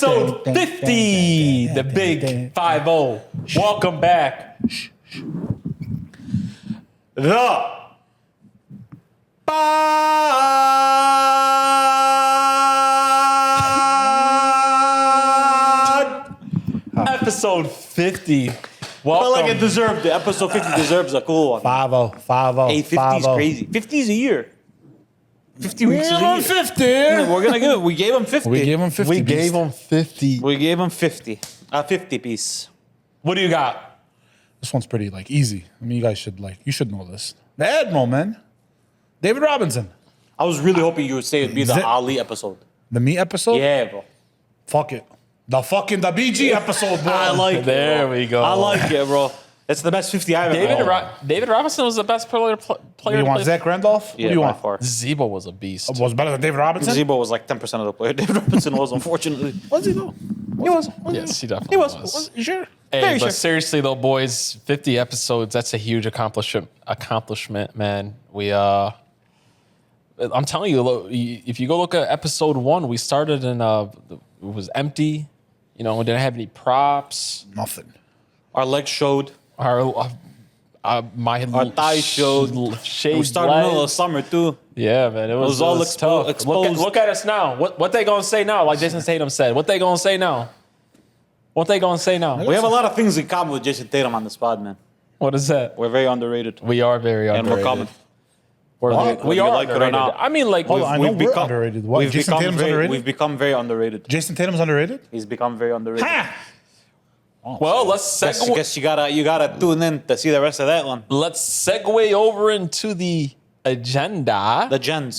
Episode 50, the big 5-0. Welcome back. The Episode 50. Welcome. Felt like it deserved it. Episode 50 deserves a cool one. 5-0, 5-0, Hey, 50 is crazy. 50 is a year. 50 weeks is a year. 50. We're gonna give it. We gave him 50. We gave him 50. We gave him 50. We gave him 50. A 50 piece. What do you got? This one's pretty easy. I mean, you should know this. The Admiral, man. David Robinson. I was really hoping you would say it'd be the Zip. Ali episode. The me episode? Yeah, bro. Fuck it. The BG episode, bro. I like it. There bro. we go. I like it, bro. It's the best 50 I've ever had. David Robinson was the best player. You want Zach Randolph? Yeah, what do you by want? far. Zebo was a beast. Was better than David Robinson? Zebo was like 10% of the player. David Robinson was, unfortunately. Was he though? He was. Yes, he definitely He was. was. You sure? Hey, Very but sure. seriously though, boys, 50 episodes, that's a huge accomplishment, man. I'm telling you, look, if you go look at episode 1, we started in, it was empty. You know, we didn't have any props. Nothing. Our legs showed. My thighs showed. Shaved We started in the middle of legs. summer, too. Yeah, man, it was all tough. exposed. Look at us now. What they gonna say now? Like Jayson Tatum said, what they gonna say now? What they gonna say now? We have a lot of things in common with Jayson Tatum on the squad, man. What is that? We're very underrated. We are very And underrated. we're coming. We Whether you are like it or underrated. not. I mean, like, Hold on, I know we're underrated. What? We've Jayson become Tatum's very, underrated? We've become very underrated. Jason Tatum's underrated? He's become very underrated. Ha! well, let's Guess you gotta tune in to see the rest of that one. let's segue over into the agenda. The gens.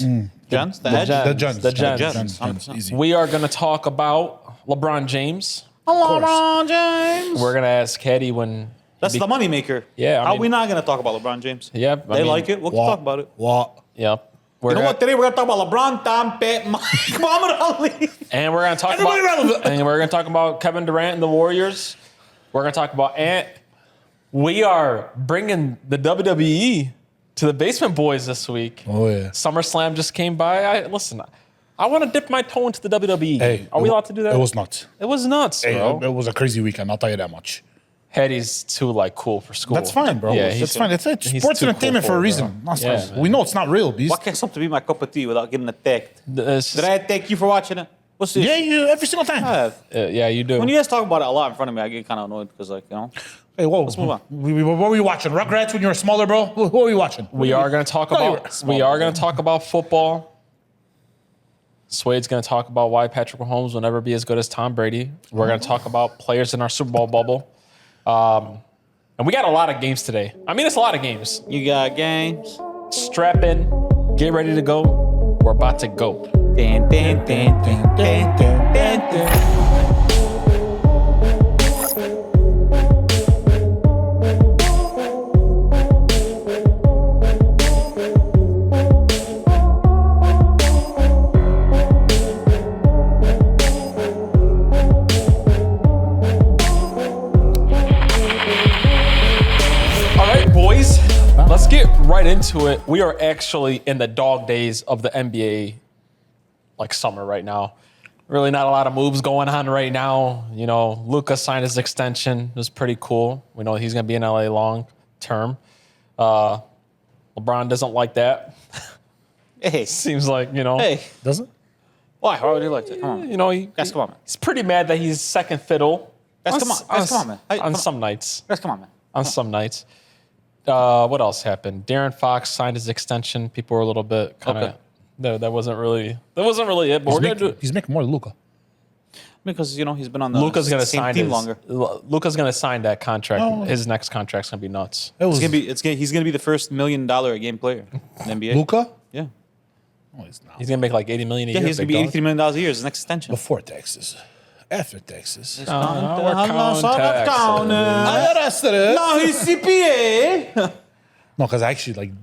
Gens? The edge? gens. The Gens. The gens. Gens. 100%. Easy. We are going to talk about LeBron James. LeBron James. We're going to ask Hetty when. That's the moneymaker. Yeah, I How mean- we not gonna talk about LeBron James? Yeah, They like it. We'll talk about it. What? Yep. You know what? Today we're gonna talk about LeBron, Tom, Pat, Mike, Muhammad Ali. And we're going to talk Everybody about. relevant. And we're going to talk about Kevin Durant and the Warriors. We're going to talk about Ant. We are bringing the WWE to the Basement Boys this week. Oh, yeah. SummerSlam just came by. Listen, I want to dip my toe into the WWE. Hey, Are we allowed to do that? It was nuts. It was nuts, Hey, bro. it was a crazy weekend, I'll tell you that much. Hetty's too cool for school. That's fine, bro. Yeah, That's fine. It's he's sports too entertainment cool for a it, reason. bro. That's Yeah, fine. man. We know it's not real, beast. Why can't something be my cup of tea without getting attacked? It's Did I attack you for watching it? What's this? Yeah, you every single time. I have. yeah, you do. When you guys talk about it a lot in front of me, I get kind of annoyed because, like, you know. Hey, whoa. Let's move on. What were you watching? Rugrats when you were smaller, bro? What were you watching? we are going to talk No, you about. were small, We are bro. going to talk about football. Swade's going to talk about why Patrick Mahomes will never be as good as Tom Brady. We're going to talk about players in our Super Bowl bubble. And we got a lot of games today. I mean, it's a lot of games. You got games. Strap in, get ready to go. We're about to go. Dun, dun, dun, dun, dun, dun, dun, dun. All right, boys, let's get right into it. We are actually in the dog days of the NBA, like summer right now. Really not a lot of moves going on right now. You know, Luka signed his extension. It was pretty cool. We know he's going to be in LA long term. LeBron doesn't like that. Hey. Seems like, you know, Hey. Does it? Why? Why would you like that? Come on. you know, Guys, come on, man. he's pretty mad that he's second fiddle. Guys, come on. Guys, come on, man. Hey, come On on. some nights. Guys, come on, man. On some nights. What else happened? Darren Fox signed his extension. People were a little bit kind of. Okay. That wasn't really it. But we're gonna do. He's making more than Luka. Because, you know, he's been on the Luka's gonna same sign team his, longer. Luka's gonna sign that contract. Oh. His next contract's gonna be nuts. It was He's gonna be the first $1 million a game player in the NBA. Luka? Yeah. No, he's not. He's gonna make like $80 million a Yeah, year. he's gonna big be dog. $83 million a year. His next extension. Oh, Before taxes. After taxes. we're counting taxes. I arrested it. No, he's CPA. No, because I actually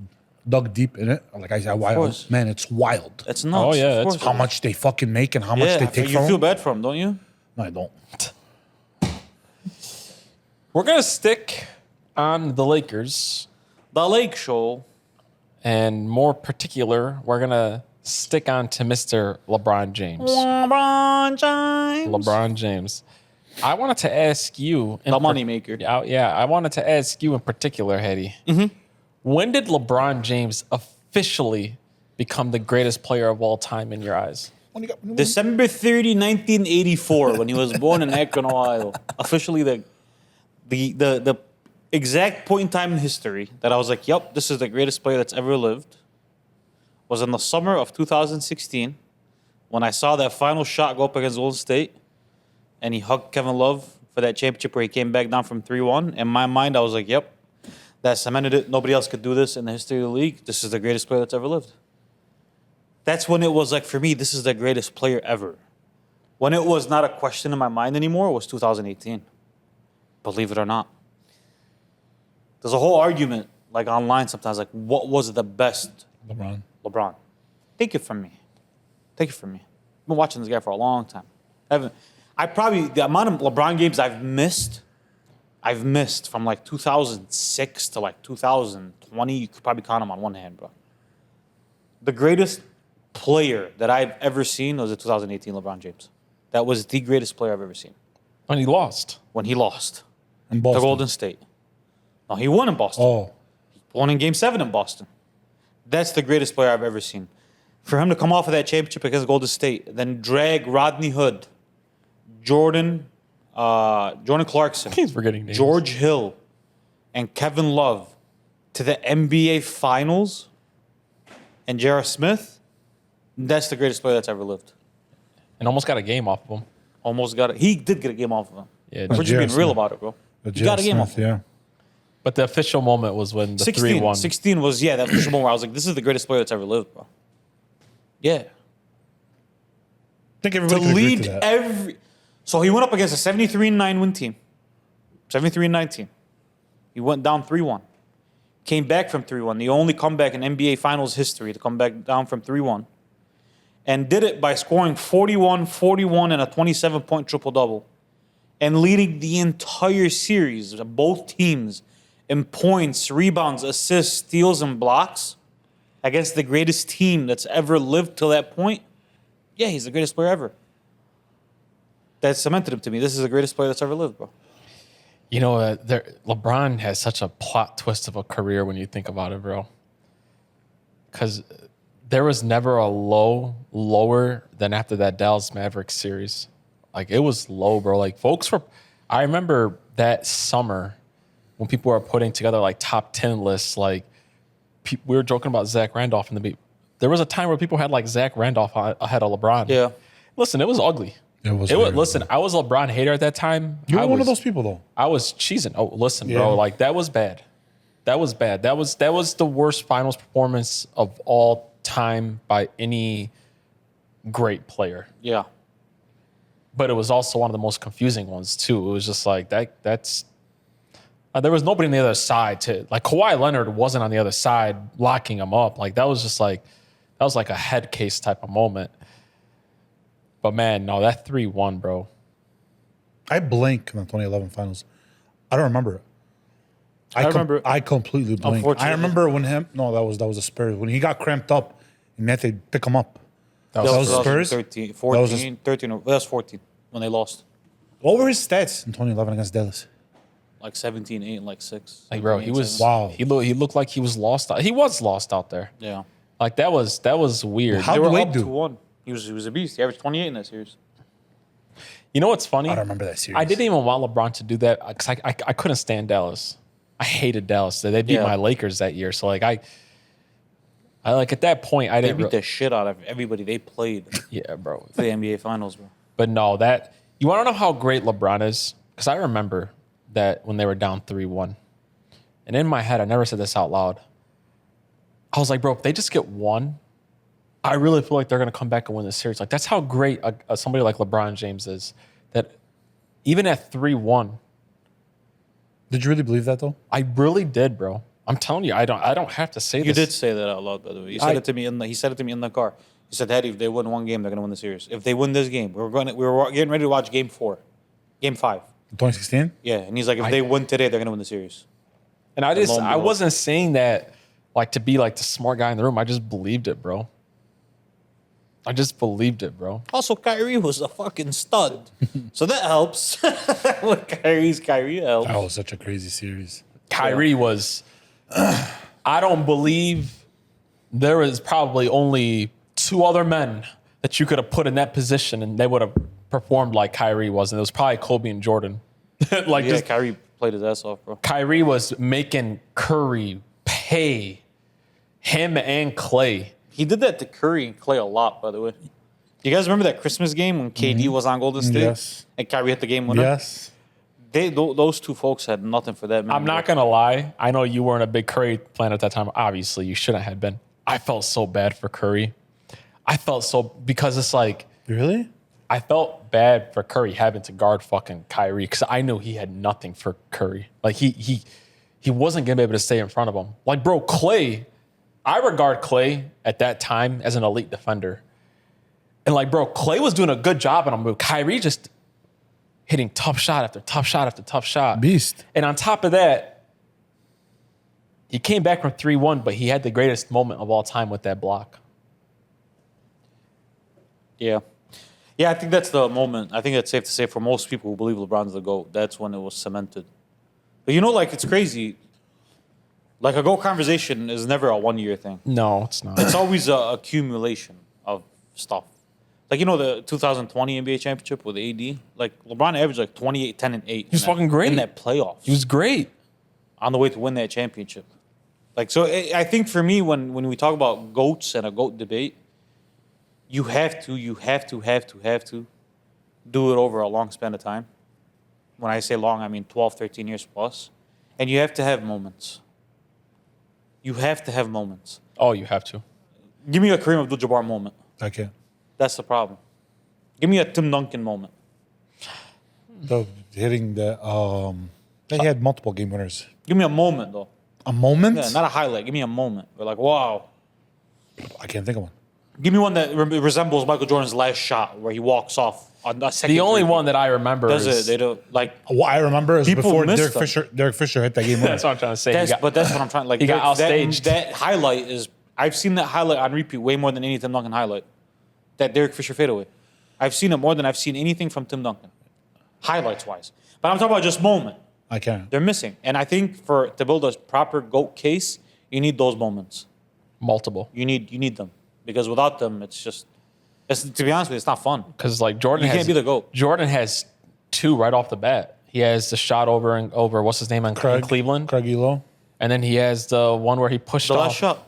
dug deep in it. Like I said, course. man, it's wild. That's nuts. Oh, yeah, of that's course. How much they fucking make and how much they take you from feel them. bad for him, don't you? No, I don't. We're gonna stick on the Lakers, The Lake Show. and more particular, we're gonna stick on to Mr. LeBron James. LeBron James. I wanted to ask you. The moneymaker. Yeah, I wanted to ask you in particular, Hetty. When did LeBron James officially become the greatest player of all time in your eyes? December 30, 1984, when he was born in Akron, Ohio. Officially the exact point in time in history that I was like, yep, this is the greatest player that's ever lived, was in the summer of 2016 when I saw that final shot go up against Golden State and he hugged Kevin Love for that championship where he came back down from 3-1. In my mind, I was like, yep, that cemented it. Nobody else could do this in the history of the league. This is the greatest player that's ever lived. That's when it was like, for me, this is the greatest player ever. When it was not a question in my mind anymore, it was 2018. Believe it or not. There's a whole argument, like online sometimes, like, what was the best? LeBron. Take it from me. Take it from me. I've been watching this guy for a long time. The amount of LeBron games I've missed from like 2006 to like 2020, you could probably count them on one hand, bro. The greatest player that I've ever seen was the 2018 LeBron James. That was the greatest player I've ever seen. When he lost. In Boston. To Golden State. No, he won in Boston. Oh. He won in Game 7 in Boston. That's the greatest player I've ever seen. For him to come off of that championship against Golden State, then drag Rodney Hood, Jordan Clarkson, He's forgetting names. George Hill, and Kevin Love to the NBA Finals, and J.R. Smith, that's the greatest player that's ever lived. And almost got a game off of him. Almost got it. He did get a game off of him. Yeah, We're just being real about it, bro. He got a game off of him. Yeah. But the official moment was when the 3-1. 16 was, that official moment where I was like, this is the greatest player that's ever lived, bro. Yeah. I think everybody could agree to that. So he went up against a 73-9 win team. 73-9 team. He went down 3-1. Came back from 3-1. The only comeback in NBA Finals history to come back down from 3-1. And did it by scoring 41, 41, and a 27-point triple-double. And leading the entire series of both teams in points, rebounds, assists, steals, and blocks against the greatest team that's ever lived till that point. Yeah, he's the greatest player ever. That cemented him to me. This is the greatest player that's ever lived, bro. You know, LeBron has such a plot twist of a career when you think about it, bro. Because there was never a lower than after that Dallas Mavericks series. Like, it was low, bro. Like, I remember that summer when people were putting together, like, top 10 lists, like, we were joking about Zach Randolph in the beat. There was a time where people had, like, Zach Randolph ahead of LeBron. Yeah. Listen, it was ugly. Listen, I was a LeBron hater at that time. You were one of those people, though. I was cheesing. Oh, listen, bro. Like, that was bad. That was bad. That was the worst finals performance of all time by any great player. Yeah. But it was also one of the most confusing ones, too. It was just like, that's... there was nobody on the other side to... Like, Kawhi Leonard wasn't on the other side locking him up. Like, that was just like... That was like a head case type of moment. But, man, no, that 3-1, bro. I blank in the 2011 finals. I don't remember it. I remember. I completely blank. I remember when that was the Spurs. When he got cramped up and they had to pick him up. That was Spurs? 13, 14, 13. That was 14 when they lost. What were his stats in 2011 against Dallas? Like 17, 8, and like 6. Like, bro, he was... 7. Wow. He looked like he was lost. He was lost out there. Yeah. Like, that was weird. How They did were Wade up do? 2-1. He was a beast. He averaged 28 in that series. You know what's funny? I don't remember that series. I didn't even want LeBron to do that because I couldn't stand Dallas. I hated Dallas. They beat my Lakers that year. So, like, I like at that point, I They didn't... beat the shit out of everybody they played Yeah, bro. for the NBA Finals, bro. But no, you want to know how great LeBron is? Because I remember that when they were down 3-1. And in my head, I never said this out loud. I was like, bro, if they just get one, I really feel like they're going to come back and win this series. Like, that's how great somebody like LeBron James is. That even at 3-1... Did you really believe that, though? I really did, bro. I'm telling you, I don't have to say this. You did say that out loud, by the way. You said it to me he said it to me in the car. He said, Daddy, if they win one game, they're gonna win the series. If they win this game, we were getting ready to watch game 5. 2016? Yeah. And he's like, if they win today, they're gonna win the series. And I wasn't saying that like to be like the smart guy in the room. I just believed it, bro. I just believed it, bro. Also, Kyrie was a fucking stud. So that helps. When Kyrie helps. That was such a crazy series. Kyrie was. I don't believe there was probably only 2 other men that you could have put in that position and they would have performed like Kyrie was. And it was probably Kobe and Jordan. Kyrie played his ass off, bro. Kyrie was making Curry pay him and Clay. He did that to Curry and Clay a lot, by the way. You guys remember that Christmas game when KD was on Golden State? Yes. And Kyrie hit the game winner? Yes. Those 2 folks had nothing for that, man. I'm not going to lie. I know you weren't a big Curry fan at that time. Obviously, you shouldn't have been. I felt so bad for Curry. Because it's like, Really? I felt bad for Curry having to guard fucking Kyrie because I knew he had nothing for Curry. Like, he wasn't going to be able to stay in front of him. Like, bro, Clay, I regard Clay at that time as an elite defender. And, like, bro, Clay was doing a good job on him, but Kyrie just hitting tough shot after tough shot after tough shot. Beast. And on top of that, he came back from 3-1, but he had the greatest moment of all time with that block. Yeah. Yeah, I think that's the moment. I think that's safe to say for most people who believe LeBron's the GOAT, that's when it was cemented. But you know, like, it's crazy. Like, a GOAT conversation is never a one-year thing. No, it's not. It's always an accumulation of stuff. Like, you know, the 2020 NBA championship with AD? Like, LeBron averaged like 28, 10, and 8. He was fucking great. In that playoffs. He was great. On the way to win that championship. Like, so I think for me, when we talk about GOATs and a GOAT debate, you have to do it over a long span of time. When I say long, I mean 12, 13 years plus. And you have to have moments. You have to have moments. Oh, you have to. Give me a Kareem Abdul-Jabbar moment. I can't. That's the problem. Give me a Tim Duncan moment. Hitting the he had multiple game winners. Give me a moment, though. A moment? Yeah, not a highlight. Give me a moment. We're like, wow. I can't think of one. Give me one that resembles Michael Jordan's last shot, where he walks off on a second. The only three. one that I remember Does is it? They don't like. What I remember is People before missed Derek Fisher hit that game winner. that's what I'm trying to say. But that's what I'm trying. Like he got that, outstaged. that highlight is. I've seen that highlight on repeat way more than any Tim Duncan highlight. That Derek Fisher fadeaway. I've seen it more than I've seen anything from Tim Duncan, highlights wise. But I'm talking about just moment. I can't. They're missing, and I think to build a proper GOAT case, you need those moments. multiple. You need them because without them, to be honest with you, it's not fun. Because like Jordan, You can't be the GOAT. Jordan has 2 right off the bat. He has the shot over what's his name in Cleveland, Craig Elo. and then he has the one where he pushed The off. last shot.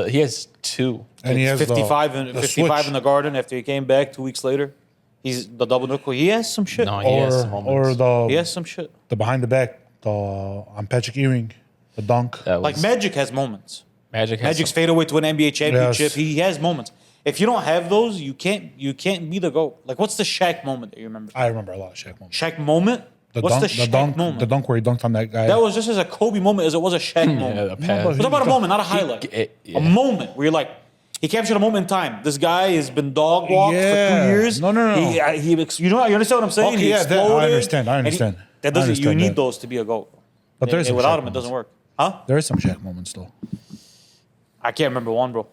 He has 2. And he has 55 the 55 switch. in the Garden after he came back 2 weeks later. He's the double nickel. He has some shit. No, he has some moments. or He has some shit. the behind the back, on Patrick Ewing, the dunk. That Like was- Magic has moments. Magic's Magic's fadeaway to an NBA championship. Yes. He has moments. If you don't have those, you can't be the GOAT. Like, what's the Shaq moment that you remember? I remember a lot of Shaq moments. Shaq moment? What's the Shaq moment? The dunk where he dunked on that guy. That was just as a Kobe moment as it was a Shaq moment. the No, pass. but We're talking about a moment, not a highlight. yeah. A moment where you're like, he captured a moment in time. This guy has been dog walked for 2 Yeah. years. No. You understand what I'm saying? Okay, He yeah, that- I exploded, understand, I and understand. That doesn't. I You understand need that. those to be a GOAT. But there's some without Shaq him, it doesn't moments. work. Huh? There is some Shaq moments though. I can't remember one, bro.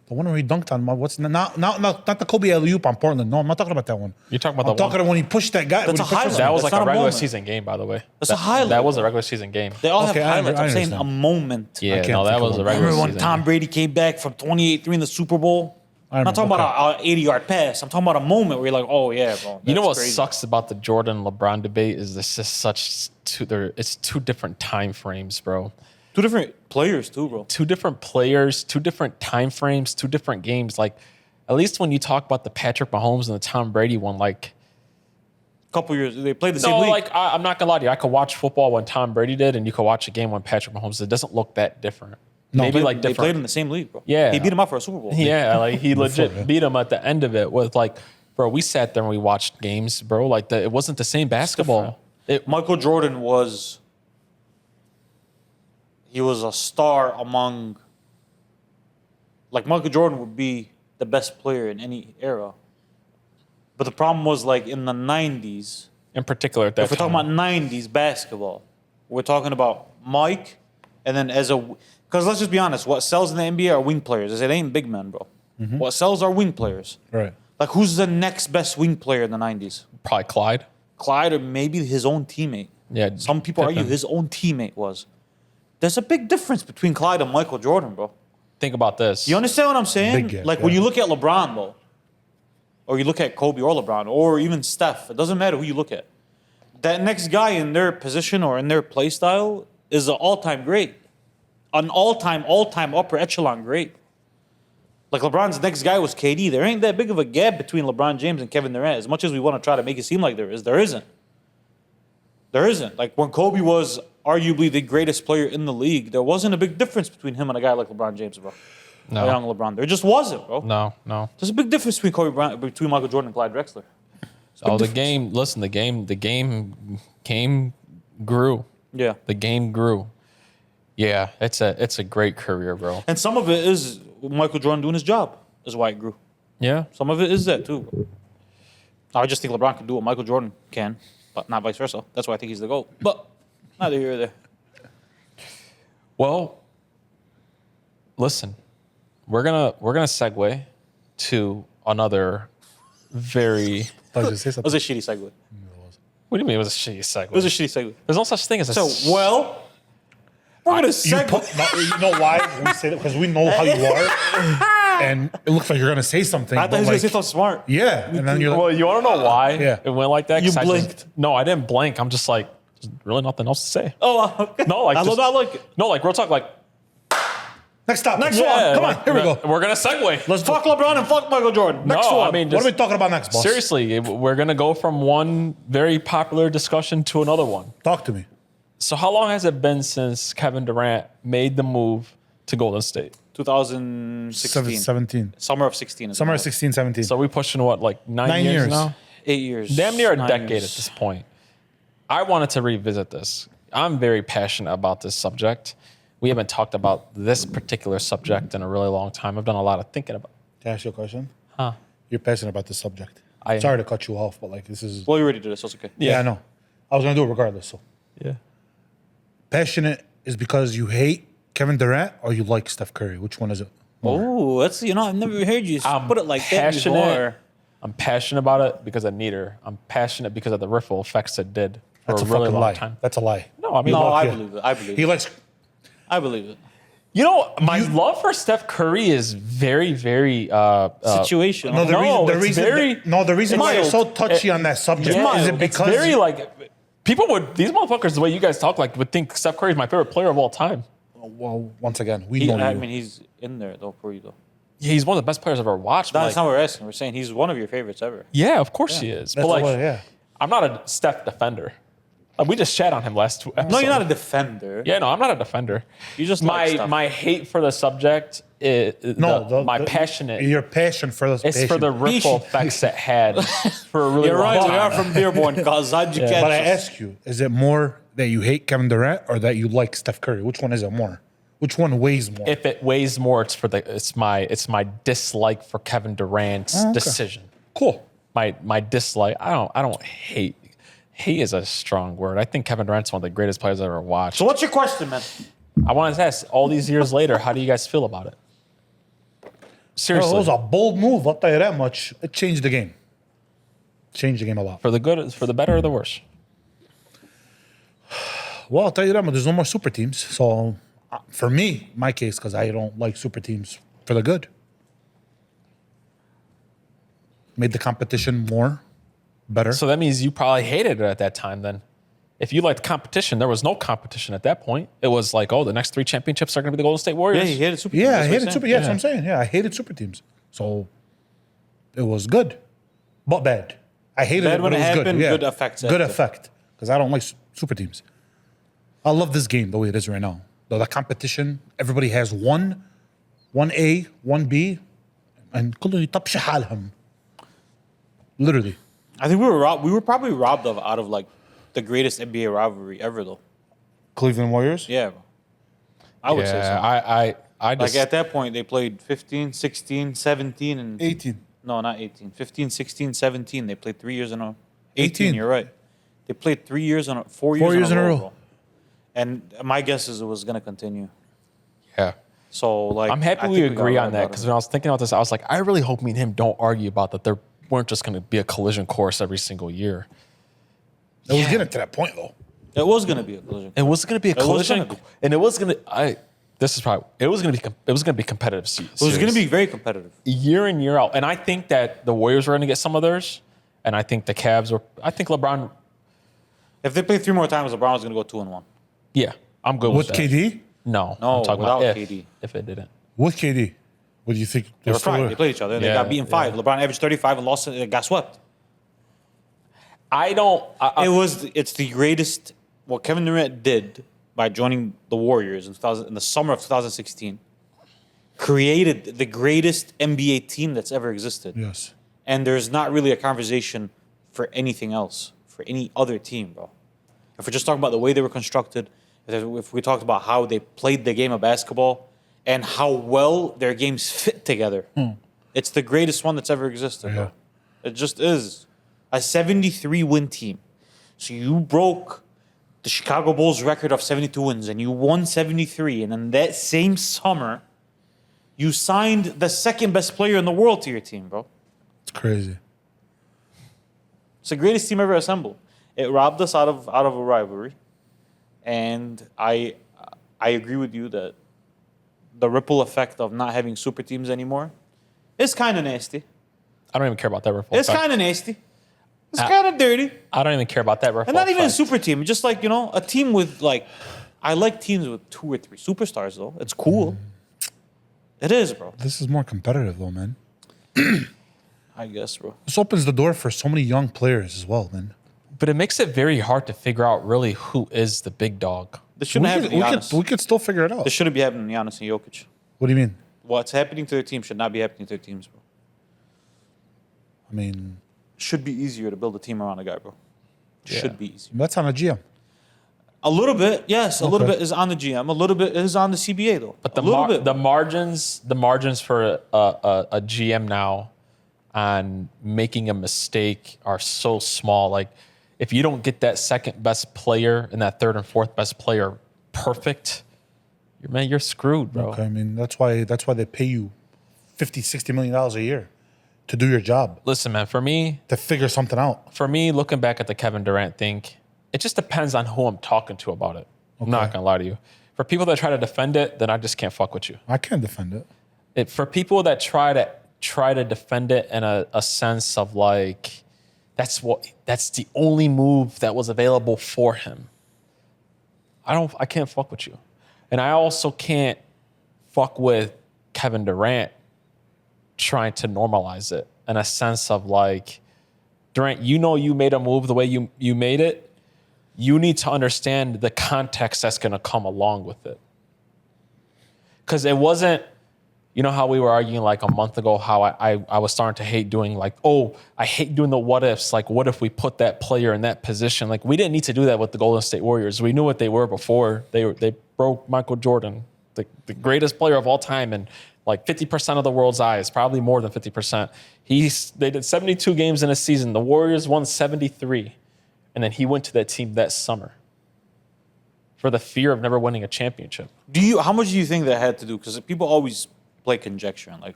The one where he dunked on not the Kobe alley-oop on Portland. No, I'm not talking about that one. You're talking about I'm the talking one. about when he pushed that guy. That's when a he pushed highlight. That was That's like not a a regular moment. season game, by the way. That's a highlight. That was a regular season game. They all Okay, have I highlights. I'm saying understand. a moment. Yeah, can't no, that think of was a one. regular Remember when season Tom game. Brady came back from 28-3 in the Super Bowl? I'm not talking remember, about an 80-yard pass. I'm talking about a moment where you're like, oh, yeah, bro. You know that's what crazy. sucks about the Jordan-LeBron debate is this is it's 2 different time frames, bro. 2 different players, too, bro. 2 different players, 2 different time frames, 2 different games. Like, at least when you talk about the Patrick Mahomes and the Tom Brady one, like, Couple years. They played the same no, league. like I'm not gonna lie to you. I could watch football when Tom Brady did, and you could watch a game when Patrick Mahomes did. It doesn't look that different. No, Maybe like They different. played in the same league, bro. Yeah. He beat him out for a Super Bowl. Yeah, like he legit yeah. beat him at the end of it with like, bro, we sat there and we watched games, bro. Like it wasn't the same basketball. Michael Jordan was a star among, like, Michael Jordan would be the best player in any era. But the problem was, like, in the 90s, In particular at that if we're time. talking about 90s basketball, we're talking about Mike, and then because let's just be honest, what sells in the NBA are wing players. It ain't big men, bro. What sells are wing players. Right. Like, who's the next best wing player in the 90s? Probably Clyde. Clyde or maybe his own teammate. Yeah, Some people argue Pippen. his own teammate was. There's a big difference between Clyde and Michael Jordan, bro. Think about this. You understand what I'm saying? Big gap, Like, when yeah. you look at LeBron, though, or you look at Kobe or LeBron, or even Steph, it doesn't matter who you look at. That next guy in their position or in their play style is an all-time great. An all-time upper echelon great. Like, LeBron's next guy was KD. There ain't that big of a gap between LeBron James and Kevin Durant. As much as we want to try to make it seem like there is, there isn't. There isn't. Like, when Kobe was arguably the greatest player in the league, there wasn't a big difference between him and a guy like LeBron James, bro. No. Or young LeBron. There just wasn't, bro. No. There's a big difference between between Michael Jordan and Clyde Drexler. Oh, the game. Listen, the game grew. Yeah. The game grew. Yeah, it's a great career, bro. And some of it is Michael Jordan doing his job is why it grew. Yeah. Some of it is that too. Bro. I just think LeBron can do what Michael Jordan can, but not vice versa. That's why I think he's the GOAT. But neither here or there. Well, listen, we're gonna segue to another very. I was just say It was something. a shitty segue. What do you mean it was a shitty segue? It was a shitty segue. There's no such thing as a. So, well, we're going to You, segue. you know why we say that? Because we know how you are, and it looks like you're gonna say something. I thought but he was going to say like, something smart. yeah, and then you're like, Well, you want to know why Yeah. it went like that? 'Cause You I blinked. no, I didn't blink. I'm just like, there's really nothing else to say. Oh, okay. No, like I just- love that. Like, No, like real talk, like next topic. Next Yeah, one. come on, here we go. We're gonna segue. Let's fuck LeBron and fuck Michael Jordan. Next No, one. I mean, What just, are we talking about next, boss? seriously, we're gonna go from one very popular discussion to another one. Talk to me. So, how long has it been since Kevin Durant made the move to Golden State? 2016. 17. Summer of 16. is Summer when of it was. 16, 17. So, we pushing what, like 9 years years. now? 8 years. Damn near a 9 decade years. at this point. I wanted to revisit this. I'm very passionate about this subject. We haven't talked about this particular subject in a really long time. I've done a lot of thinking about. Can I ask you a question? Huh? You're passionate about this subject. I am. Sorry to cut you off, but like this is. Well, you already did it, so it's okay. Yeah, I know. I was gonna do it regardless. So Yeah. passionate is because you hate Kevin Durant or you like Steph Curry. Which one is it? Oh, that's, I've never heard you put it like that passionate. before. I'm passionate about it because I need her. I'm passionate because of the ripple effects it did for That's a a really fucking long lie. time. That's a lie. No, I mean, No, I Yeah. believe it. I believe He it. likes. I believe it. You know, my love for Steph Curry is very, very Situation. No, the No, reason. The it's reason. very- no, the reason why you're it's so mild. touchy on that subject is it it's because very like people would these motherfuckers the way you guys talk like would think Steph Curry is my favorite player of all time. well, once again, we know I you. mean, he's in there, though, for you, though. Yeah, he's one of the best players I've ever watched. but, That's not what we're asking. We're saying he's one of your favorites ever. yeah, of course he is. That's But like, all, yeah. I'm not a Steph defender. We just chat on him last two episodes. No, you're not a defender. Yeah, no, I'm not a defender. You just like my stuff. my hate for the subject is my passionate. Your passion for this. It's for the ripple effects it had for a really You're long right. We time. are from Dearborn, cause how'd you catch But I us? ask you, is it more that you hate Kevin Durant or that you like Steph Curry? Which one is it more? Which one weighs more? If it weighs more, it's my dislike for Kevin Durant's decision. Cool. My dislike. I don't hate. Hate is a strong word. I think Kevin Durant's one of the greatest players I've ever watched. So what's your question, man? I wanted to ask, all these years later, how do you guys feel about it? Well, Seriously, it was a bold move. I'll tell you that much. It changed the game. Changed the game a lot. for the good, for the better or the worse? Well, I'll tell you that much. There's no more super teams. So for me, my case, because I don't like super teams, for the good. Made the competition more, better. So that means you probably hated it at that time then. If you liked competition, there was no competition at that point. It was like, oh, the next 3 championships are going to be the Golden State Yeah, Warriors. he hated super. Yeah, I That's what hated he's super. saying. Yeah, that's what I'm saying. Yeah, I hated super teams. So it was good, but bad. I hated Bad it when but it it was happened, good. Yeah. good effects Good after. effect because I don't like super teams. I love this game the way it is right now. The competition, everybody has one A, one B, and كله يطبش حالهم. Literally. I think we were probably robbed out of like the greatest NBA rivalry ever, though. Cleveland Warriors. Yeah, bro. I would say so. I just, Like at that point, they played 15, 16, 17, and 18. no, not 18. 15, 16, 17. They played 3 years in a 18. You're right. They played 3 years in a 4 years, 4 years in a row. bro. And my guess is it was gonna continue. yeah. So like, I'm happy I we think agree got on that right because about when I was thinking about this, I was like, I really hope me and him don't argue about that. There weren't just going to be a collision course every single year. It was getting to that point though. it was gonna be a collision. It was going to be a was collision, gonna be. and it was going to. This is probably it was going to be competitive. It was gonna be very competitive. year in year out, and I think that the Warriors were going to get some of theirs, and I think the Cavs were. I think LeBron. If they play 3 more times, LeBron was gonna go 2-1. Yeah, I'm good With with that. KD? No, No, I'm talking without about KD. if it didn't. With KD. What do you think? They were fine. They played each other. They Yeah, got beaten 5. yeah. LeBron averaged 35 and lost. Got swept. I don't. It's the greatest. What Kevin Durant did by joining the Warriors in the summer of 2016 created the greatest NBA team that's ever existed. Yes. And there's not really a conversation for anything else, for any other team, bro. If we're just talking about the way they were constructed, if we talked about how they played the game of basketball and how well their games fit together, it's the greatest one that's ever existed, Yeah. bro. It just is. A 73-win team. So you broke the Chicago Bulls record of 72 wins and you won 73. And in that same summer, you signed the second best player in the world to your team, bro. It's crazy. It's the greatest team ever assembled. It robbed us out of a rivalry. And I agree with you that the ripple effect of not having super teams anymore is kind of nasty. I don't even care about that ripple It's effect. kind of nasty. It's kind of dirty. I don't even care about that ripple And not even a effect. super team. Just like, a team with like, I like teams with 2 or 3 superstars though. It's cool. It is, bro. This is more competitive though, man. I guess, bro. This opens the door for so many young players as well, man. But it makes it very hard to figure out really who is the big dog. This shouldn't happen to Giannis. We could still figure it out. This shouldn't be happening to Giannis and Jokic. What do you mean? What's happening to their team should not be happening to their teams, bro. I mean, Should be easier to build a team around a guy, bro. Should be easier. that's on a GM. A little bit, yes. A little Okay. bit is on the GM. A little bit is on the CBA, though. But a little bit. the margins for a GM now on making a mistake are so small. Like if you don't get that second best player and that third and fourth best player perfect, you're screwed, bro. Okay, I mean, that's why they pay you $50-60 million a year to do your job, Listen, man, for me, figure something out. looking back at the Kevin Durant thing, it just depends on who I'm talking to about it. I'm not gonna lie to you. For people that try to defend it, then I just can't fuck with you. I can't defend it. For people that try to defend it in a sense of like that's the only move that was available for him. I can't fuck with you. And I also can't fuck with Kevin Durant trying to normalize it in a sense of like, Durant, you made a move the way you made it. You need to understand the context that's going to come along with it. Because it wasn't, you know how we were arguing like a month ago how I was starting to hate doing like, I hate doing the what ifs. Like, what if we put that player in that position? Like, we didn't need to do that with the Golden State Warriors. We knew what they were before. They broke Michael Jordan, the greatest player of all time, and like 50% of the world's eyes, probably more than 50%. They did 72 games in a season. The Warriors won 73. And then he went to that team that summer for the fear of never winning a championship. How much do you think that had to do? Because people always play conjecture and like,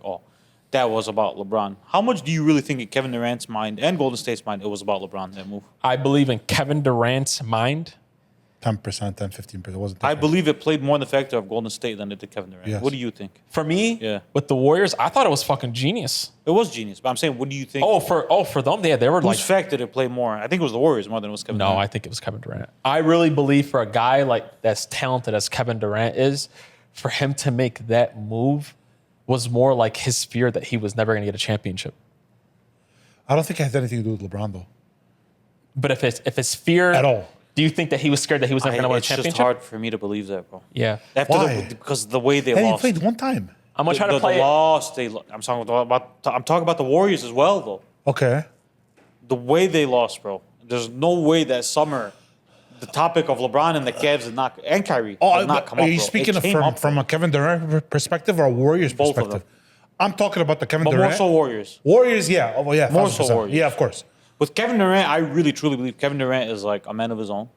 that was about LeBron. How much do you really think in Kevin Durant's mind and Golden State's mind it was about LeBron, that move? I believe in Kevin Durant's mind. 10%, 10-15%. It wasn't. that I bad. believe it played more in the factor of Golden State than it did Kevin Durant. Yes. What do you think? For me, Yeah. with the Warriors, I thought it was fucking genius. It was genius, but I'm saying, what do you think? For them, they were whose like, factor did it play more? I think it was the Warriors more than it was Kevin no, Durant. I think it was Kevin Durant. I really believe for a guy like that's talented as Kevin Durant is, for him to make that move was more like his fear that he was never going to get a championship. I don't think it has anything to do with LeBron though. But if it's fear At all. do you think that he was scared that he was never going to win a It's championship? just hard for me to believe that, bro. Yeah. Why? Because the way they Hey, he lost. played one time. I'm gonna try to play the it. loss. I'm talking about the Warriors as well, though. Okay. The way they lost, bro. There's no way that summer, the topic of LeBron and the Cavs and Kyrie did not come up. Are you bro. speaking It came up, from bro. a Kevin Durant perspective or a Warriors Both of perspective? them. I'm talking about the Kevin But Durant. more so Warriors. Warriors, yeah. Oh, well, yeah. More so 1000%. Warriors. Yeah, of course. With Kevin Durant, I really truly believe Kevin Durant is like a man of his own.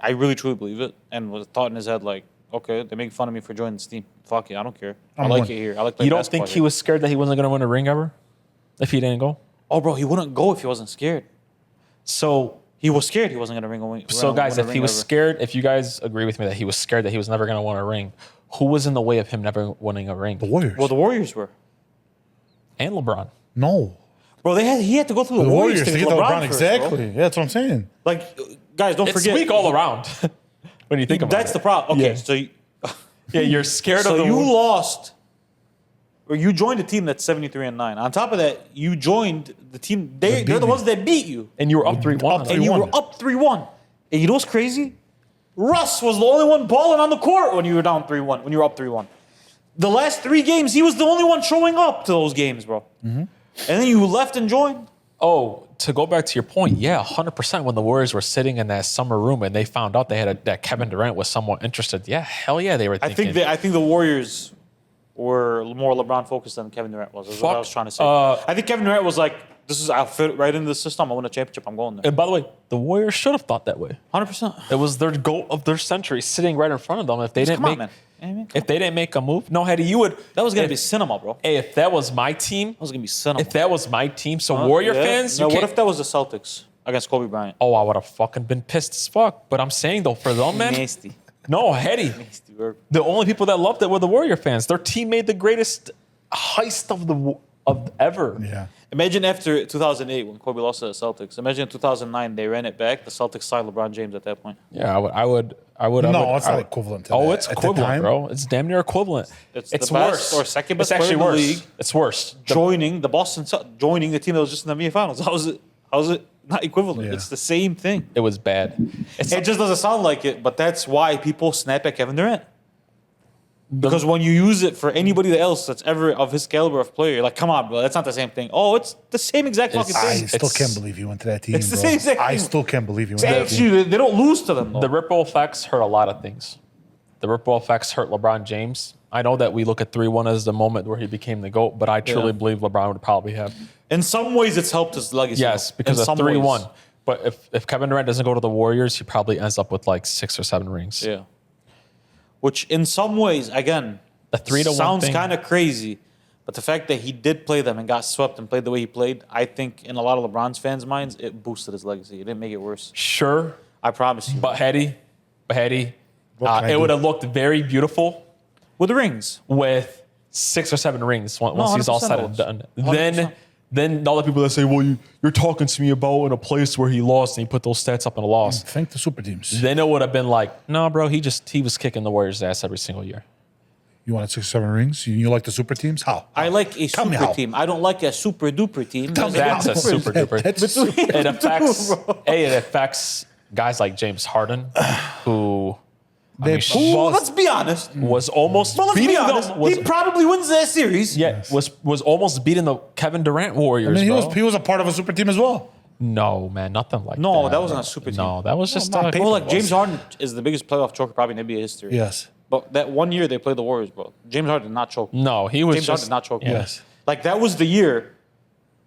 I really truly believe it, and with a thought in his head like, okay, they make fun of me for joining this team. Fuck it, I don't care. I I'm like one. it here. I like. You don't think he was scared that he wasn't going to win a ring ever? If he didn't go? Oh, bro, he wouldn't go if he wasn't scared. So, He was scared he wasn't going to ring. guys, if he was scared, if you guys agree with me that he was scared that he was never going to win a ring, who was in the way of him never winning a ring? The Warriors. Well, the Warriors were. And LeBron. No. Bro, he had to go through the, The Warriors to get the LeBron. first, Exactly. bro. Yeah, that's what I'm saying. Like, guys, don't It's forget. weak all around when you think about That's it. the problem. Okay, Yeah. so Yeah, you're scared so of the you lost, or you joined a team that's 73-9. On top of that, you joined the team. They're the ones that beat you, and you were up 3-1. and you were up 3-1. And you know what's crazy? Russ was the only one balling on the court when you were down 3-1. When you were up 3-1. The last 3 games, he was the only one showing up to those games, bro. And then you left and joined. Oh, to go back to your point, yeah, 100%. When the Warriors were sitting in that summer room and they found out they had that Kevin Durant was somewhat interested, yeah, hell yeah, they were thinking. I think the Warriors were more LeBron focused than Kevin Durant was. Is what I was trying to say. I think Kevin Durant was like, I'll fit right into the system. I win a championship. I'm going there. And by the way, the Warriors should have thought that way. 100%. It was their goal of their century sitting right in front of them. If they didn't Come on, make, man. if they didn't make a move, no, Hetty, you would. That was gonna if- be cinema, bro. Hey, if that was my team, That was gonna be cinema. if that was my team, so Warrior fans, you Now, what can't. if that was the Celtics against Kobe Bryant? Oh, I would have fucking been pissed as fuck. But I'm saying though, for them, man, Nasty. no, Hetty. Nasty work. The only people that loved it were the Warrior fans. Their team made the greatest heist of ever. Yeah. Imagine after 2008 when Kobe lost to the Celtics. Imagine in 2009 they ran it back. The Celtics signed LeBron James at that point. Yeah, I would. No, it's not equivalent to Oh, that. it's At the equivalent, time, bro. It's damn near equivalent. It's the best worse or second best It's actually player in the worse. league. It's worse. Joining the team that was just in the NBA Finals. How is it not equivalent? Yeah. It's the same thing. It was bad. It just doesn't sound like it, but that's why people snap at Kevin Durant. Because when you use it for anybody else that's ever of his caliber of player, you're like, come on, bro, that's not the same thing. Oh, it's the same exact fucking I thing. still can't believe you went to that team. It's the bro. same exact I thing. still can't believe you went to that team. Actually, they don't lose to them, though. The ripple effects hurt a lot of things. The ripple effects hurt LeBron James. I know that we look at 3-1 as the moment where he became the GOAT, but I truly believe LeBron would probably have. In some ways, it's helped his legacy. Yes, because In of some 3-1. ways. But if Kevin Durant doesn't go to the Warriors, he probably ends up with like 6 or 7 rings. Yeah. Which, in some ways, again, The 3-1 sounds thing. kind of crazy. But the fact that he did play them and got swept and played the way he played, I think in a lot of LeBron's fans' minds, it boosted his legacy. It didn't make it worse. Sure, I promise you. but Hetty, What can I it do? would have looked very beautiful With the rings. with 6 or 7 rings once he's all 100% said it and was. done. 100%. Then all the people that say, well, you're talking to me about in a place where he lost and he put those stats up in a loss. Thank the super teams. Then it would have been like, no, bro, he was kicking the Warriors' ass every single year. You wanted 6 or 7 rings? You like the super teams? How? I like a Tell me super how. team. I don't like a super duper team. Tell me That's how. a super duper. That's super. It affects it affects guys like James Harden, who Let's be honest. was almost Well, let's be beating honest. them. He probably wins that series. Was almost beating the Kevin Durant Warriors. I mean, bro. he was a part of a super team as well. No, man, nothing like that. No, that wasn't a super team. No, that was just not a, paper. Well, like James Harden is the biggest playoff choker probably in NBA history. Yes. But that one year they played the Warriors, bro. James Harden did not choke. No, he was James Harden just did not choke. yeah. Yes. Like that was the year.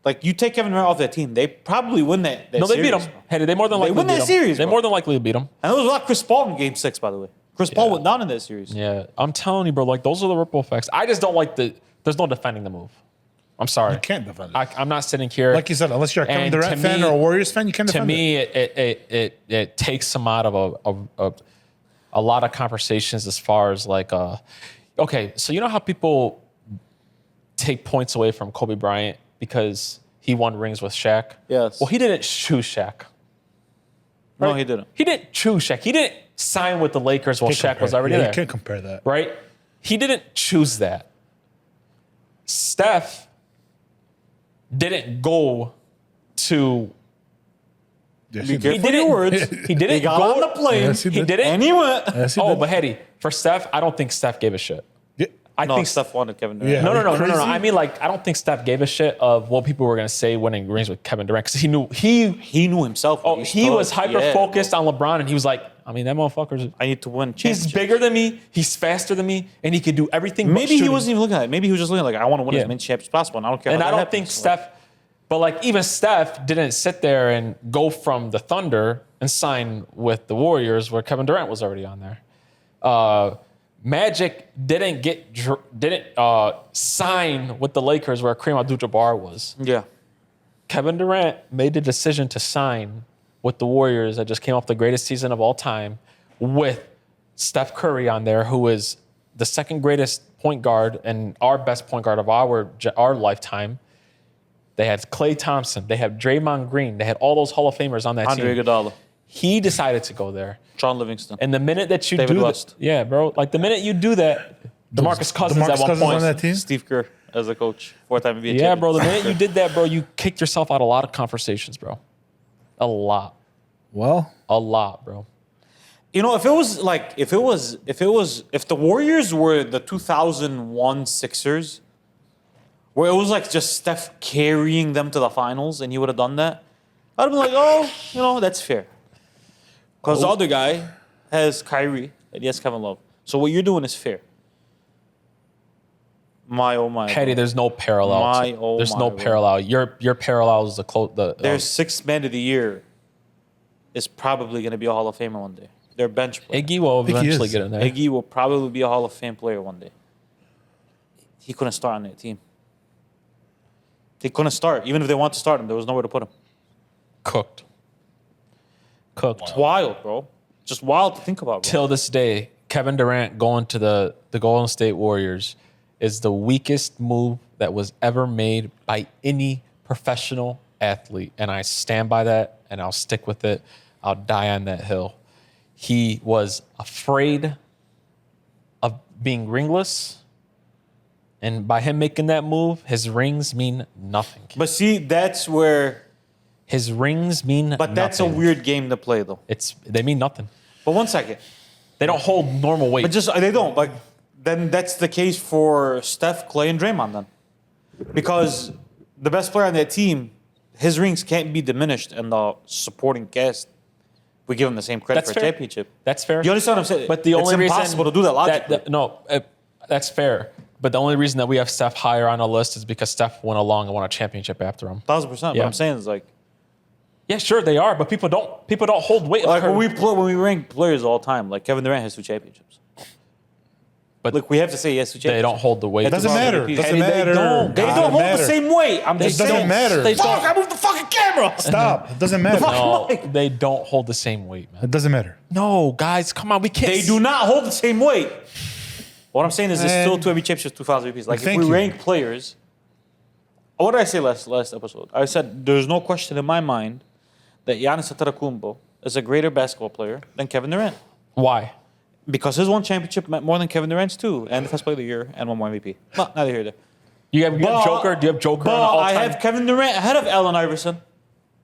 Like you take Kevin Durant off that team, they probably win that. No, they series, beat him. bro. Hey, they more than likely win that beat him. series, They bro. more than likely beat him. And there was a lot of Chris Paul in Game 6, by the way. Chris Paul went down in that series. Yeah, I'm telling you, bro. Like those are the ripple effects. I just don't like the. There's no defending the move. I'm sorry. You can't defend it. I'm not sitting here. Like you said, unless you're a Kevin And Durant to fan me- or a Warriors fan, you can't to defend it. me, it takes him out of a lot of conversations as far as like, okay, so you know how people take points away from Kobe Bryant because he won rings with Shaq? Yes. Well, he didn't choose Shaq. No, Right? he didn't. He didn't choose Shaq. He didn't sign with the Lakers while Shaq was already You there. can't compare that. Right? He didn't choose that. Steph didn't go to. Yes, Be he did. careful your words. He didn't He got go on the plane. Yes, he He did. didn't. And he went. Yes, he Oh, did. but Hetty, for Steph, I don't think Steph gave a shit. Yeah. I No, think Steph wanted Kevin Durant. Yeah. No. Are you crazy? I mean, like, I don't think Steph gave a shit of what people were gonna say winning rings with Kevin Durant because he knew He knew himself. Oh, what he was stood. hyper Yeah, focused bro. on LeBron, and he was like, I mean, that motherfucker's. I need to win He's championships. bigger than me. He's faster than me, and he could do everything. but Maybe he shooting. wasn't even looking at it. Maybe he was just looking like, I want to win Yeah. as many championships as possible. And I don't care. And how I that don't think happens. Steph, but like even Steph didn't sit there and go from the Thunder and sign with the Warriors where Kevin Durant was already on there. Magic didn't sign with the Lakers where Kareem Abdul-Jabbar was. Yeah. Kevin Durant made the decision to sign with the Warriors that just came off the greatest season of all time with Steph Curry on there, who is the second greatest point guard and our best point guard of our lifetime. They had Klay Thompson. They had Draymond Green. They had all those Hall of Famers on that Andre team. Iguodala. He decided to go there. John Livingston. And the minute that you David do West. that, yeah, bro, like the minute you do that, DeMarcus Cousins at one point. on that team. Steve Kerr as a coach. 4-time NBA Yeah, champion. bro, the minute you did that, bro, you kicked yourself out of a lot of conversations, bro. A lot, Well, bro. You know, if the Warriors were the 2001 Sixers, where it was like just Steph carrying them to the finals, and he would have done that, I'd be like, oh, you know, that's fair. Because the other guy has Kyrie and he has Kevin Love. So what you're doing is fair. My oh my. Petty, there's no parallel. There's no parallel. Your parallel is Their sixth man of the year is probably going to be a Hall of Famer one day. Their bench player. Iggy will think he eventually is. get in there. Iggy will probably be a Hall of Fame player one day. He couldn't start on that team. They couldn't start. Even if they wanted to start him, there was nowhere to put him. Cooked. It's wild, bro. Just wild to think about, bro. Till this day, Kevin Durant going to the Golden State Warriors is the weakest move that was ever made by any professional athlete. And I stand by that, and I'll stick with it. I'll die on that hill. He was afraid of being ringless. And by him making that move, his rings mean nothing. But see, that's where... His rings mean nothing. But that's a weird game to play, though. They mean nothing. But one second. They don't hold normal weight. But they don't. But then that's the case for Steph, Klay, and Draymond then. Because the best player on that team, his rings can't be diminished in the supporting cast. We give him the same credit That's for a fair. championship. That's fair. You understand what I'm saying? But the only reason it's impossible to do that logically. That's fair. But the only reason that we have Steph higher on the list is because Steph went along and won a championship after him. 1,000%. Yeah. What I'm saying is like, Yeah, sure they are, but people don't hold weight. like when we rank players all the time, like Kevin Durant has 2 championships. But Look, we have to say yes to championships. they don't hold the weight. it doesn't matter. They Doesn't don't. matter. They Doesn't don't hold matter. the same weight. I'm just It doesn't saying. matter. They Fuck, don't. I moved the fucking camera. Stop. It doesn't matter. No, Mike. they don't hold the same weight, man. It doesn't matter. No, guys, come on, we can't. They do not hold the same weight. What I'm saying is, there's still Man. 2 NBA championships, 2,000 MVPs. Like, Thank if we you. rank players, what did I say last episode? I said there's no question in my mind that Giannis Antetokounmpo is a greater basketball player than Kevin Durant. Why? Because his one championship meant more than Kevin Durant's 2, and Defensive Player of the Year, and 1 more MVP. But neither here nor there. You have Joker? Do you have Joker on But all I time? have Kevin Durant ahead of Allen Iverson.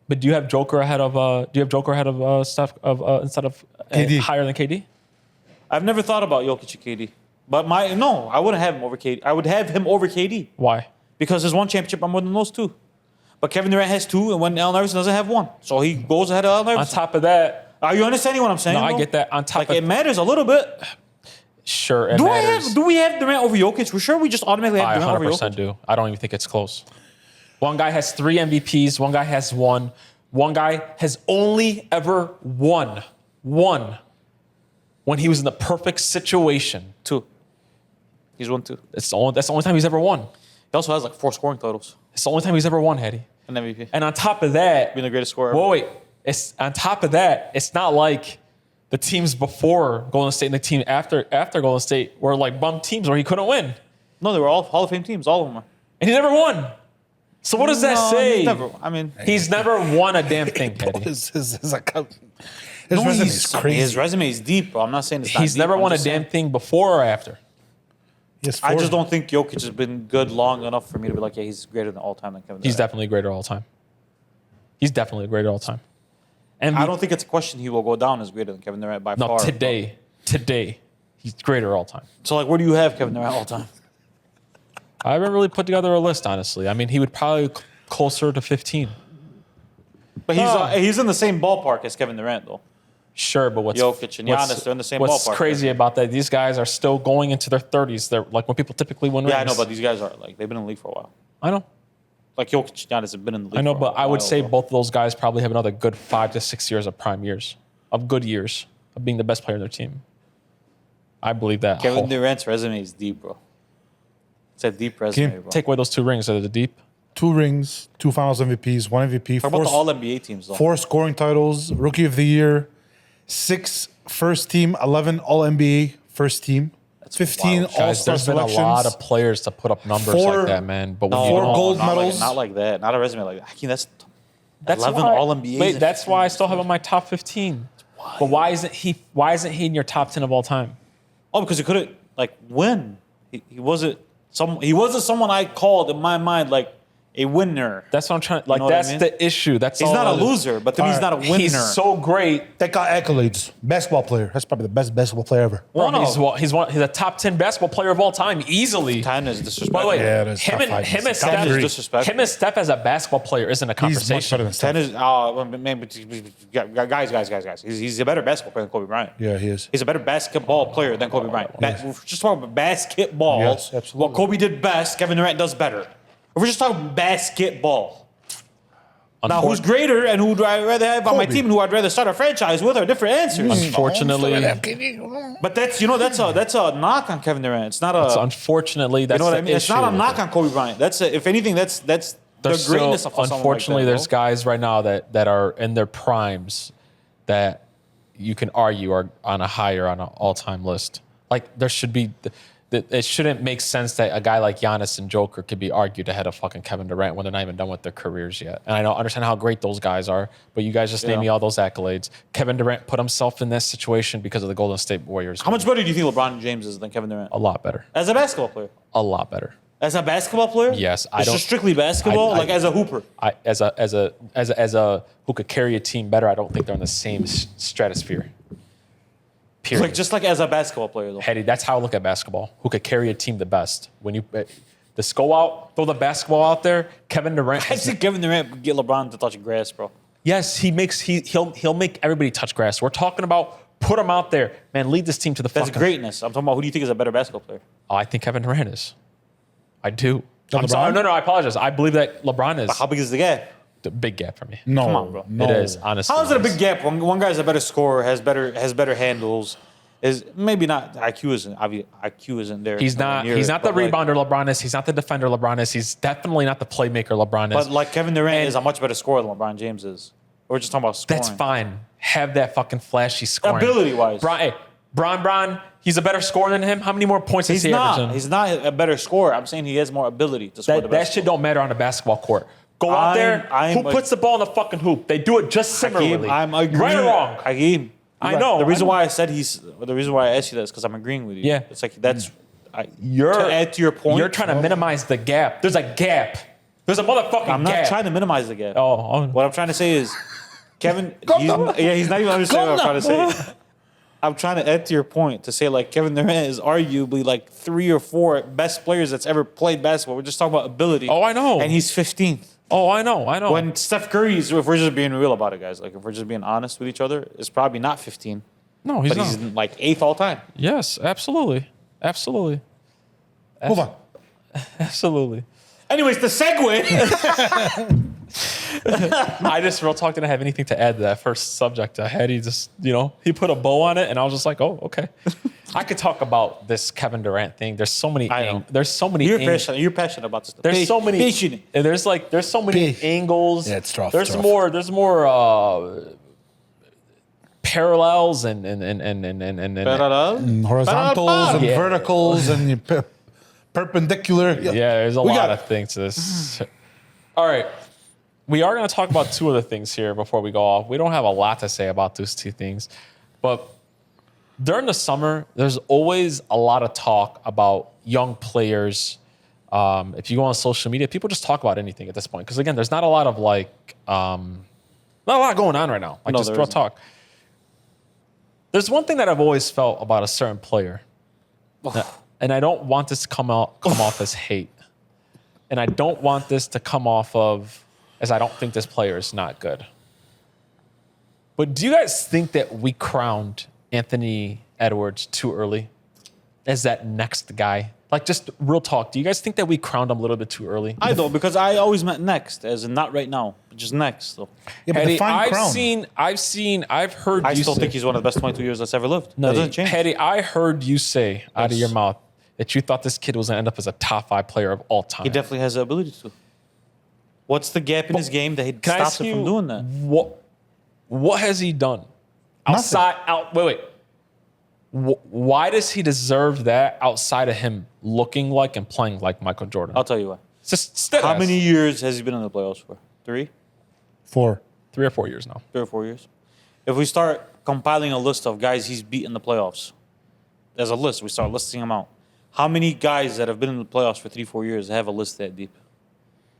But do you have Joker ahead of Steph instead of KD. higher than KD? I've never thought about Jokic and KD. But I wouldn't have him over KD. I would have him over KD. Why? Because his one championship are more than those 2. But Kevin Durant has 2, and when Allen Iverson doesn't have 1. So he goes ahead of Allen On Iverson. top of that, Are you understanding what I'm saying? no, I bro? get that. On top Like, of it matters a little bit. sure, it matters. Do we have Durant over Jokic? We're sure we just automatically have I Durant over 100% Jokic. do. I don't even think it's close. One guy has 3 MVPs. One guy has 1. One guy has only ever won when he was in the perfect situation. 2. He's won 2. That's the only time he's ever won. He also has like 4 scoring totals. It's the only time he's ever won, Hetty. An MVP. And on top of that, Being the greatest scorer. Well, wait. It's on top of that. It's not like the teams before Golden State and the team after Golden State were like bum teams where he couldn't win, No, they were all Hall of Fame teams. All of them are. and he never won. So what does that No, say? he's never. I mean, He's never won a damn thing, Hetty. His account. His no, resume he's- is crazy. His resume is deep, bro. I'm not saying it's not He's deep. never I'm won a just damn saying- thing before or after. Yes, I just don't think Jokic has been good long enough for me to be like, yeah, he's greater than all time than Kevin Durant. He's definitely greater all time. He's definitely greater all time. And I don't think it's a question he will go down as greater than Kevin Durant by no far. today, he's greater all time. So, like, where do you have Kevin Durant all time? I haven't really put together a list, honestly. I mean, he would probably closer to 15. But he's in the same ballpark as Kevin Durant, though. Sure, but what's Jokic and Giannis, they're in the same what's ballpark. crazy about that? These guys are still going into their 30s. They're like when people typically win rings. Yeah, I know, but these guys are like they've been in the league for a while. I know, Like Jokic and Giannis have been in the league. I know, for but a I would while, say bro. both of those guys probably have another good 5 to 6 years of prime years, of good years of being the best player on their team. I believe that. Kevin Durant's resume is deep, bro. It's a deep resume, bro. Take away those 2 rings. Are they deep? 2 rings, 2 Finals MVPs, 1 MVP, Talk about the All NBA teams, though. 4 scoring titles, Rookie of the Year, 6 first team, 11 All NBA first team, 15 wild. All Guys, Star there's been selections. a lot of players to put up numbers 4 like that, man. But when you four don't, gold not medals. not like that. Not a resume like that. Hakeem, that's that's 11 why, All NBAs. Wait, that's why I still have him in my top 15. But why isn't he? Why isn't he in your top 10 of all time? Oh, because he couldn't win. He wasn't someone I called in my mind like a winner. That's what I'm trying. Like, know what I that's mean? the issue. That's He's all not a it is. loser, but to me, he's not a winner. He's so great. That got accolades. Basketball player. That's probably the best basketball player ever. Bro, no. he's a top 10 basketball player of all time, easily. 10 is By disrespectful. the way, Yeah, that's him top and 5. him and Top Steph, three. Disrespectful. him and Steph as a basketball player isn't a He's much conversation. better than Steph. 10 is guys. He's a better basketball player than Kobe Bryant. Yeah, he is. He's a better basketball player than Kobe Bryant. We're just talking about basketball. Yes, absolutely. What Kobe did best, Kevin Durant does better. If we're just talking basketball. Now, who's greater and who do I rather have on my Kobe. team and who I'd rather start a franchise with are different answers. Unfortunately, But that's a knock on Kevin Durant. It's not a unfortunately, that's you know what the I mean. It's issue not a with knock it. on Kobe Bryant. That's if anything, that's the There's greatness still, of someone unfortunately, like that, there's bro. guys right now that are in their primes that you can argue are on an all-time list. Like, there should be. It shouldn't make sense that a guy like Giannis and Joker could be argued ahead of fucking Kevin Durant when they're not even done with their careers yet. And I don't understand how great those guys are, but you guys just named me all those accolades. Kevin Durant put himself in this situation because of the Golden State Warriors. How much better do you think LeBron James is than Kevin Durant? A lot better. As a basketball player. A lot better. As a basketball player? Yes, I It's don't- just strictly basketball, I- like as a hooper. As a who could carry a team better, I don't think they're in the same stratosphere. Period. Like just like as a basketball player though. Hetty, that's how I look at basketball. Who could carry a team the best? When you just go out, throw the basketball out there. Kevin Durant. I think Kevin Durant could get LeBron to touch grass, bro. Yes, he'll make everybody touch grass. We're talking about put him out there, man. Lead this team to the That's fucking. greatness. I'm talking about who do you think is a better basketball player? Oh, I think Kevin Durant is. I do. Than I'm sorry. LeBron? No, I apologize. I believe that LeBron is How big is the gap? a big gap for me. No, Come on, bro. No. It is honestly. How is it a big gap? One guy's a better scorer, has better handles. Is maybe not IQ isn't there. He's nowhere not. near He's it, not the but, like- rebounder LeBron is. He's not the defender LeBron is. He's definitely not the playmaker LeBron is. But like Kevin Durant is a much better scorer than LeBron James is. We're just talking about scoring. That's fine. Have that fucking flashy scoring. Ability-wise. Bron, he's a better scorer than him. How many more points is He's he not. averaging? He's not a better scorer. I'm saying he has more ability to score the That best. shit don't matter on a basketball court. Go out there. Who puts the ball in the fucking hoop? They do it just similarly. I'm agreeing. Right or wrong? Hakeem, I know, The I reason know. why I said the reason why I asked you that is because I'm agreeing with you. Yeah. It's like that's. You're to add to your point. You're trying to minimize the gap. There's a gap. There's a motherfucking I'm not gap. trying to minimize the gap. Oh, What I'm trying to say is, Kevin. He's not even understanding what I'm trying to say. I'm trying to add to your point to say like Kevin Durant is arguably like 3 or 4 best players that's ever played basketball. We're just talking about ability. Oh, I know. And he's 15th. oh, I know. When Steph Curry's, if we're just being real about it, guys, like if we're just being honest with each other, it's probably not 15, no, he's but not. he's like 8th all time. Yes, absolutely. Move on. Absolutely. Anyways, the segue. I just real talk didn't have anything to add to that first subject I had. He just, he put a bow on it, and I was just like, oh, okay. I could talk about this Kevin Durant thing. There's so many. I know. There's so many. You're passionate about this stuff. There's so many. Passionate. And there's so many P. angles. Yeah, it's rough, There's it's rough. more. There's more parallels and Horizontals and Yeah. verticals and perpendicular. yeah. There's a We lot got of things to this. All right. We are going to talk about 2 other things here before we go off. We don't have a lot to say about those 2 things, but during the summer, there's always a lot of talk about young players. If you go on social media, people just talk about anything at this point. Because again, there's not a lot of not a lot going on right now. Like No, just there throw isn't. talk. There's one thing that I've always felt about a certain player, and I don't want this to come off as hate, and I don't want this to come off of as I don't think this player is not good. But do you guys think that we crowned Anthony Edwards too early? as that next guy? Like, just real talk. Do you guys think that we crowned him a little bit too early? I don't, because I always meant next, as in not right now, but just next. So. Yeah, but Petty, define crown. I've heard I you still say, think he's one of the best 22 years that's ever lived. no, That doesn't change. Petty, I heard you say out of your mouth that you thought this kid was going to end up as a top 5 player of all time. He definitely has the ability to. What's the gap in his game that Can I stops ask him you, from doing that? What has he done? Wait. Why does he deserve that outside of him looking like and playing like Michael Jordan? I'll tell you why. Just How many years has he been in the playoffs for? 3? 4. 3 or 4 years now. 3 or 4 years. If we start compiling a list of guys he's beat in the playoffs, there's a list. We start listing them out. How many guys that have been in the playoffs for 3-4 years have a list that deep?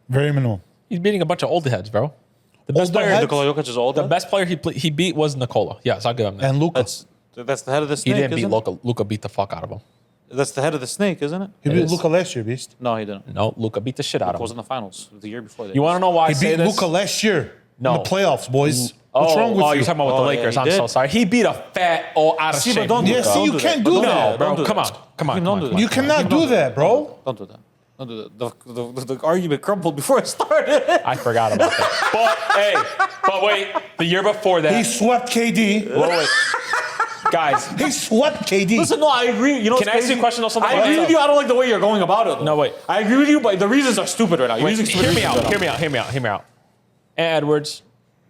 Very minimal. He's beating a bunch of old heads, bro. The best Older player, heads? Nikola Jokic is old. the best player he beat was Nikola. Yes, I'll give him that. And Luka. That's the head of the He snake. didn't beat isn't Luka. Luka beat the fuck out of him. it? That's the head of the snake, isn't it? He It beat is. Luka last year, Beast. No, he didn't. No, Luka beat the shit out It of was him. in the finals the year before that. You want to know why I He say beat this? Luka last year. No. In the playoffs, boys. What's wrong with you? you're talking about with Oh, the yeah, Lakers. he I'm so did. sorry. He beat a fat, out of See, but shape. don't do Yeah, that. see, you Don't do can't that. do Don't that, bro. Don't do Come that. on. Come on. Don't Come do on. that. You cannot do that, bro. Don't do that. Don't do that. The argument crumbled before it started. I forgot about that. But wait, the year before that. He swept KD. Wait. Guys, He swept KD. Listen, no, I agree. You know, Can I ask you a question on something I agree else? with you. I don't like the way you're going about it. Though. No, wait. I agree with you, but the reasons are stupid right now. You're wait, using stupid hear me reasons out. right now. Hear me out. Ant Edwards.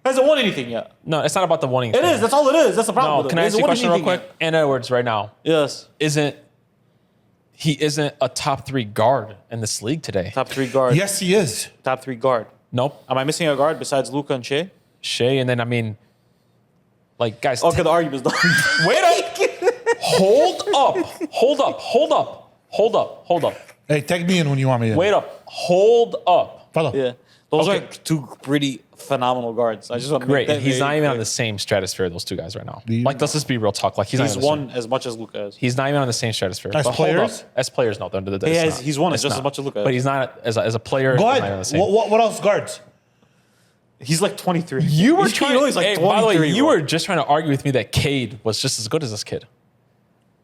Hasn't won anything yet. No, it's not about the winning. It is. That's all it is. That's the problem. No, with it. can I ask you a Hasn't won question real anything quick? Ant Edwards right now yet. Yes. isn't a top 3 guard in this league today. Top 3 guard. Yes, he is. Top 3 guard. Nope. Am I missing a guard besides Luka and Shea? Shea, and then like guys. Okay, the argument's done. Wait up. Hold up. Hey, tag me in when you want me in. Wait up. Hold up. Follow. Yeah. Those Okay. are 2 pretty phenomenal guards. I just want to Great. make that He's very not even on clear. the same stratosphere those two guys right now. You- Like, let's just be real talk. Like, he's He's not even on the won as much as Luka is. He's not even on the same stratosphere. As But hold players? up. As players, no. He's won it just as much as Luka is. But he's not as a player. Go he's not on the ahead. same. What else guards? He's like 23. You were He's- trying. You know he's like hey, 23. by the way, you bro. were just trying to argue with me that Cade was just as good as this kid.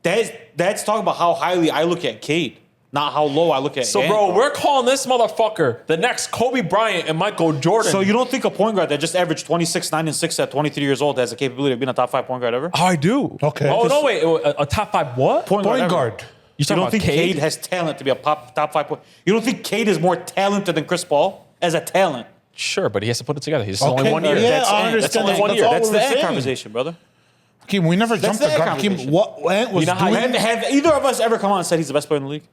That's talking about how highly I look at Cade, not how low I look at So, Ant. bro, we're calling this motherfucker the next Kobe Bryant and Michael Jordan. So you don't think a point guard that just averaged 26, 9, and 6 at 23 years old has the capability of being a top 5 point guard ever? I do. Okay. Oh, no, Just- wait. A top 5 what? Point ever. guard. You You talking don't about think Cade? Cade has talent to be a top 5 point? You don't think Cade is more talented than Chris Paul as a talent? Sure, but he has to put it together. He's Okay, only 1 year. yeah, That's I Ant. understand That's only that. 1 That's year. all That's we're the Ant saying. conversation, brother. Okay, we never jumped the the gun. conversation. What Ant was You know how doing. Have either of us ever come on and said he's the best player in the league?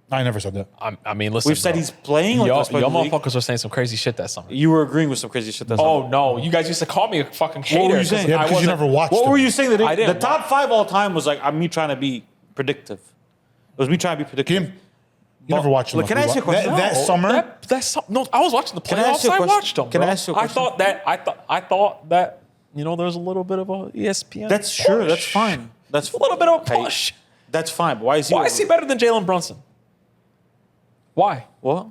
I never said that. I mean, listen. We've said bro. he's playing like the Y'all best player in the league. motherfuckers were saying some crazy shit that summer. You were agreeing with some crazy shit. That's Oh, no. You guys used to call me a fucking hater. What were you 'cause saying? Yeah, I because you wasn't- never watched What them. were you saying? I The didn't top 5 all time was like me trying to be predictive. It was me trying to be predictive. Kim, you never watched them. Look, can I ask you a question? That No. summer, No, I was watching the Can I ask playoffs. you a I question? watched them. Can I bro. ask you a I question? thought that there was a little bit of a ESPN. That's sure. push. That's fine. That's A little bit of a Hey, push. That's fine. But why is he? Why is he better than Jalen Brunson? Why? What?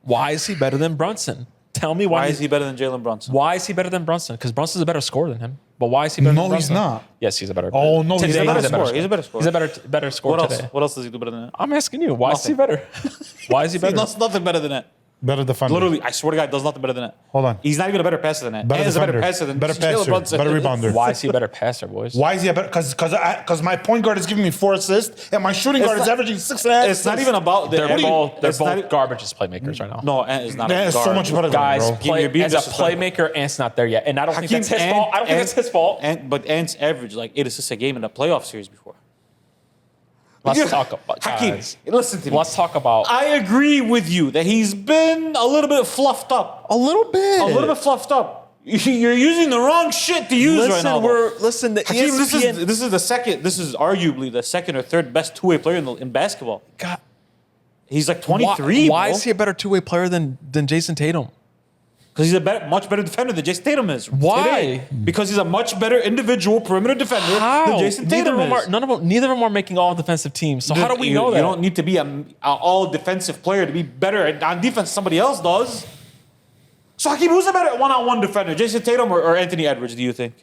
Why is he better than Brunson? Tell me why. Why is he better than Jalen Brunson? Why is he better than Brunson? Because Brunson's a better scorer than him. But why is he better No, than he's Brunson? not. Yes, he's a better. Oh, no, he's Today, a better scorer. He's a better scorer. He's a better scorer What else? today. What else does he do better than that? I'm asking you. Why is he Nothing. better? Why is he better? He does nothing better than that. better defender. Literally, I swear to God, does nothing better than that. Hold on. He's not even a better passer than that. Better And he's a better defender. passer than Better Jalen passer. Brunson. Better rebounder. Why is he a better passer, boys? Why is he a better? Because my point guard is giving me 4 assists and my shooting guard It's is not- averaging 6.5. It's not even about the. They're both it's not- garbage as playmakers right now. No, Ant is not. Man, a it's so guard. much better than Guys, him, bro. You're being as a disrespectful. playmaker, Ant's not there yet, and I don't think Hakeem, that's his Ant- fault. I don't think Ant- that's his fault. But Ant's averaged like 8 assists a game in the playoff series before. Let's talk about Hakeem, guys. listen to me. Let's talk about I agree with you that he's been a little bit fluffed up. a little bit. A little bit fluffed up. You're using the wrong shit to use right now. though. listen. The Hakeem, ESPN. this is the second. This is arguably the second or third best two-way player in basketball. God, He's like 23. Why bro. is he a better two-way player than Jayson Tatum? Because he's a much better defender than Jayson Tatum is. Why? Today. Because he's a much better individual perimeter defender How? than Jayson Tatum is. Neither of them are making all defensive teams. So how do we You- know that? You don't need to be an all defensive player to be better on defense. Somebody else does. So Hakeem, who's a better one-on-one defender, Jayson Tatum or Anthony Edwards? Do you think?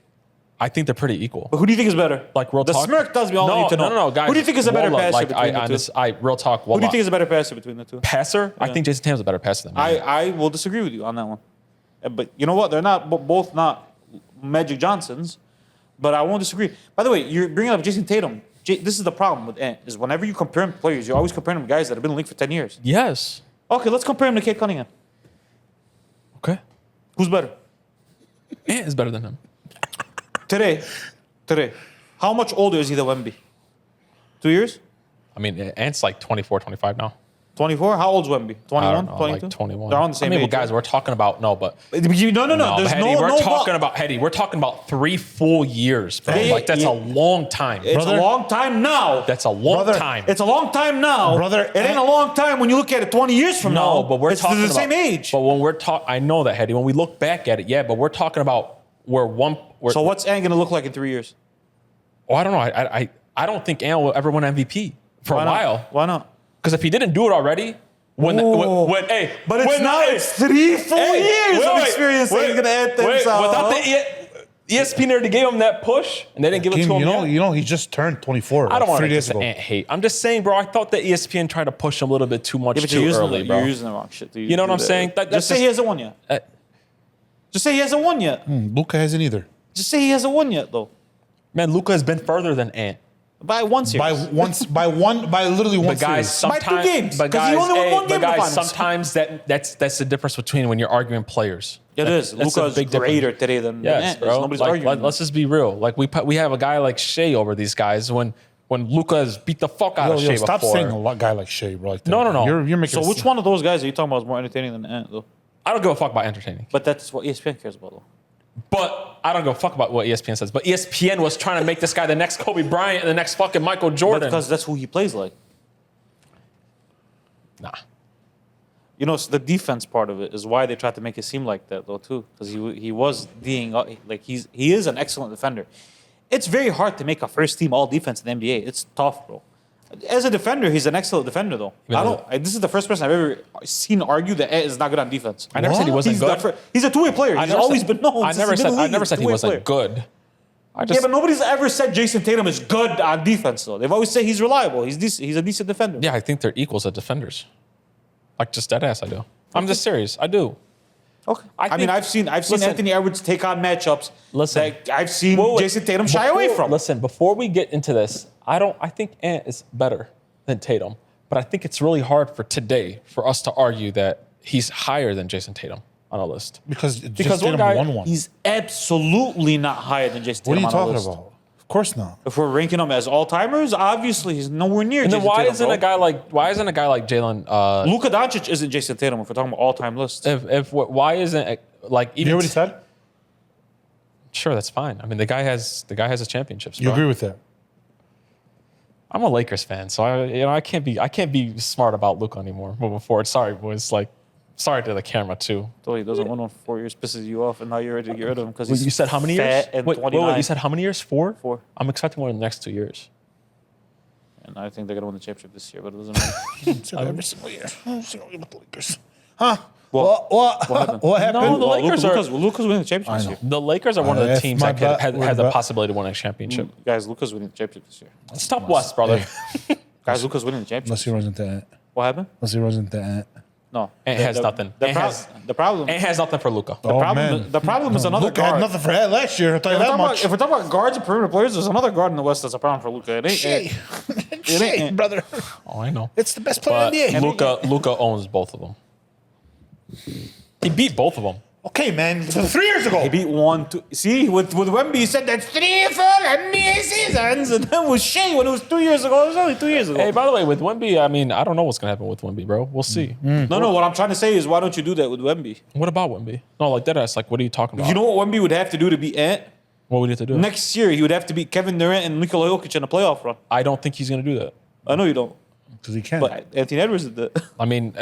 I think they're pretty equal. But who do you think is better? Like real the talk. smirk tells me all I need to know. No, guys. Who do you think is a better Wallah, passer between the two? Real talk. Who do you Wallah. think is a better passer between the two? Passer? I think Jayson Tatum's a better passer than me. I will disagree with you on that one. But you know what? They're not both not Magic Johnsons. But I won't disagree. By the way, you're bringing up Jayson Tatum. This is the problem with Ant, is whenever you compare him to players, you're always comparing him to guys that have been in the league for 10 years. Yes. Okay, let's compare him to Kate Cunningham. Okay. Who's better? Ant is better than him. Today. How much older is he than Wemby? 2 years? I mean, Ant's like 24, 25 now. 24? How old's Wemby? 21? I don't know, 22? like 21. They're on the same well, age. guys, we're talking about No. There's There's we're talking about Hetty. We're talking about 3 full years, bro. Yeah, like that's yeah. a long time. It's Brother. a long time now. That's a long Brother, time. It's a long time now. Brother, It ain't a long time when you look at it 20 years from now. No, but we're it's talking the about same age. But when we're I know that, Hetty. When we look back at it, yeah. But we're talking about So what's Ant going to look like in 3 years? Oh, I don't know. I don't think Ant will ever win MVP for Why a not? while. Why not? Because if he didn't do it already, But it's now it's 3 full years of experience that he's going to add to himself. Without the ESPN already gave him that push, and they didn't give it to him yet. You know, he just turned 24. I don't want 3 to days get ago. Ant hate. I'm just saying, bro. I thought that ESPN tried to push him a little bit too much but too you're early, bro. You're using the wrong shit. You know what I'm saying? Just say he hasn't won yet. Just say he hasn't won yet. Luka hasn't either. Just say he hasn't won yet, though. Man, Luka has been further than Ant. By one series. By literally one But guys, series. By 2 games, But 'cause he guys, only won one game in the finals. sometimes that's the difference between when you're arguing players. It is. That's a Luka's big difference. greater today than Yes, Ant. bro. Nobody's Like, arguing. let's just be real. Like we have a guy like Shea over these guys when Luka has beat the fuck out of Shea Stop before. saying a guy like Shea, bro. Like that. No. You're making. So which one of those guys are you talking about is more entertaining than Ant, though? I don't give a fuck about entertaining. But that's what ESPN cares about, though. But I don't give a fuck about what ESPN says. But ESPN was trying to make this guy the next Kobe Bryant and the next fucking Michael But Jordan. because that's who he plays like. Nah. You know, so the defense part of it is why they tried to make it seem like that, though, too. Because he was being like he is an excellent defender. It's very hard to make a first team all defense in the NBA. It's tough, bro. As a defender, he's an excellent defender, though. This is the first person I've ever seen argue that Ant is not good on defense. I never said he wasn't He's good. He's a two-way player. He's always been known. I never said he wasn't good. Yeah, but nobody's ever said Jayson Tatum is good on defense, though. They've always said he's reliable. He's a decent defender. Yeah, I think they're equals as defenders. Like just dead ass, I do. I'm just serious. I do. Okay. I mean, think- I've seen listen. Anthony Edwards take on matchups Listen. that I've seen Jayson Tatum shy away from. Listen, before we get into this, I think Ant is better than Tatum, but I think it's really hard for today for us to argue that he's higher than Jayson Tatum on a list. because one Tatum guy- won one. He's absolutely not higher than Jayson What are Tatum you on the talking list. about? Of course not. If we're ranking him as all-timers, obviously he's nowhere near And then Jayson why Tatum. isn't a guy like Jalen? Luka Doncic isn't Jayson Tatum if we're talking about all-time lists. Why isn't like even? You already said. Sure, that's fine. I mean, the guy has his championships. You bro. agree with that? I'm a Lakers fan, so I can't be smart about Luka anymore moving forward. Sorry, boys. Like, sorry to the camera too. So he doesn't win one for 4 years, pisses you off, and now you're ready to get rid of him because Wait, he's you said how many years? fat and Wait, 29. you said how many years? 4? 4. I'm expecting one in the next 2 years. And I think they're going to win the championship this year, but it doesn't matter. Every single year. Every single year with the Lakers. Huh? What? What happened? What happened? No, the Lakers are- Luka's winning the championship this I year. The Lakers are one of the If teams my that bet has were the bet- possibility of winning a championship. Guys, Luka's winning the championship this year. Stop West, brother. Guys, Luka's winning the Unless championship. he runs into Ant. What happened? Unless he runs into Ant. No. Ant has nothing. The Ant problem. Ant has nothing for Luka. Oh, problem- man. the problem is another Luka had guard. nothing for Ant last year. I'll tell you that much. If we're talking about guards and perimeter players, there's another guard in the West that's a problem for Luka. It ain't. Shea. ain't- Shea, brother. Oh, I know. It's the best player But in the NBA. Luka owns both of them. He beat both of them. Okay, man. 3 years ago. He beat 1, 2. See, with Wemby, he said that's 3 full NBA seasons, and then with Shea when it was 2 years ago. It was only 2 years ago. Hey, by the way, with Wemby, I mean, I don't know what's gonna happen with Wemby, bro. We'll see. No. What I'm trying to say is, why don't you do that with Wemby? What about Wemby? No, like deadass. Like, what are you talking about? You know what Wemby would have to do to beat Ant? what we need to do? Next year, he would have to beat Kevin Durant and Nikola Jokic in a playoff run. I don't think he's gonna do that. I know you don't, Because he can. but Anthony Edwards did that. I mean,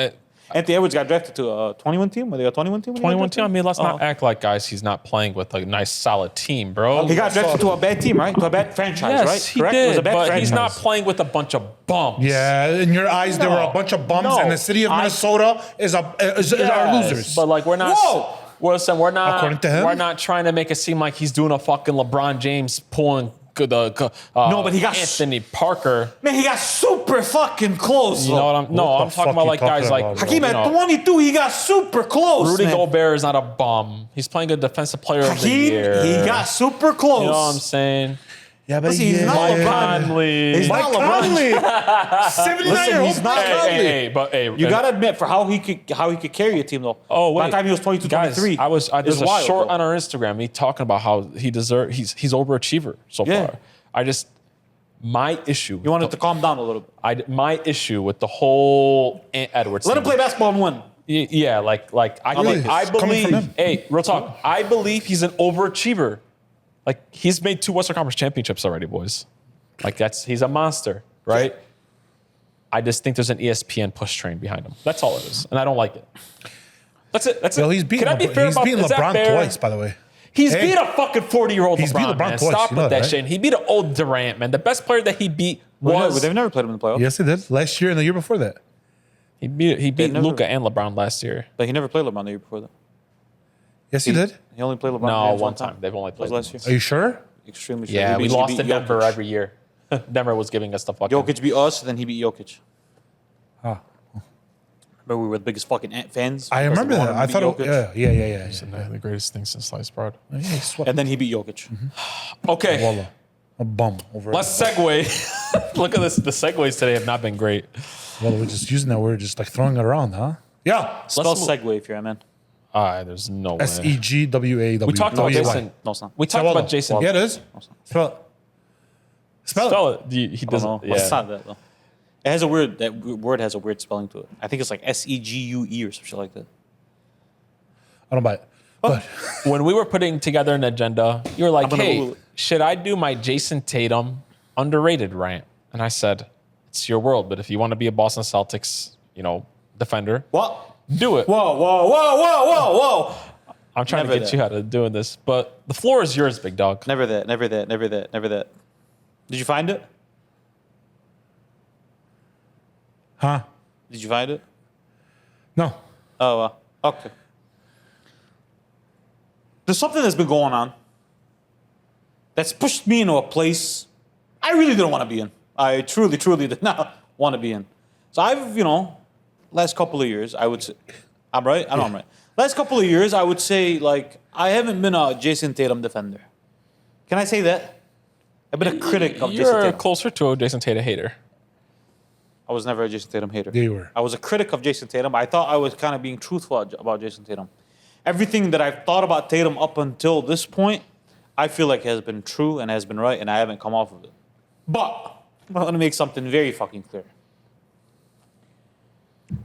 Anthony Edwards got drafted to a 21 team. Were they a 21 team? when he got 21 team. I drafted? mean, let's not Oh. act like guys. He's not playing with a nice, solid team, bro. He got drafted to a bad team, right? To a bad franchise, yes, right? he Correct? did, It was a bad but franchise. he's not playing with a bunch of bums. Yeah, in your eyes, there were a bunch of bums, No. and the city of Minnesota is our losers. But like, we're not. Whoa! Listen, According to him? we're not trying to make it seem like he's doing a fucking LeBron James pulling No, but he got Anthony Parker. Man, he got super fucking close. You know what I'm? No, What the I'm talking fuck about you like guys talking like about, bro? Hakeem you at know, 22, he got super close. Rudy man. Gobert is not a bum. He's playing a defensive player of the Hakeem, year. he got super close. You know what I'm saying? Yeah, but Listen, he's not Mike LeBron. Conley. He's Mike not LeBron. Conley, 79-year-old he's not Mike Conley. Conley. But You gotta admit, for how he could carry a team though. Oh wait, by the time he was 22, guys, 23, there's it's a wild, short bro. on our Instagram. Me talking about how he's overachiever so Yeah. far. My issue. You wanted to calm down a little bit. My issue with the whole Ant Edwards. Let him thing. play basketball and win. Yeah, like I Really? Coming from believe. him. Hey, real talk. I believe he's an overachiever. Like he's made 2 Western Conference championships already, boys. Like he's a monster, right? I just think there's an ESPN push train behind him. That's all it is, and I don't like it. That's it. That's Yo, it. he's beating Can I be fair about LeBron is that fair? twice, by the way. He's Hey. beat a fucking 40-year-old He's beat LeBron, LeBron man. twice, Stop you know with that, that right? shit. And he beat an old Durant, man. The best player that he beat was They've never played him in the playoffs. Yes, he did. Last year and the year before that. he beat never- Luka and LeBron last year. But he never played LeBron the year before that. Yes, he did. He only played LeBron No, James one time. They've only That was played last them year. Are you sure? Extremely sure. Yeah, He we beat- lost he to beat Denver Jokic. every year. Denver was giving us the fucking. Jokic beat us, then he beat Jokic. Ah. Remember, we were the biggest fucking Ant fans. I because remember we that. wanted I to thought beat it, Jokic. yeah. The greatest thing since sliced bread. Yeah, he swept And then he beat Jokic. Okay, Wallah. A bum over let's segue. Look at this. The segues today have not been great. Well, we're just using that word, just like throwing it around, huh? Yeah. Spell Let's move- Segway if you're a man. There's no way. Segwaw. We talked about W-A-Y. Jason. No, it's not. We talked about Jason. Yeah, it is. Spell it. Spell it. Spell it. He I don't doesn't. know. Yeah. It's not that though. It has a weird. That word has a weird spelling to it. I think it's like Segue or some shit like that. I don't buy it. But When we were putting together an agenda, you were like, gonna "Hey, Google it. should I do my Jayson Tatum underrated rant?" And I said, "It's your world, but if you want to be a Boston Celtics, defender, What? do it." Whoa, whoa, whoa, whoa, whoa, whoa! I'm trying Never to get that. you out of doing this, but the floor is yours, big dog. Never that. Never that. Never that. Never that. Did you find it? huh? Did you find it? No. Oh, okay. There's something that's been going on that's pushed me into a place I really didn't want to be in. I truly, truly did not want to be in. So I've, last couple of years, I would say, I'm right? I know I'm right. Last couple of years, I would say, like, I haven't been a Jayson Tatum defender. Can I say that? I've been a critic of Jayson You're Tatum. closer to a Jayson Tatum hater. I was never a Jayson Tatum hater. Yeah, you were. I was a critic of Jayson Tatum. I thought I was kind of being truthful about Jayson Tatum. Everything that I've thought about Tatum up until this point, I feel like has been true and has been right, and I haven't come off of it. But I want to make something very fucking clear.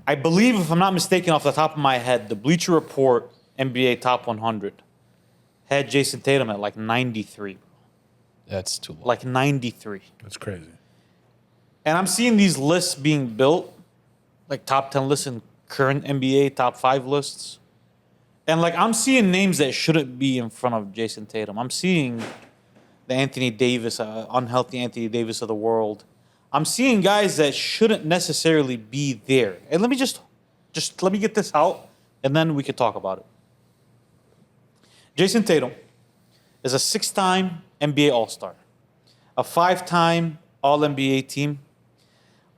I believe, if I'm not mistaken, off the top of my head, the Bleacher Report NBA Top 100 had Jayson Tatum at like 93. That's too low. Like 93. That's crazy. And I'm seeing these lists being built, like top 10 lists and current NBA top 5 lists. And like I'm seeing names that shouldn't be in front of Jayson Tatum. I'm seeing the Anthony Davis, unhealthy Anthony Davis of the world. I'm seeing guys that shouldn't necessarily be there. And let me just let me get this out, and then we can talk about it. Jayson Tatum is a 6-time NBA All-Star, a 5-time All-NBA team,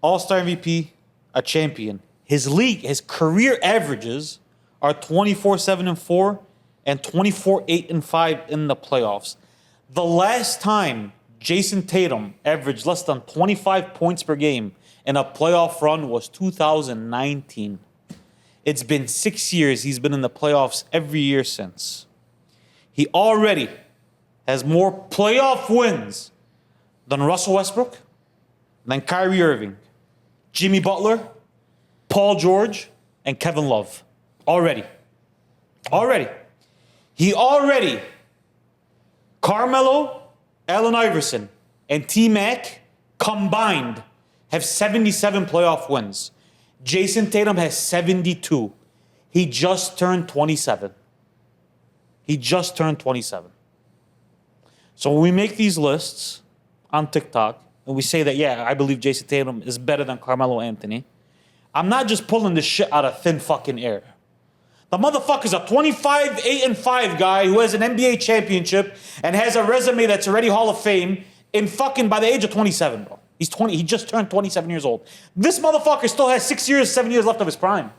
All-Star MVP, a champion. His career averages are 24-7-4 and 24-8-5 in the playoffs. The last time Jayson Tatum averaged less than 25 points per game in a playoff run was 2019. It's been 6 years. He's been in the playoffs every year since. He already has more playoff wins than Russell Westbrook, than Kyrie Irving, Jimmy Butler, Paul George, and Kevin Love. Already. He already, Carmelo, Allen Iverson, and T-Mac combined have 77 playoff wins. Jayson Tatum has 72. He just turned 27. So when we make these lists on TikTok, and we say that, yeah, I believe Jayson Tatum is better than Carmelo Anthony, I'm not just pulling this shit out of thin fucking air. The motherfucker's a 25-8-5 guy who has an NBA championship and has a resume that's already Hall of Fame in fucking by the age of 27, bro. He's 20. He just turned 27 years old. This motherfucker still has 7 years left of his prime.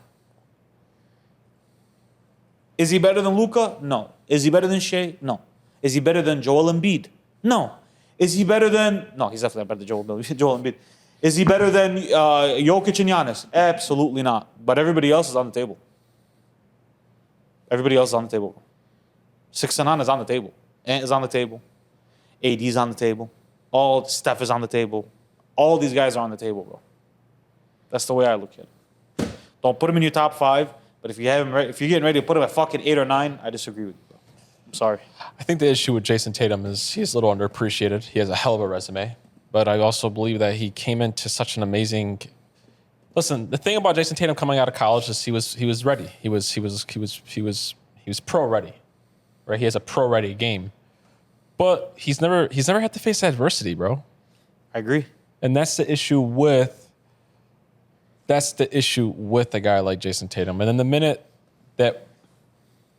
Is he better than Luka? No. Is he better than Shea? No. Is he better than Joel Embiid? No. Is he better than... No, he's definitely not better than Joel Embiid. Is he better than Jokic and Giannis? Absolutely not. But everybody else is on the table. Everybody else is on the table. 6-9 is on the table. Ant is on the table. AD is on the table. All Steph is on the table. All these guys are on the table, bro. That's the way I look at it. Don't put him in your top 5. But if you're getting ready to put him at fucking 8 or 9, I disagree with you, bro. I'm sorry. I think the issue with Jayson Tatum is he's a little underappreciated. He has a hell of a resume, but I also believe that he came into such an amazing. Listen, the thing about Jayson Tatum coming out of college is he was ready. He was pro ready, right? He has a pro ready game, but he's never had to face adversity, bro. I agree. And that's the issue with a guy like Jayson Tatum. And then the minute that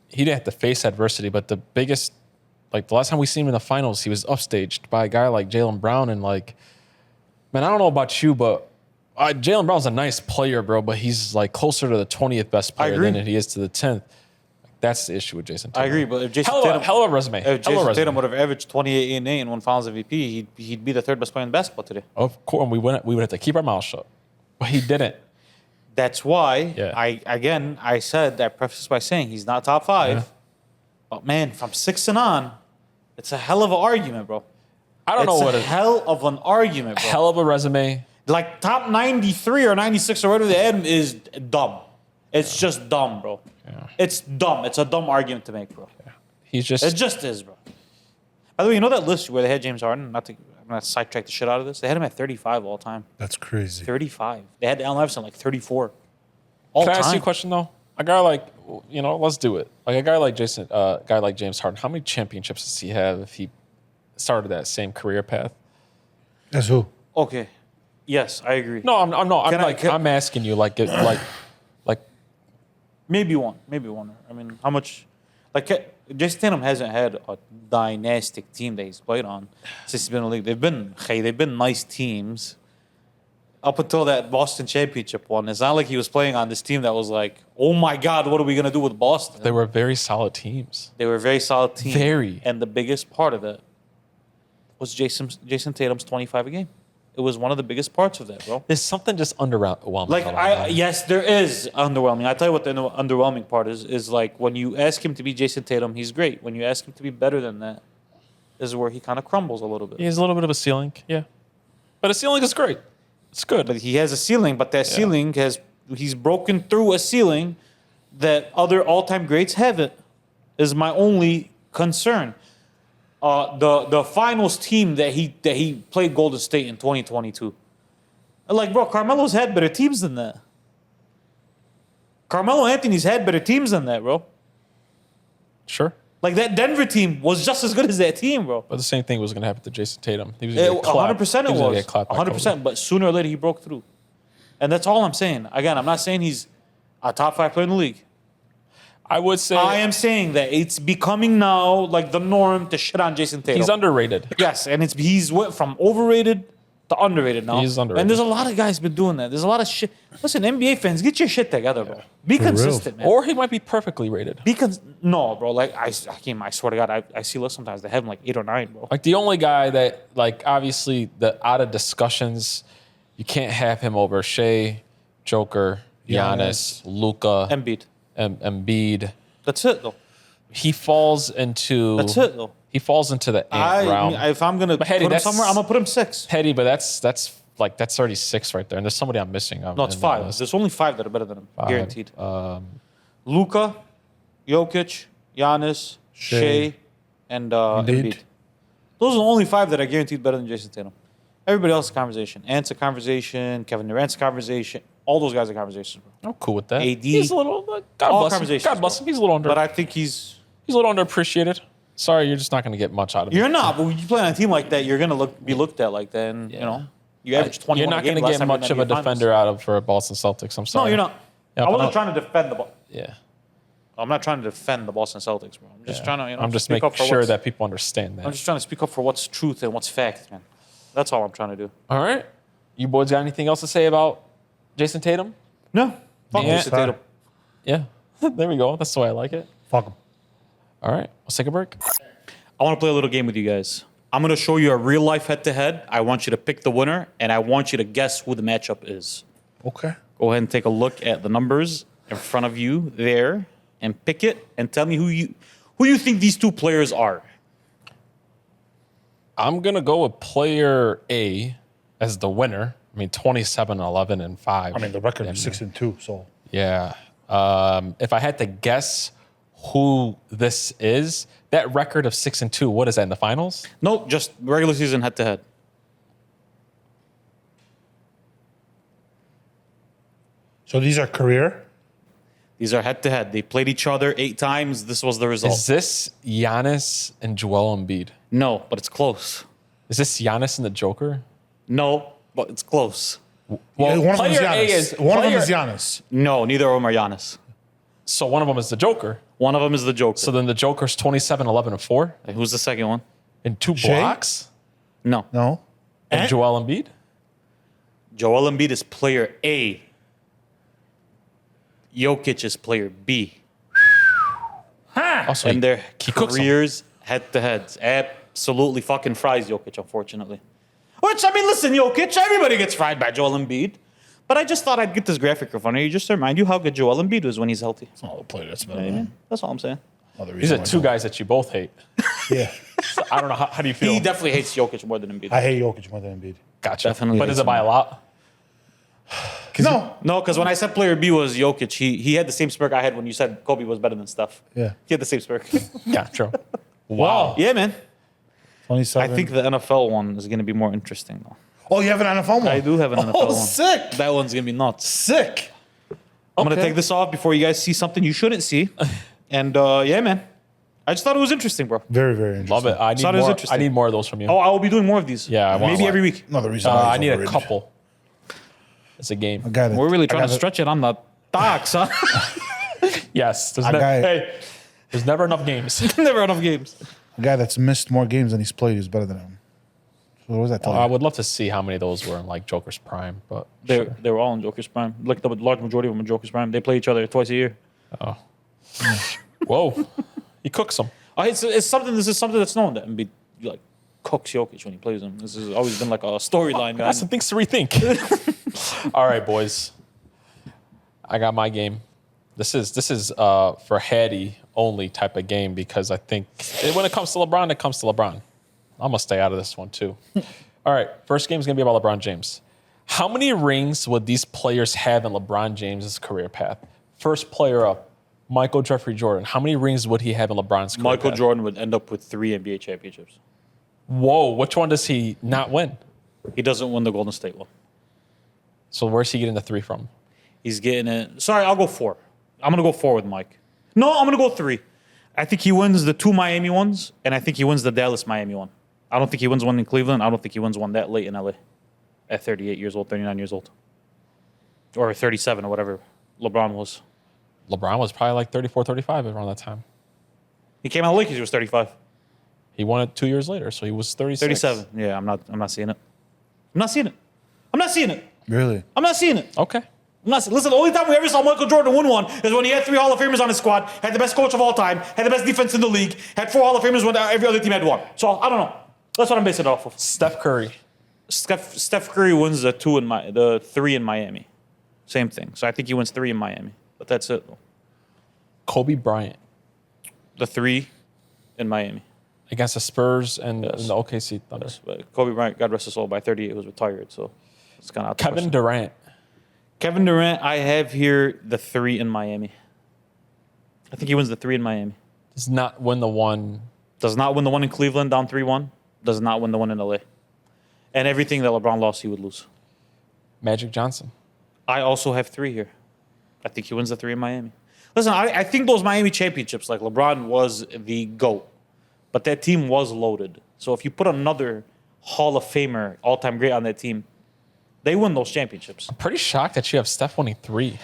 he didn't have to face adversity, but the biggest, like the last time we seen him in the finals, he was upstaged by a guy like Jaylen Brown. And like, man, I don't know about you, but Jaylen Brown's a nice player, bro, but he's like closer to the 20th best player than he is to the 10th. That's the issue with Jayson Tatum. I agree, but if Jayson hell of a resume. If Jayson Tatum would have averaged 28-8 and won Finals MVP, he'd be the 3rd best player in basketball today. Of course, we would have to keep our mouth shut, but he didn't. That's why I said that preface by saying he's not top 5. Yeah. But man, from 6 and on, it's a hell of an argument, bro. I don't know what it's a hell of an argument, bro. Hell of a resume. Like top 93 or 96 or whatever they had is dumb. It's just dumb, bro. Yeah. It's dumb. It's a dumb argument to make, bro. Yeah. It just is, bro. By the way, you know that list where they had James Harden? I'm going to sidetrack the shit out of this. They had him at 35 all time. That's crazy. 35. They had Allen Iverson like 34. All Can time. I ask you a question, though? A guy like, let's do it. Like a guy like James Harden, how many championships does he have if he started that same career path? That's who? Okay. Yes, I agree. No, I'm asking you, like maybe one. I mean, how much? Like, Jayson Tatum hasn't had a dynastic team that he's played on since he's been in the league. They've been nice teams up until that Boston championship one. It's not like he was playing on this team that was like, oh my God, what are we gonna do with Boston? They were very solid teams. They were a very solid team. Very. And the biggest part of it was Jayson Tatum's 25 a game. It was one of the biggest parts of that, bro. There's something just underwhelming. Like, yes, there is underwhelming. I tell you what the underwhelming part is like when you ask him to be Jayson Tatum, he's great. When you ask him to be better than that, is where he kind of crumbles a little bit. He has a little bit of a ceiling, yeah. But a ceiling is great. It's good. But he has a ceiling, but that ceiling he's broken through a ceiling that other all-time greats haven't, is my only concern. The finals team that he played Golden State in 2022. Like, bro, Carmelo's had better teams than that. Carmelo Anthony's had better teams than that, bro. Sure. Like, that Denver team was just as good as that team, bro. But the same thing was going to happen to Jayson Tatum. He was going to get clapped. 100% it was. 100%, but sooner or later he broke through. And that's all I'm saying. Again, I'm not saying he's a top 5 player in the league. I would say... I am saying that it's becoming now like the norm to shit on Jayson Tatum. He's underrated. Yes, and he's went from overrated to underrated now. He's underrated. And there's a lot of guys been doing that. There's a lot of shit. Listen, NBA fans, get your shit together, bro. Be consistent, man. Or he might be perfectly rated. No, bro. Like, I swear to God, I see lists sometimes. They have him like 8 or 9, bro. Like, the only guy that, like, obviously, out of discussions, you can't have him over Shea, Joker, Giannis, Luka, Embiid. That's it, though. He falls into... That's it, though. He falls into the Ant realm. If I'm going to put him somewhere, I'm going to put him 6. Petty, but that's already 6 right there. And there's somebody I'm missing. No, it's 5. There's only 5 that are better than him. 5. Guaranteed. Luka, Jokic, Giannis, Shea, and Embiid. Those are the only 5 that are guaranteed better than Jayson Tatum. Everybody else is a conversation. Ant's a conversation. Kevin Durant's a conversation. All those guys are conversations, bro. I'm cool with that. AD. He's a little... God bless him. God bless him. He's a little under... But I think he's a little underappreciated. Sorry, you're just not going to get much out of him. You're not, but when you play on a team like that, you're going to be looked at like that. And, you know, you average 21 You're not going to get much of a defender out of for Boston Celtics. I'm sorry. No, you're not. I wasn't trying to defend the ball. Yeah. I'm not trying to defend the Boston Celtics, bro. I'm just trying to, I'm just speak making up for sure that people understand I'm that. just trying to speak up for what's truth and what's fact, man. That's all I'm trying to do. All right. You boys got anything else to say about Jayson Tatum? No. Fuck Yeah. Jayson Tatum. Yeah. There we go. That's the way I like it. Fuck him. All right. Let's take a break. I want to play a little game with you guys. I'm going to show you a real life head to head. I want you to pick the winner, and I want you to guess who the matchup is. Okay. Go ahead and take a look at the numbers in front of you there and pick it and tell me who you think these two players are. I'm going to go with player A as the winner. I mean, 27, 11, and 5. I mean, the record is 6-2, so. Yeah. If I had to guess who this is, that record of 6-2, what is that in the finals? No, just regular season head to head. So these are career? These are head to head. They played each other 8 times. This was the result. Is this Giannis and Joel Embiid? No, but it's close. Is this Giannis and the Joker? No, but it's close. Well, One of them is player A Giannis. One of them is player- Giannis. No, neither of them are Giannis. So one of them is the Joker. One of them is the Joker. So then the Joker's 27, 11, and 4 And who's the second one? in 2 Shea? blocks? No. No. And Ant? Joel Embiid? Joel Embiid is player A. Jokic is player B. Also, And their he cooks 'em. careers head to heads. Absolutely fucking fries Jokic, unfortunately. Which, I mean, listen, Jokic, everybody gets fried by Joel Embiid. But I just thought I'd get this graphic in front of you just to remind you how good Joel Embiid was when he's healthy. It's not a player that's You know what I mean? That's all I'm saying. These are 2 guys that you both hate. Yeah. So I don't know. How do you feel? He definitely hates Jokic more than Embiid. I hate Jokic more than Embiid. Gotcha. Definitely But is hates it by a him. lot? No. No, because when I said player B was Jokic, he had the same smirk I had when you said Kobe was better than Steph. Yeah. He had the same smirk. Gotcha. Wow. Yeah, man. 27. I think the NFL one is going to be more interesting, though. Oh, you have an NFL one? I do have an NFL Oh, one. sick. That one's going to be nuts. Sick. I'm going to Okay. take this off before you guys see something you shouldn't see. And yeah, man. I just thought it was interesting, bro. Very, very interesting. Love it. I Thought it was more. I interesting. need more of those from you. Oh, I will be doing more of these. Yeah, I want maybe one. every week. Another reason I need a overrated. couple. It's a game. I got it. We're really I trying got to it. stretch it on the docs, huh? Yes. There's I got it. hey, there's never enough games. Never enough games. A guy that's missed more games than he's played is better than him. So what was that telling I you? would love to see how many of those were in like Joker's prime, but They were all in Joker's prime. Like the large majority of them in Joker's prime. They play each other twice a year. whoa, he cooks them. It's something. This is something that's known that Embiid like cooks Jokic when he plays him. This has always been like a storyline, Got guys. some things to rethink. All right, boys. I got my game. This is for Hattie only type of game because I think when it comes to LeBron, it comes to LeBron. I'm gonna stay out of this one too. All right, first game is gonna be about LeBron James. How many rings would these players have in LeBron James's career path? First player up, Michael Jeffrey Jordan. How many rings would he have in LeBron's career Michael path? Jordan would end up with 3 NBA championships. Whoa, which one does he not win? He doesn't win the Golden State one. So where's he getting the 3 from? He's getting it. Sorry, I'll go 4. I'm gonna go 4 with Mike. No, I'm gonna go 3. I think he wins the 2 Miami ones, and I think he wins the Dallas Miami one. I don't think he wins one in Cleveland. I don't think he wins one that late in LA. At 38 years old, 39 years old. Or 37 or whatever LeBron was. LeBron was probably like 34, 35 around that time. He came out of the Lakers, he was 35. He won it 2 years later, so he was 36. 37. Yeah, I'm not seeing it. I'm not seeing it. I'm not seeing it. Really? I'm not seeing it. Okay. I'm not, listen, the only time we ever saw Michael Jordan win one is when he had 3 Hall of Famers on his squad, had the best coach of all time, had the best defense in the league, had 4 Hall of Famers when every other team had 1. So I don't know. That's what I'm basing it off of. Steph Curry. Steph Curry wins the 3 in Miami. Same thing. So I think he wins 3 in Miami. But that's it. Kobe Bryant The 3 in Miami. against the Spurs and Yes. the OKC Thunder. But Kobe Bryant, God rest his soul, by 38 was retired. So it's kind of out the Kevin question. Durant. Kevin Durant, I have here the 3 in Miami. I think he wins the 3 in Miami. Does not win the one. Does not win the one in Cleveland down 3-1. Does not win the one in LA. And everything that LeBron lost, he would lose. Magic Johnson. I also have 3 here. I think he wins the 3 in Miami. Listen, I think those Miami championships, like LeBron was the GOAT, but that team was loaded. So if you put another Hall of Famer, all-time great on that team, they win those championships. Pretty shocked that you have Steph winning 3.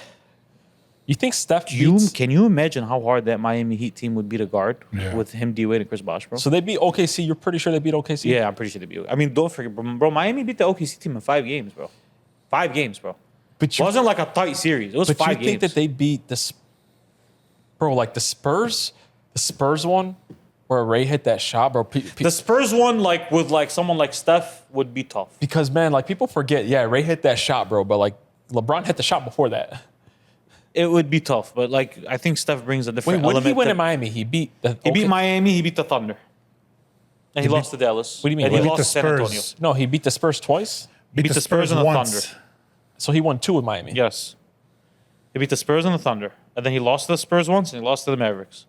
You think Steph Can you imagine how hard that Miami Heat team would be to guard Yeah. with him, D-Wade, and Chris Bosh, bro? So they beat OKC. You're pretty sure they beat OKC? Yeah, I'm pretty sure they'd be. I mean, don't forget, bro. Miami beat the OKC team in 5 games, bro. 5 games, bro. But It wasn't like a tight series. It was But 5 you games. think that they beat the bro, like the Spurs one where Ray hit that shot, bro. The Spurs one, like with like someone like Steph, would be tough. Because man, like people forget, yeah, Ray hit that shot, bro. But like LeBron hit the shot before that. It would be tough, but like I think Steph brings a Wait, different what did element. he win to- in Miami? He beat He beat Miami. He beat the Thunder, and he lost to Dallas. What do you mean? And He he beat lost the to San Antonio. Spurs. No, he beat the Spurs twice. He beat the Spurs and the once. Thunder. So he won 2 with Miami. Yes, he beat the Spurs and the Thunder, and then he lost to the Spurs once, and he lost to the Mavericks.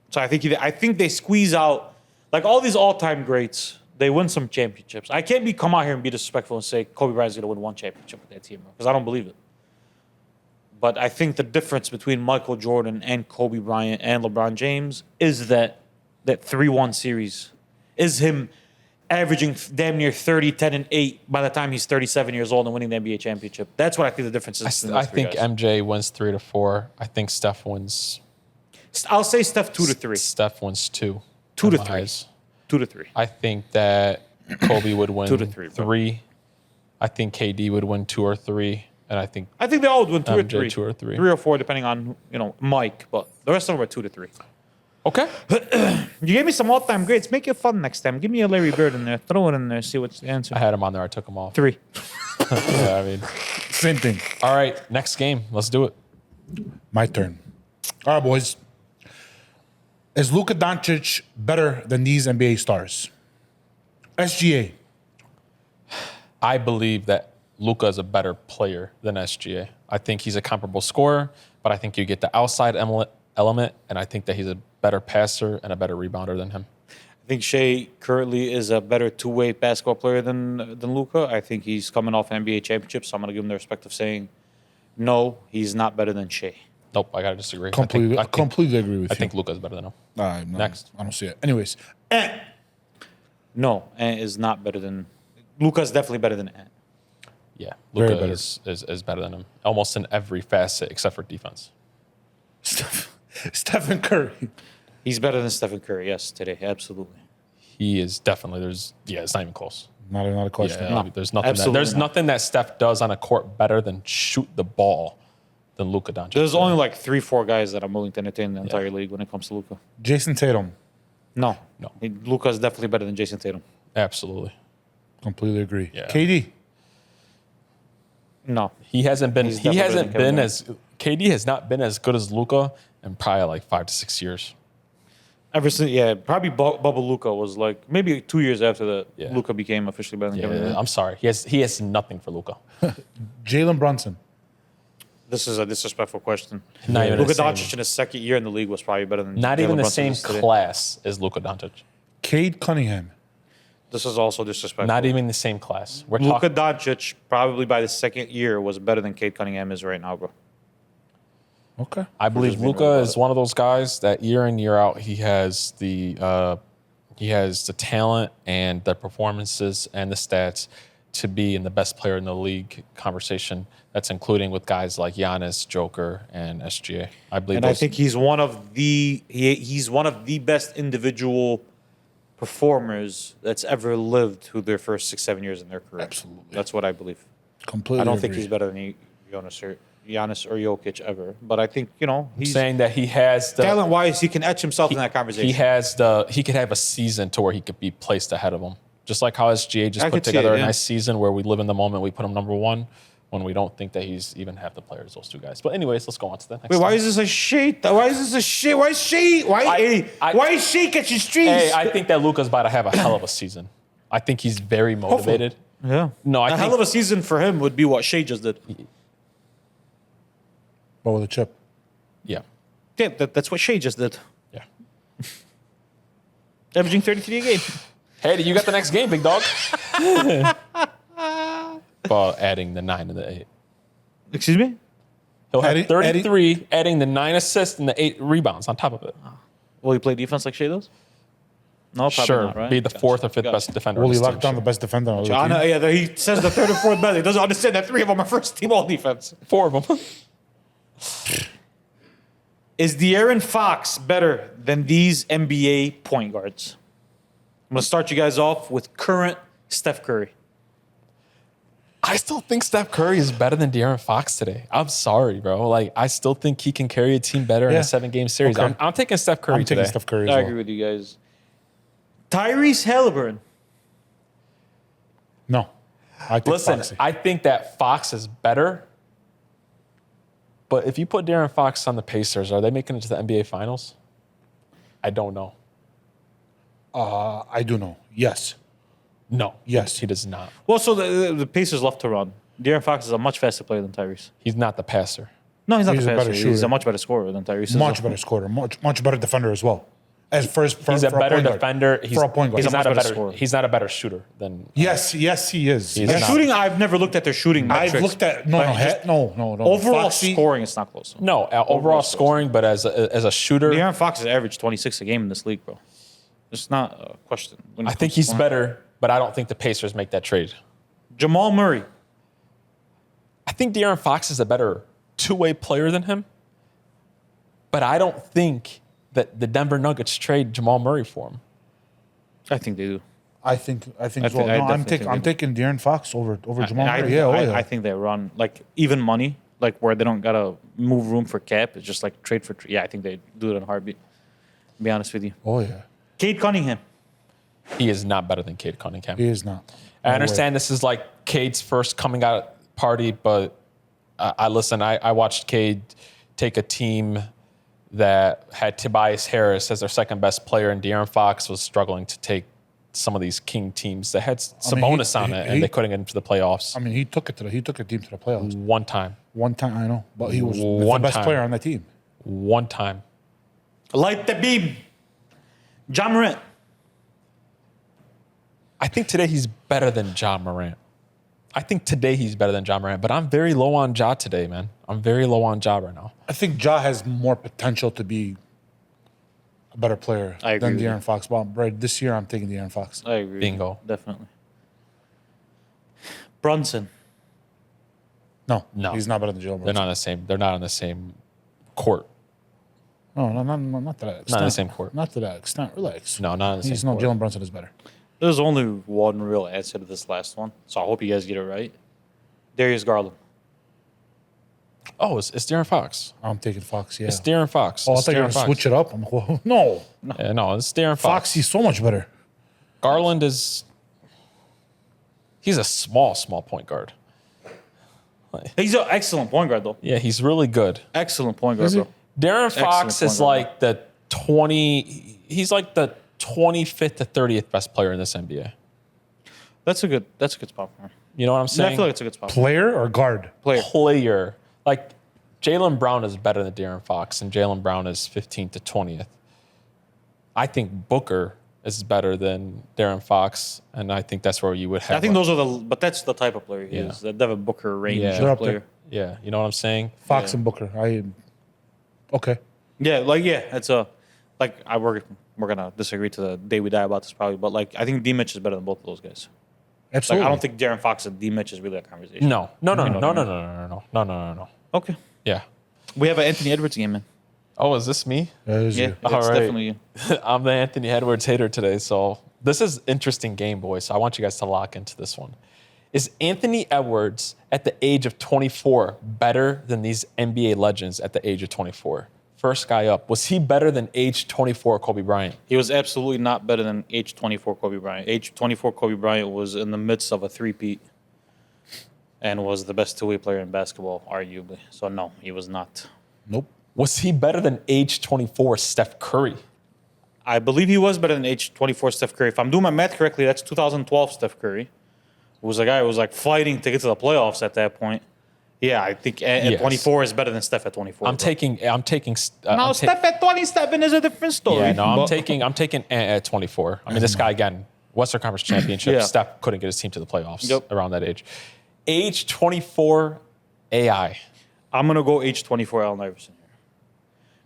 So I think they squeeze out like all these all-time greats. They win some championships. I can't come out here and be disrespectful and say Kobe Bryant's going to win 1 championship with that team, because I don't believe it. But I think the difference between Michael Jordan and Kobe Bryant and LeBron James is that 3-1 series is him averaging damn near 30, 10, and 8 by the time he's 37 years old and winning the NBA championship. That's what I think the difference is. between I those three think guys. MJ wins 3 to 4. I think Steph wins. I'll say Steph 2 to 3. Steph wins 2. 2 in to my 3. eyes. 2 to 3. I think that Kobe would win 2 to 3, bro. 3. I think KD would win 2 or 3, and I think I think they all would win 2 or MJ 3. 2 or 3. 3 or 4, depending on Mike. But the rest of them are 2 to 3. okay. You gave me some all-time greats. Make it fun next time. Give me a Larry Bird in there. Throw it in there. See what's the answer. I had him on there. I took him off. 3. Yeah, I mean, Same thing. all right. Next game. Let's do it. My turn. All right, boys. Is Luka Doncic better than these NBA stars? SGA. I believe that Luka is a better player than SGA. I think he's a comparable scorer, but I think you get the outside element, and I think that he's a better passer and a better rebounder than him. I think Shea currently is a better two-way basketball player than Luka. I think he's coming off an NBA championship, so I'm going to give him the respect of saying, no, he's not better than Shea. Nope, I gotta disagree. Completely agree with I you. think Luka's better than him. No, Next. I don't see it. Anyways, No, Ant is not better than Luka's definitely better than Ant. Yeah, Very Luka better. is better than him, almost in every facet except for defense. Stephen Curry. He's better than Stephen Curry, yes, today, absolutely. He is definitely. It's not even close. Not a question. Yeah, there's nothing. absolutely There's not. nothing that Steph does on a court better than shoot the ball than Luka Doncic. There's only like 3-4 guys that I'm willing to entertain in the entire league when it comes to Luka. Jason Tatum. No. No. Luka's definitely better than Jayson Tatum. Absolutely. Completely agree. Yeah. KD. No. He hasn't been. He's He definitely hasn't better than been Kevin as. KD has not been as good as Luka in probably like 5 to 6 years. Ever since, probably Bubble Luka was like maybe 2 years after that. Yeah. Luka became officially better than Yeah, Kevin Durant. I'm sorry. He has nothing for Luka. Jalen Brunson. This is a disrespectful question. Not even Luka the same- Doncic in his second year in the league was probably better than Not Jalen even the Brunson same is today. class as Luka Doncic. Cade Cunningham. This is also disrespectful. Not even the same class. We're Luka talking. Doncic probably by the second year was better than Cade Cunningham is right now, bro. Okay. I believe just being Luka real about is it. one of those guys that year in year out he has the talent and the performances and the stats to be in the best player in the league conversation. That's including with guys like Giannis, Joker, and SGA. I believe. And I think he's one of the best individual performers that's ever lived through their first 6-7 years in their career. Absolutely. That's what I believe. Completely I don't think agree. he's better than Giannis or Jokic ever, but I think he's saying that he has the talent wise he can etch himself in that conversation. he could have a season to where he could be placed ahead of him. Just like how SGA just I put could see together it, a yeah. nice season where we live in the moment, we put him number 1 when we don't think that he's even half the players, those two guys. But anyways, let's go on to the next. Wait, why thing. is this a shit? Why is this a shit? Why is she? Why is she catching streets? Hey, I think that Luka's about to have a hell of a season. I think he's very motivated. yeah. No, I a think hell of a season for him would be what Shea just did. But with a chip. yeah. Yeah, that's what Shea just did. Yeah. Averaging 33 a game. Hey, you got the next game, big dog. Well, adding the 9 and the 8. Excuse me? He'll have Adding- 33, adding the 9 assists and the 8 rebounds on top of it. Will he play defense like Shea does? No, probably Sure, not, right? be the Gotcha. fourth or fifth Gotcha. best defender. Will on he his lock team, down sure. the best defender on the I team? know, yeah, he says the third and fourth best. He doesn't understand that 3 of them are first team all defense. 4 of them. Is De'Aaron Fox better than these NBA point guards? I'm going to start you guys off with current Steph Curry. I still think Steph Curry is better than De'Aaron Fox today. I'm sorry, bro. Like, I still think he can carry a team better in Yeah. a 7-game series. Okay. I'm taking Steph Curry I'm today. taking Steph Curry as I well. agree with you guys. Tyrese Halliburton. No. I think Listen, Foxy. I think that Fox is better. But if you put De'Aaron Fox on the Pacers, are they making it to the NBA Finals? I don't know. I do know. Yes. No. Yes. He does not. Well, so the Pacers love to run. De'Aaron Fox is a much faster player than Tyrese. He's not the passer. No, he's not He's the a faster. better He's shooter. a much better scorer than Tyrese. Much better scorer. Much better defender as well. As first, for, He's a for better point guard. defender. For a point guard. he's a not much a better better scorer. He's not a better shooter than. Yes, he is. He's Their not. shooting, I've never looked at their shooting metrics. I've looked at But just no. overall Foxy, scoring, it's not close. No, overall scoring, but as a shooter, De'Aaron Fox has averaged 26 a game in this league, bro. It's not a question. When it I think comes to he's scoring. better, but I don't think the Pacers make that trade. Jamal Murray. I think De'Aaron Fox is a better two-way player than him, but I don't think that the Denver Nuggets trade Jamal Murray for him. I think they do. I think as well. think- I No, definitely think I'm they taking De'Aaron Fox over Jamal I, Murray. I think they run like even money, like where they don't gotta move room for cap. It's just like trade for. Yeah, I think they do it in a heartbeat. To be honest with you, Oh yeah. Cade Cunningham. He is not better than Cade Cunningham. He is not. I understand this is like Cade's first coming out party, but I watched Cade take a team that had Tobias Harris as their second best player, and De'Aaron Fox was struggling to take some of these king teams that had Sabonis on it, and they couldn't get into the playoffs. I mean, he took a team to the playoffs One time. one time. I know, but he was the One best time. player on that team. One time. Light the beam. John Morant. I think today he's better than John Morant. I think today he's better than John Morant, but I'm very low on Ja today, man. I'm very low on Ja right now. I think Ja has more potential to be a better player I agree than with you. De'Aaron Fox. But right this year, I'm taking De'Aaron Fox. I agree. Bingo. Definitely. Brunson. No, No. he's not better than Jalen Brunson. They're not on the same. They're not on the same court. No, not to that extent. Not in the same court. Not to that extent. Relax. No, not on the He's same no court. Jalen Brunson is better. There's only one real answer to this last one, so I hope you guys get it right. Darius Garland. Oh, it's De'Aaron Fox. I'm taking Fox. Yeah. It's De'Aaron Fox. Oh, I It's thought you were De'Aaron gonna Fox. switch it up. I'm like, whoa, no. Yeah, no, it's De'Aaron Fox. Fox, he's so much better. Garland is. He's a small point guard. He's an excellent point guard, though. Yeah, he's really good. Excellent point guard, Is he? bro. Darren Excellent Fox point is guard. like the 20. He's like the 25th to 30th best player in this NBA. That's a good spot for him. You know what I'm I saying? feel like it's a good spot. Player or guard? Player. Player. Like Jaylen Brown is better than De'Aaron Fox, and Jaylen Brown is 15th to 20th. I think Booker is better than De'Aaron Fox, and I think that's where you would have. I think those are but that's the type of player he Yeah. is. The Devin Booker range Yeah. They're of up there. player. Yeah, you know what I'm saying? Fox Yeah. and Booker. Okay. It's a we're gonna disagree to the day we die about this probably, but like I think D Mitch is better than both of those guys. Like Absolutely. I don't think Darren Fox and D Mitch is really a conversation. No. Okay. Yeah. We have an Anthony Edwards game, man. Oh, is this me? That is Yeah, you. it's All right. definitely you. I'm the Anthony Edwards hater today, so this is interesting game, boys. So I want you guys to lock into this one. Is Anthony Edwards at the age of 24 better than these NBA legends at the age of 24? First guy up. Was he better than age 24 Kobe Bryant? He was absolutely not better than age 24 Kobe Bryant. Age 24 Kobe Bryant was in the midst of a three-peat and was the best two-way player in basketball, arguably. So no, he was not. Nope. Was he better than age 24 Steph Curry? I believe he was better than age 24 Steph Curry. If I'm doing my math correctly, that's 2012 Steph Curry. Who was a guy who was like fighting to get to the playoffs at that point. Yeah, I think at Yes. 24 is better than Steph at 24. I'm bro. taking. No, Steph at 27 is a different story. Yeah, no, I'm But- taking Ant at 24. I mean, this guy again, Western Conference Championship. Yeah. Steph couldn't get his team to the playoffs Yep. around that age. Age 24 AI. I'm gonna go age 24 Allen Iverson here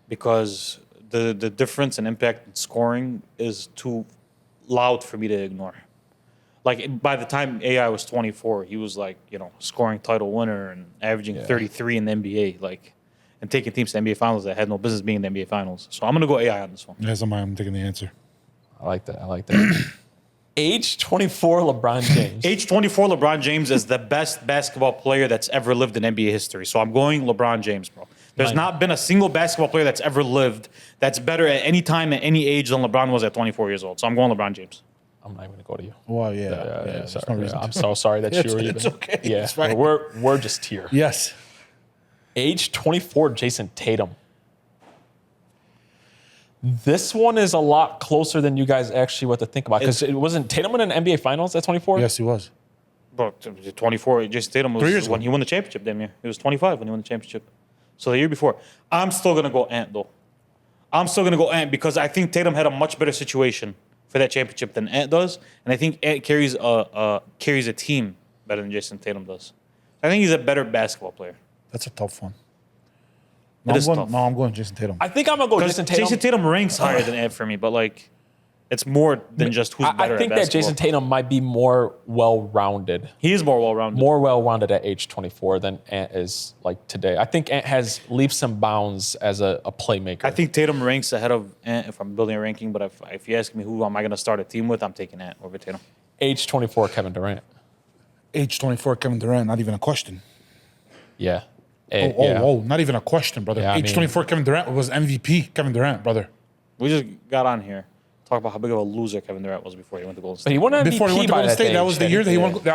because the difference in impact and scoring is too loud for me to ignore. Like, by the time AI was 24, he was like, scoring title winner and averaging 33 in the NBA, and taking teams to the NBA Finals that had no business being in the NBA Finals. So I'm going to go AI on this one. Yes, I'm taking the answer. I like that. Age 24 LeBron James. Age 24 LeBron James is the best basketball player that's ever lived in NBA history. So I'm going LeBron James, bro. There's not been a single basketball player that's ever lived that's better at any time at any age than LeBron was at 24 years old. So I'm going LeBron James. I'm not even going to go to you. Well, yeah. Sorry. No reason I'm to. so sorry that you were even. It's okay. Yeah, It's fine. we're just here. Yes. Age 24 Jayson Tatum. This one is a lot closer than you guys actually what to think about, because it wasn't Tatum in an NBA Finals at 24. Yes, he was. Bro, 24, Jayson Tatum 3 years was when ago. he won the championship, damn near. He was 25 when he won the championship. So the year before. I'm still going to go Ant, though. I'm still going to go Ant because I think Tatum had a much better situation for that championship than Ant does. And I think Ant carries a team better than Jayson Tatum does. I think he's a better basketball player. That's a tough one. It is tough. I'm going Jayson Tatum. I think I'm gonna go Jayson Tatum. Jayson Tatum ranks higher than Ant for me, but it's more than just who's better I think at that basketball. Jayson Tatum might be more well-rounded. He is more well-rounded. More well-rounded at age 24 than Ant is today. I think Ant has leaps and bounds as a playmaker. I think Tatum ranks ahead of Ant if I'm building a ranking, but if you ask me who am I going to start a team with, I'm taking Ant over Tatum. Age 24 Kevin Durant. Age 24, Kevin Durant, not even a question. Yeah. Not even a question, brother. Yeah, Age 24, Kevin Durant was MVP. Kevin Durant, brother. We just got on here. Talk about how big of a loser Kevin Durant was before he went to Golden But State. he won MVP Before he went to by Golden State, that age, was the year that he yeah. won.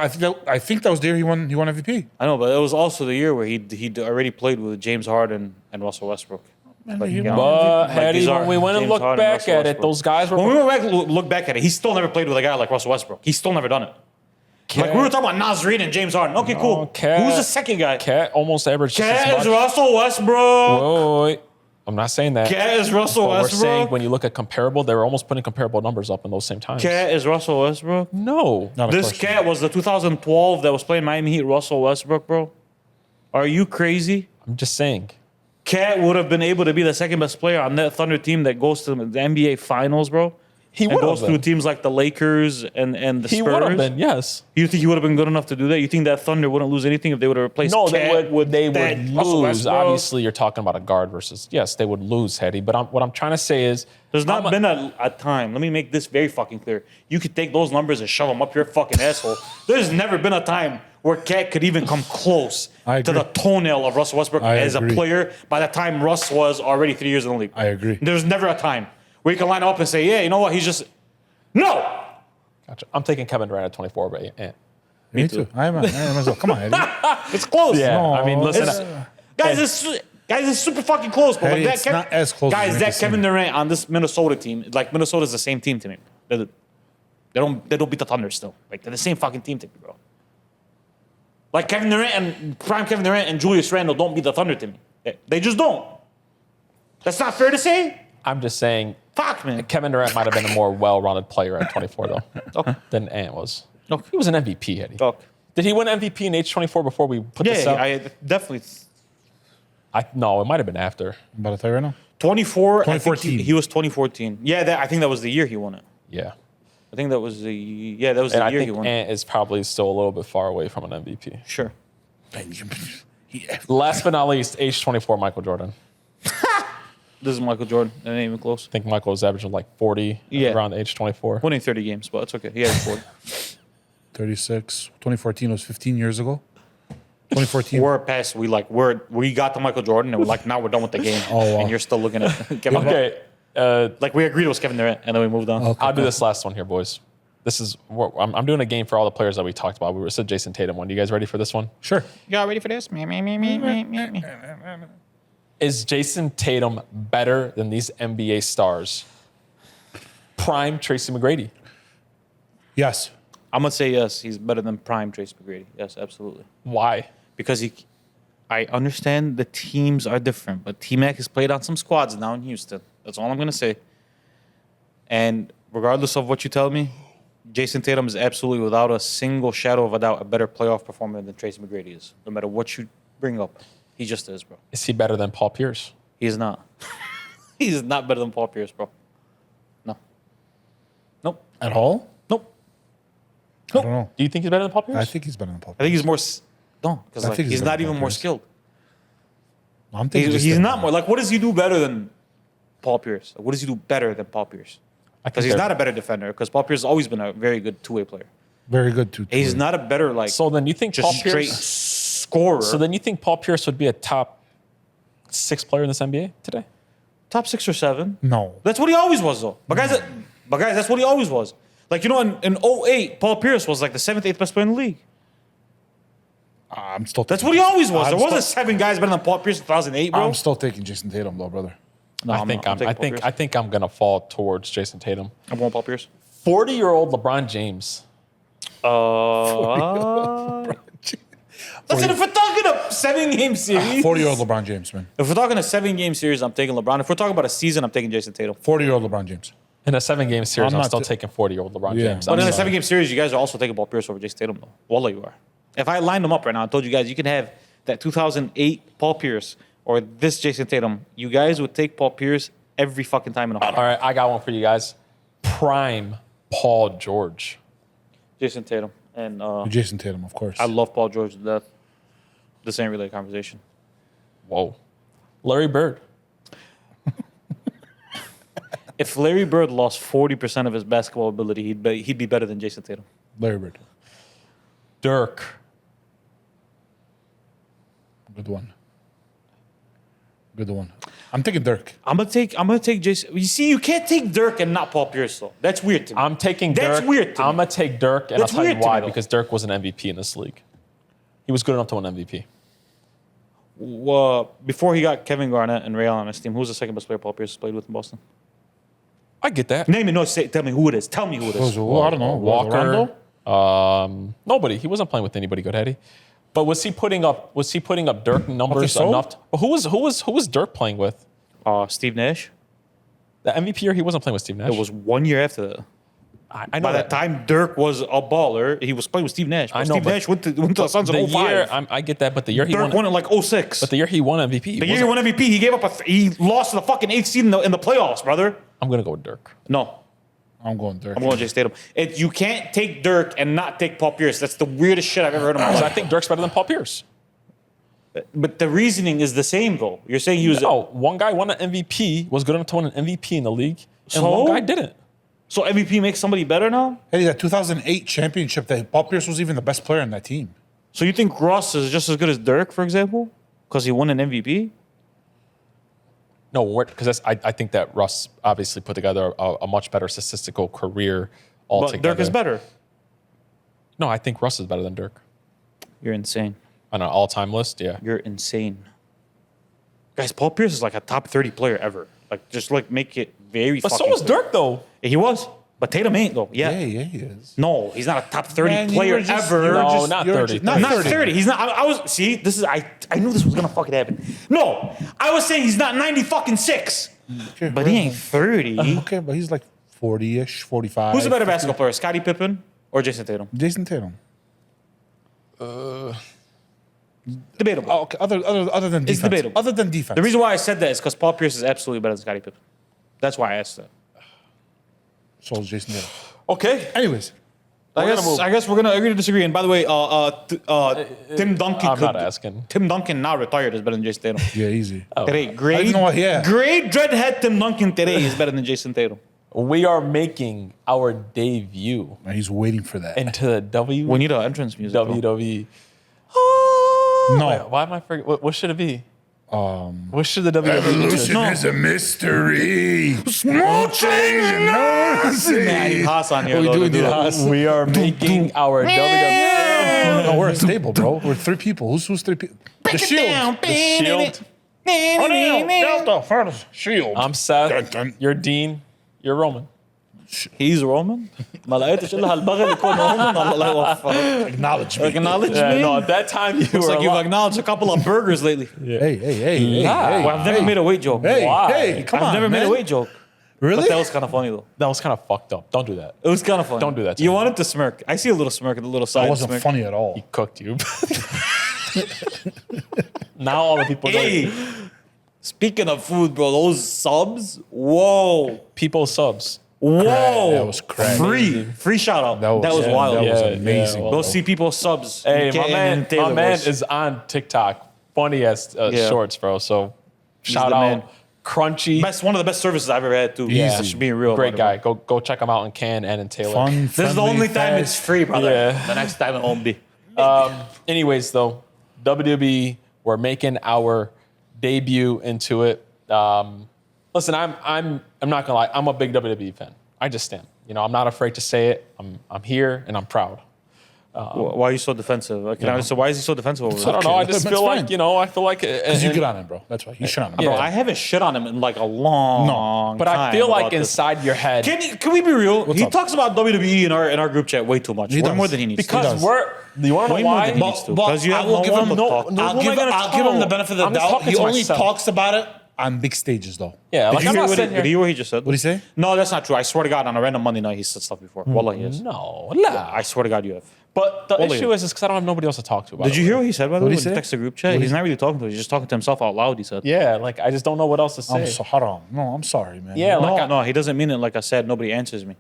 I think that was the year he won MVP. I know, but it was also the year where he already played with James Harden and Russell Westbrook. Man, Like, he you won know, But Like, Hattie, these are when we went and James looked Harden, back Russell at it, Westbrook. those guys were. When we went back look back at it, he still never played with a guy like Russell Westbrook. He's still never done it. Like we were talking about Nas Reed and James Harden. Okay, cool. Cat- Who's the second guy? Cat almost averaged just Cat as is much. Russell Westbrook. Wait. I'm not saying that. Cat is Russell But we're Westbrook. saying when you look at comparable, they were almost putting comparable numbers up in those same times. Cat is Russell Westbrook. No. Not a This question. cat was the 2012 that was playing Miami Heat, Russell Westbrook, bro. Are you crazy? I'm just saying. Cat would have been able to be the second best player on that Thunder team that goes to the NBA Finals, bro. He And would goes have through been. teams like the Lakers and the He Spurs. would have been, yes. You think he would have been good enough to do that? You think that Thunder wouldn't lose anything if they would have replaced No, Cat with they that would Russell lose. Westbrook? Obviously, you're talking about a guard versus. Yes, they would lose, Hetty. But what I'm trying to say is, There's not been a time. Let me make this very fucking clear. You could take those numbers and shove them up your fucking asshole. There's never been a time where Cat could even come close I to agree. the toenail of Russell Westbrook I as agree. a player by the time Russ was already 3 years in the league. I agree. There's never a time where you can line up and say, yeah, you know what? He's just no. gotcha. I'm taking Kevin Durant at 24, but Ant. Me too. I am as well. Come on, Eddie. It's close. Yeah, No, I mean, listen. Guys, it's super fucking close, bro. Hey, Like, it's not as close as Guys, you that make it seem. Kevin Durant on this Minnesota team, like Minnesota's the same team to me. They don't beat the Thunder still. Like they're the same fucking team to me, bro. Like Kevin Durant and prime Kevin Durant and Julius Randle don't beat the Thunder to me. They just don't. That's not fair to say. I'm just saying, Fuck, man. Kevin Durant might have been a more well-rounded player at 24, though, Okay. than Ant was. Okay. He was an MVP, Eddie. Okay. Did he win MVP in age 24 before we put this Yeah, out? I definitely. No, it might have been after. I'm about to tell you right now. 24. I think 2014. he was 2014. Yeah, I think that was the year he won it. Yeah. I think that was the year And I he think won it. Ant is probably still a little bit far away from an MVP. Sure. Last but not least, age 24, Michael Jordan. This is Michael Jordan. That ain't even close. I think Michael was averaging like 40 Yeah. around age 24. Winning 30 games, but it's okay. He had 40. 36. 2014 was 15 years ago. 2014. We're past. We got to Michael Jordan, and we're like, now we're done with the game. Oh, wow. And you're still looking at Kevin. Okay, Like we agreed it was Kevin Durant, and then we moved on. Okay. I'll do this last one here, boys. This is I'm doing a game for all the players that we talked about. We said Jayson Tatum one. You guys ready for this one? Sure. Y'all ready for this? Me. Is Jayson Tatum better than these NBA stars? Prime Tracy McGrady. Yes. I'm gonna say yes. He's better than prime Trace McGrady. Yes, absolutely. Why? Because I understand the teams are different, but T-Mac has played on some squads now in Houston. That's all I'm gonna say. And regardless of what you tell me, Jayson Tatum is absolutely, without a single shadow of a doubt, a better playoff performer than Tracy McGrady is. No matter what you bring up, he just is, bro. Is he better than Paul Pierce? He is not. He is not better than Paul Pierce, bro. No. Nope. At all? Nope. I don't know. Do you think he's better than Paul Pierce? I think he's better than Paul I think Pierce. he's more. No, because I like, think he's he's better not than even Paul more Pierce. skilled. I'm thinking He's not more. Like, what does he do better than Paul Pierce? Like, what does he do better than Paul Pierce? Because he's not a better defender. Because Paul Pierce has always been a very good two-way player. very good too. He's not a better like. So then you think just Paul straight Pierce? scorer. So then you think Paul Pierce would be a top 6 player in this NBA today? top 6 or 7. No. That's what he always was, though. But guys, that's what he always was. Like, you know, in 08, Paul Pierce was like the 7th, 8th best player in the league. I'm still. That's what he always was. I'm There wasn't still- 7 guys better than Paul Pierce in 2008, bro. I'm still taking Jayson Tatum, though, brother. No, I think I'm taking Paul Pierce. I think I'm gonna fall towards Jayson Tatum. I'm going Paul Pierce. 40-year-old LeBron James. Listen, if we're talking a 7-game series, 40-year-old LeBron James, man. if we're talking a 7-game series, I'm taking LeBron. If we're talking about a season, I'm taking Jayson Tatum. 40-year-old LeBron James. In a 7-game series, I'm I'm not still t- taking 40-year-old LeBron Yeah. James. But But in a sorry. 7-game series, you guys are also taking Paul Pierce over Jayson Tatum, though. Wallah, you are. If I lined them up right now, I told you guys you can have that 2008 Paul Pierce or this Jayson Tatum. You guys would take Paul Pierce every fucking time in a All heartbeat. right, I got one for you guys. Prime Paul George. Jayson Tatum. And Jayson Tatum, of course. I love Paul George to death. This ain't really a conversation. Whoa. Larry Bird. If Larry Bird lost 40% of his basketball ability, he'd be better than Jayson Tatum. Larry Bird. Dirk. Good one. Good one. I'm taking Dirk. I'm gonna take Jason. You see, you can't take Dirk and not Paul Pierce though. That's weird to me. I'm taking That's Dirk. weird to me. I'm going to take Dirk, and That's I'll tell you weird to me, why. though. Because Dirk was an MVP in this league. He was good enough to win MVP. Before he got Kevin Garnett and Ray Allen on his team, who's the second best player Paul Pierce has played with in Boston? I get that. Name it. No, tell me who it is. Tell me who it is. I don't know. Walker. Rondo? Nobody. He wasn't playing with anybody good, had he? But was he putting up Dirk numbers so? enough? Who was Dirk playing with? Steve Nash. The MVP year, he wasn't playing with Steve Nash. It was 1 year after that. I know By the that. time Dirk was a baller, he was playing with Steve Nash. I But know, Steve but Nash went to the Suns in the 05. year, I get that, but the year he Dirk won, won it like 06. but the year he won MVP, The year he won MVP, he gave up he lost the fucking 8th seed in the playoffs, brother. I'm gonna go with Dirk. No, I'm going Dirk. I'm going Jay Tatum. You can't take Dirk and not take Paul Pierce. That's the weirdest shit I've ever heard in my So I life. think Dirk's better than Paul Pierce. But the reasoning is the same, though. You're saying he was. No, one guy won an MVP, was good enough to win an MVP in the league, and So? one guy didn't. So MVP makes somebody better now? Hey, that 2008 championship, that Paul Pierce was even the best player in that team. So you think Ross is just as good as Dirk, for example? Because he won an MVP? No, because I think that Russ obviously put together a much better statistical career altogether. But Dirk is better. No, I think Russ is better than Dirk You're insane. on an all-time list. Yeah. You're insane. Guys, Paul Pierce is like a top 30 player ever. Like, just like make it very But so fucking was clear. Dirk, though. He was. But Tatum ain't, though. Yeah. Yeah, he is. No, he's not a top 30 Man, you player were just- ever. you were No, just- not you were 30. just- Not 30. He's not. I was. See, this is. I knew this was gonna fucking happen. No, I was saying he's not 90 fucking 6. Okay, But he ain't 30. Okay, but he's like 40-ish, 45. Who's a better basketball player, Scottie Pippen or Jayson Tatum? Jason Tatum. Debatable. Oh, okay. Other than defense. It's debatable. Other than defense. The reason why I said that is because Paul Pierce is absolutely better than Scottie Pippen. That's why I asked that. So is Jason Tatum. Okay. Anyways, I guess we're gonna agree to disagree. And by the way, Tim Duncan. I'm not asking. Tim Duncan now retired is better than Jayson Tatum. yeah, easy. Today, great. I didn't know what- yeah. Great dreadhead Tim Duncan today is better than Jayson Tatum. We are making our debut And he's waiting for that. into the We need an entrance music. though. WWE. No. Wait, why am I forgetting? What should it be? What should the WWE Evolution No. is a mystery. Small change in nothing. I need Haas on here. We though, do to need that. Haas. We are making our WWE. No, we're a stable, bro. We're 3 people. Who's 3 people? The Shield. The Shield. Delta first Shield. I'm Seth. Dun, dun. You're Dean. You're Roman. He's Roman. ما لقيتش الا هالبغل يكون Roman. الله يوفقك. Acknowledge me. Acknowledge Yeah, me. no, at that time you Looks were like you've alive. acknowledged a couple of burgers lately. Hey. Nah. Well, I've never made a weight joke. Hey, Why? hey, come I've on, never made a man. weight joke. Really? But that was kind of funny though. That was kind of fucked up. Don't do that. It was kind of funny. Don't do that to You me. wanted to smirk. I see a little smirk and a little side That wasn't smirk. funny at all. He cooked you. Now all the people Hey, speaking of food, bro, those subs. Whoa. people subs. Whoa, That was crazy. Free shout out. That was yeah, wild. That was Yeah, amazing. yeah, Go see people's subs. Hey, You can't even my Taylor man was. is on TikTok. Funny as Yeah. shorts, bro. So shout the out, man. Crunchy. One of the best services I've ever had too. Yeah. Just being real. Great about it, guy. Go check him out in Can and in Taylor. Fun, This is the only time it's free, brother. Yeah. The next time it won't be. Anyways, though, WWE, we're making our debut into it. Listen, I'm not gonna lie. I'm a big WWE fan. I just am. You know, I'm not afraid to say it. I'm here and I'm proud. Why are you so defensive? So why is he so defensive over I that? don't know. I just That's feel fine. like, you know, I feel like Because you get on him, bro. That's why. You shit on him. Bro, Yeah. I haven't shit on him in like a long but time. I feel like about this. inside your head, Can we be real? He up? talks about WWE in our group chat way too much. He Way does. more than he needs because to. does. you want to Way know more why? than he needs to. Because you have I will no give one him to no- talk. no- I'll who am I gonna give him the tell? benefit of the I'm just doubt. talking He to only myself. talks about it on big stages, though. Yeah, Did like you I'm hear not what sitting did you here. hear what he just said? What'd he say? No, that's not true. I swear to God, on a random Monday night, he said stuff before. Wallah, he is. No, nah. I swear to God, you have. But the Only- issue is because I don't have nobody else to talk to about Did it. you hear what he said, by the way? What'd he When he say? texted the group chat? He's not really talking to us. He's just talking to himself out loud, he said. Yeah, like I just don't know what else to say. I'm so haram. No, I'm sorry, man. Yeah, like No, he doesn't mean it like I said. Nobody answers me.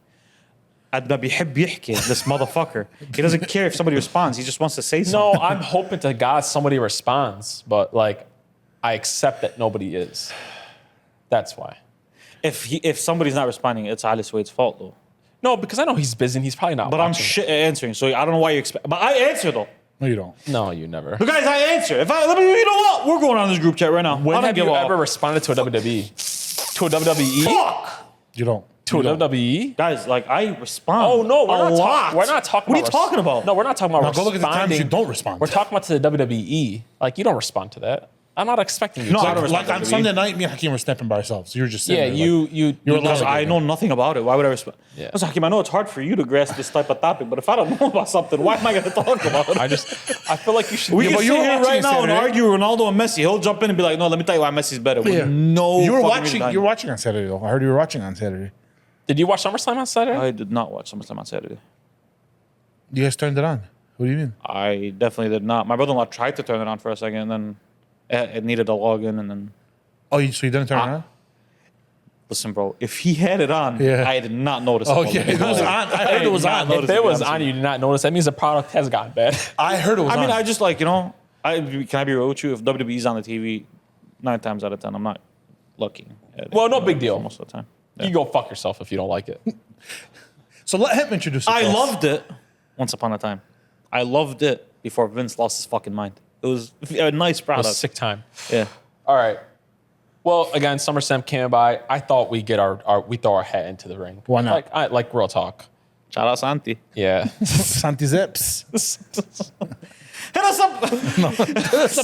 قد ما بيحب يحكي, this motherfucker. He doesn't care if somebody responds. He just wants to say something. No, I'm hoping to God somebody responds, but like I accept that nobody is. That's why. If somebody's not responding, it's Ali Suwaid's fault, though. No, because I know he's busy and he's probably not. But I'm watching. shit at answering, so I don't know why you expect. But I answer, though. No, you don't. No, you never. But guys, I answer. You know what? We're going on this group chat right now. When I don't have give you a ever responded to a WWE? To a WWE? fuck. You don't. To You a don't. WWE? Guys, like I respond. Oh no, a lot. we're not talking. What are about you talking about? No, we're not talking about. Now go look at the times you responding. don't respond. We're talking about to the WWE. Like you don't respond to that. I'm not expecting you. No, to. I don't Like respond on to Sunday night, me and Hakeem were stepping by ourselves. You were just sitting Yeah, there, you You're Because allowed. I know nothing about it. Why would I respond? Yeah. Listen, Hakeem, I know it's hard for you to grasp this type of topic, but if I don't know about something, why am I going to talk about it? I feel like you should. We Yeah, can but sit you were here watching right it now and Saturday. argue Ronaldo and Messi. He'll jump in and be like, "No, let me tell you why Messi's better." With no, You were fucking watching. reason behind You were it. watching on Saturday, though. I heard you were watching on Saturday. Did you watch SummerSlam on Saturday? I did not watch SummerSlam on Saturday. You guys turned it on. What do you mean? I definitely did not. My brother-in-law tried to turn it on for a second, and then it needed a login, and then. Oh, so you didn't turn it on? Listen, bro, if he had it on, Yeah. I did not notice it. Oh yeah, it was on. I heard it was I on. did not If it was to be honest on, with you you. did not notice. That means the product has gotten bad. I heard it was I on. mean, I just like, can I be real with you? If WWE's on the TV, 9 times out of 10, I'm not looking at it. Well, no big deal. Most of the time. You can go fuck yourself if you don't like it. So let him introduce I himself. loved it once upon a time. I loved it before Vince lost his fucking mind. It was a nice It was product. a sick time. Yeah. All right. Well, again, SummerSlam came by. I thought we get we throw our hat into the ring. Why not? Like real talk. Shout out Santi. Yeah. Santi Zips. Hit us up. Hit us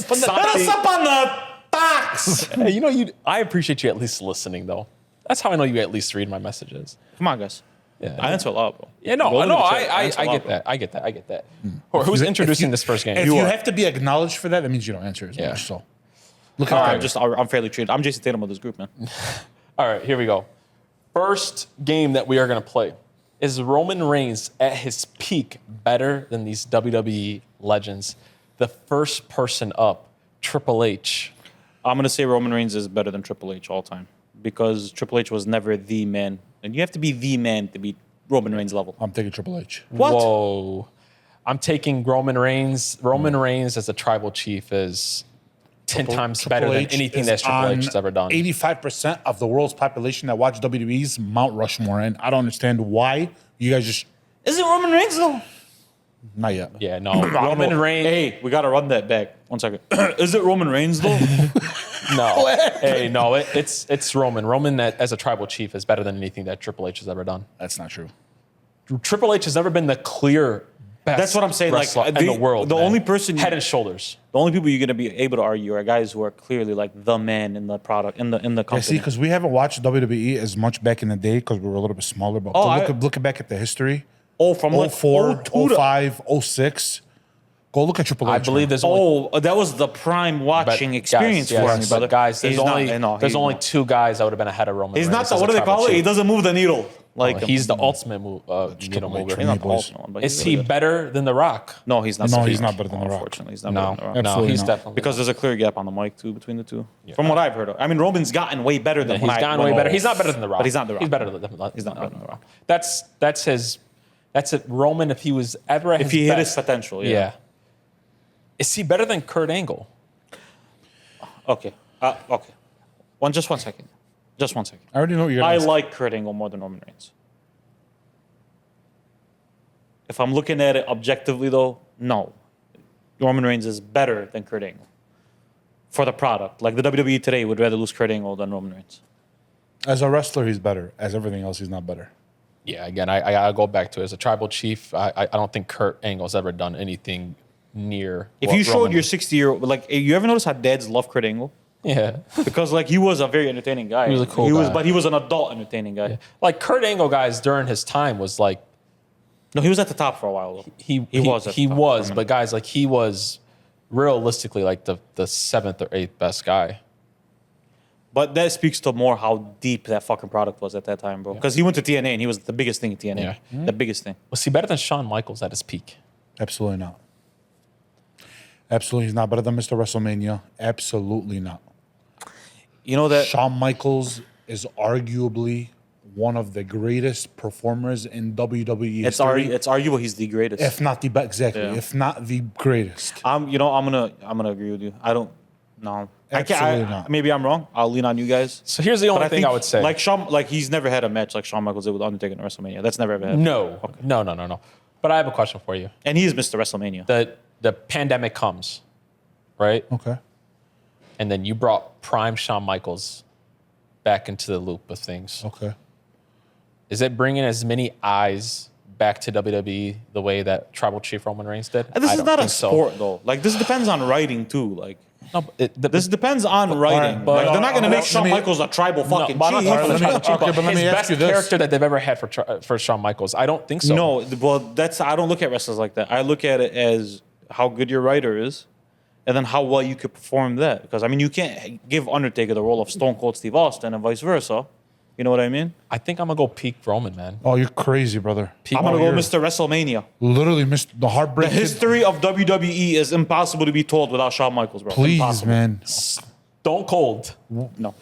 up on the box. Hey, I appreciate you at least listening though. That's how I know you at least read my messages. Come on, guys. Yeah. I answer a lot, bro. Yeah, no, Go no, to the chat. I answer a lot, get bro. that. I get that. Or who's introducing this first game? If you have to be acknowledged for that, that means you don't answer as Yeah. much. So look All at right, that. I'm fairly treated. I'm Jayson Tatum of this group, man. All right, here we go. First game that we are going to play. Is Roman Reigns at his peak better than these WWE legends? The first person up, Triple H. I'm gonna say Roman Reigns is better than Triple H all time because Triple H was never the man, and you have to be the man to be Roman Reigns level. I'm taking Triple H. What? Whoa. I'm taking Roman Reigns. Roman Reigns as a tribal chief is 10 times better than anything that Triple H has ever done. 85% of the world's population that watch WWE's Mount Rushmore, and I don't understand why you guys just Is it Roman Reigns though? not yet. Yeah, no. Roman Reigns. Hey, we gotta run that back. 1 second. Is it Roman Reigns though? No. Hey, no, it's Roman. Roman as a tribal chief is better than anything that Triple H has ever done. That's not true. Triple H has never been the clear best That's what I'm saying, like, wrestler in the world. the man. only person- head and shoulders. The only people you're gonna be able to argue are guys who are clearly like the man in the product in the Yeah, company. see, because we haven't watched WWE as much back in the day because we were a little bit smaller. But looking back at the history, from like 04, 02 to 05, 06, go look at Triple H. I believe man. there's only that was the prime watching experience guys, for yes, me, but brother. guys, there's He's only not- no, there's he's only not. 2 guys that would have been ahead of Roman He's Reigns not the, as a what do they tribal call it? chief. He doesn't move the needle. Like He's the ultimate needle Triple H mover. he's not the Boys. ultimate one, but Is he's he really good. better than The Rock? No, he's not. No, better he's than not better than The Rock. Unfortunately, he's not No, better than The Rock. no, Absolutely he's not. definitely Because not. there's a clear gap on the mic too between the two. From what I've heard of. I mean, Roman's gotten way better than He's when I gotten when- way better. He's not better than The Rock. But he's not The Rock. He's better than He's not better than The Rock. That's his. That's it. Roman, if he was ever at If his he hit his best. potential, yeah. Yeah. Is he better than Kurt Angle? Okay. Okay. Just 1 second. Just 1 second. I already know what you're I going to like Kurt Angle more than Roman Reigns. If I'm looking at it objectively, though, no. Roman Reigns is better than Kurt Angle for the product. Like the WWE today would rather lose Kurt Angle than Roman Reigns. As a wrestler, he's better. As everything else, he's not better. Yeah. Again, I gotta go back to it. As a tribal chief, I don't think Kurt Angle's ever done anything near. If what you showed Roman- your 60-year-old, like, you ever notice how dads love Kurt Angle? yeah. Because like he was a very entertaining guy. He was a cool guy. But he was an adult entertaining guy. Like Kurt Angle, guys, during his time was like No, he was at the top for a while though. he was at the top for a minute. but guys, like he was realistically like the seventh or eighth best guy. But that speaks to more how deep that fucking product was at that time, bro. Because he went to TNA and he was the biggest thing in TNA. Yeah. The biggest thing. Was he better than Shawn Michaels at his peak? Absolutely not. Absolutely, he's not better than Mr. WrestleMania. Absolutely not. You know that Shawn Michaels is arguably one of the greatest performers in WWE history. it's arguable he's the greatest. If not the best, exactly. Yeah. If not the greatest. I'm gonna agree with you. I don't know. Absolutely not. Maybe I'm wrong. I'll lean on you guys. So here's the only But thing I would say. like he's never had a match like Shawn Michaels did with Undertaker in WrestleMania. That's never ever happened. no. But I have a question for you. And he is Mr. WrestleMania. The pandemic comes, right? Okay. And then you brought prime Shawn Michaels back into the loop of things. Okay. Is it bringing as many eyes back to WWE the way that Tribal Chief Roman Reigns did? And this I is don't not a think so. sport though. Like this depends on writing too. Like No, this depends on writing. but- Like, they're not gonna make let Shawn me- Michaels a tribal fucking but I'm not chief. talking about let me- Tribal Chief, okay, but let his me ask best you this. character that they've ever had for Shawn Michaels. I don't think so. No, well, I don't look at wrestlers like that. I look at it as how good your writer is, and then how well you could perform that. Because I mean, you can't give Undertaker the role of Stone Cold Steve Austin and vice versa. You know what I mean? I think I'm gonna go peak Roman, man. Oh, you're crazy, brother. Peak I'm gonna go you're- Mr. WrestleMania. Literally, Mr. The Heartbreak The Kid. history of WWE is impossible to be told without Shawn Michaels, bro. Please, Impossible. man. Stone Cold. No.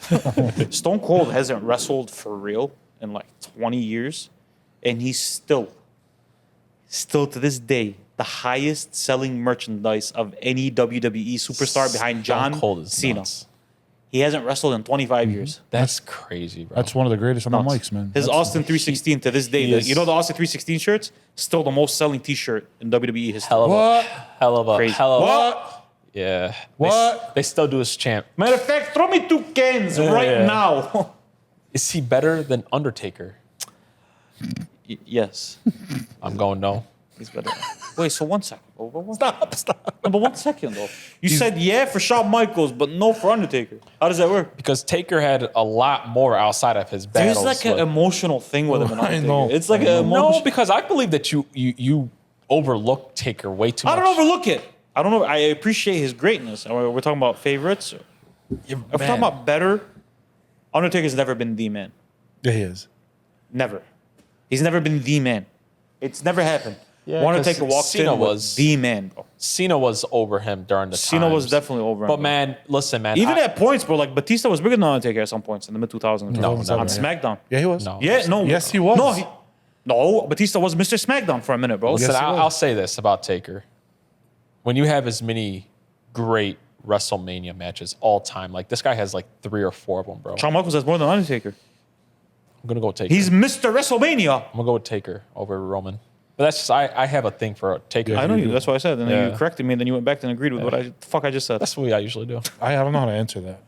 Stone Cold hasn't wrestled for real in like 20 years, and he's still to this day, the highest selling merchandise of any WWE superstar behind John Stone Cold is Cena. nuts. He hasn't wrestled in 25 years. That's crazy, bro. That's one of the greatest on the mics, man. His That's- Austin 316 to this day, He is- you know the Austin 316 shirts? Still the most selling t-shirt in WWE history. hell of What? a Crazy. what? Yeah. What? They still do his chant. Matter of fact, throw me 2 cans right yeah. now. Is he better than Undertaker? Yes. I'm going no. He's better. Wait, so 1 second. Stop. No, but 1 second though. You said yeah for Shawn Michaels, but no for Undertaker. How does that work? Because Taker had a lot more outside of his There's battles. like an emotional thing with him. in I Undertaker. know. It's like an no, emotion. because I believe that you overlook Taker way too much. I don't overlook it. I don't know. I appreciate his greatness. We're talking about favorites. If we're talking about better, Undertaker's never been the man. Yeah, he is. Never. He's never been the man. It's never happened. Yeah, Undertaker 'cause walked Cena in was- the man, bro. Cena was over him during the Cena was times. definitely over him. But bro. man, listen, man. Even I- at points, bro, like Batista was bigger than Undertaker at some points in the mid 2000s. No, on never, yeah. SmackDown. Yeah, he was. No. Yeah, no. Yes, he was. No, Batista was Mr. SmackDown for a minute, bro. listen, Yes, he was. I'll say this about Taker. When you have as many great WrestleMania matches all time, like this guy has like 3 or 4 of them, bro. Shawn Michaels has more than Undertaker. I'm gonna go with Taker. He's Mr. WrestleMania. I'm gonna go with Taker over Roman. But that's just I have a thing for Taker. Yeah, I know you you. do. That's what I said. And then Yeah. you corrected me, and then you went back and agreed with what I just said. That's what I usually do. I don't know how to answer that.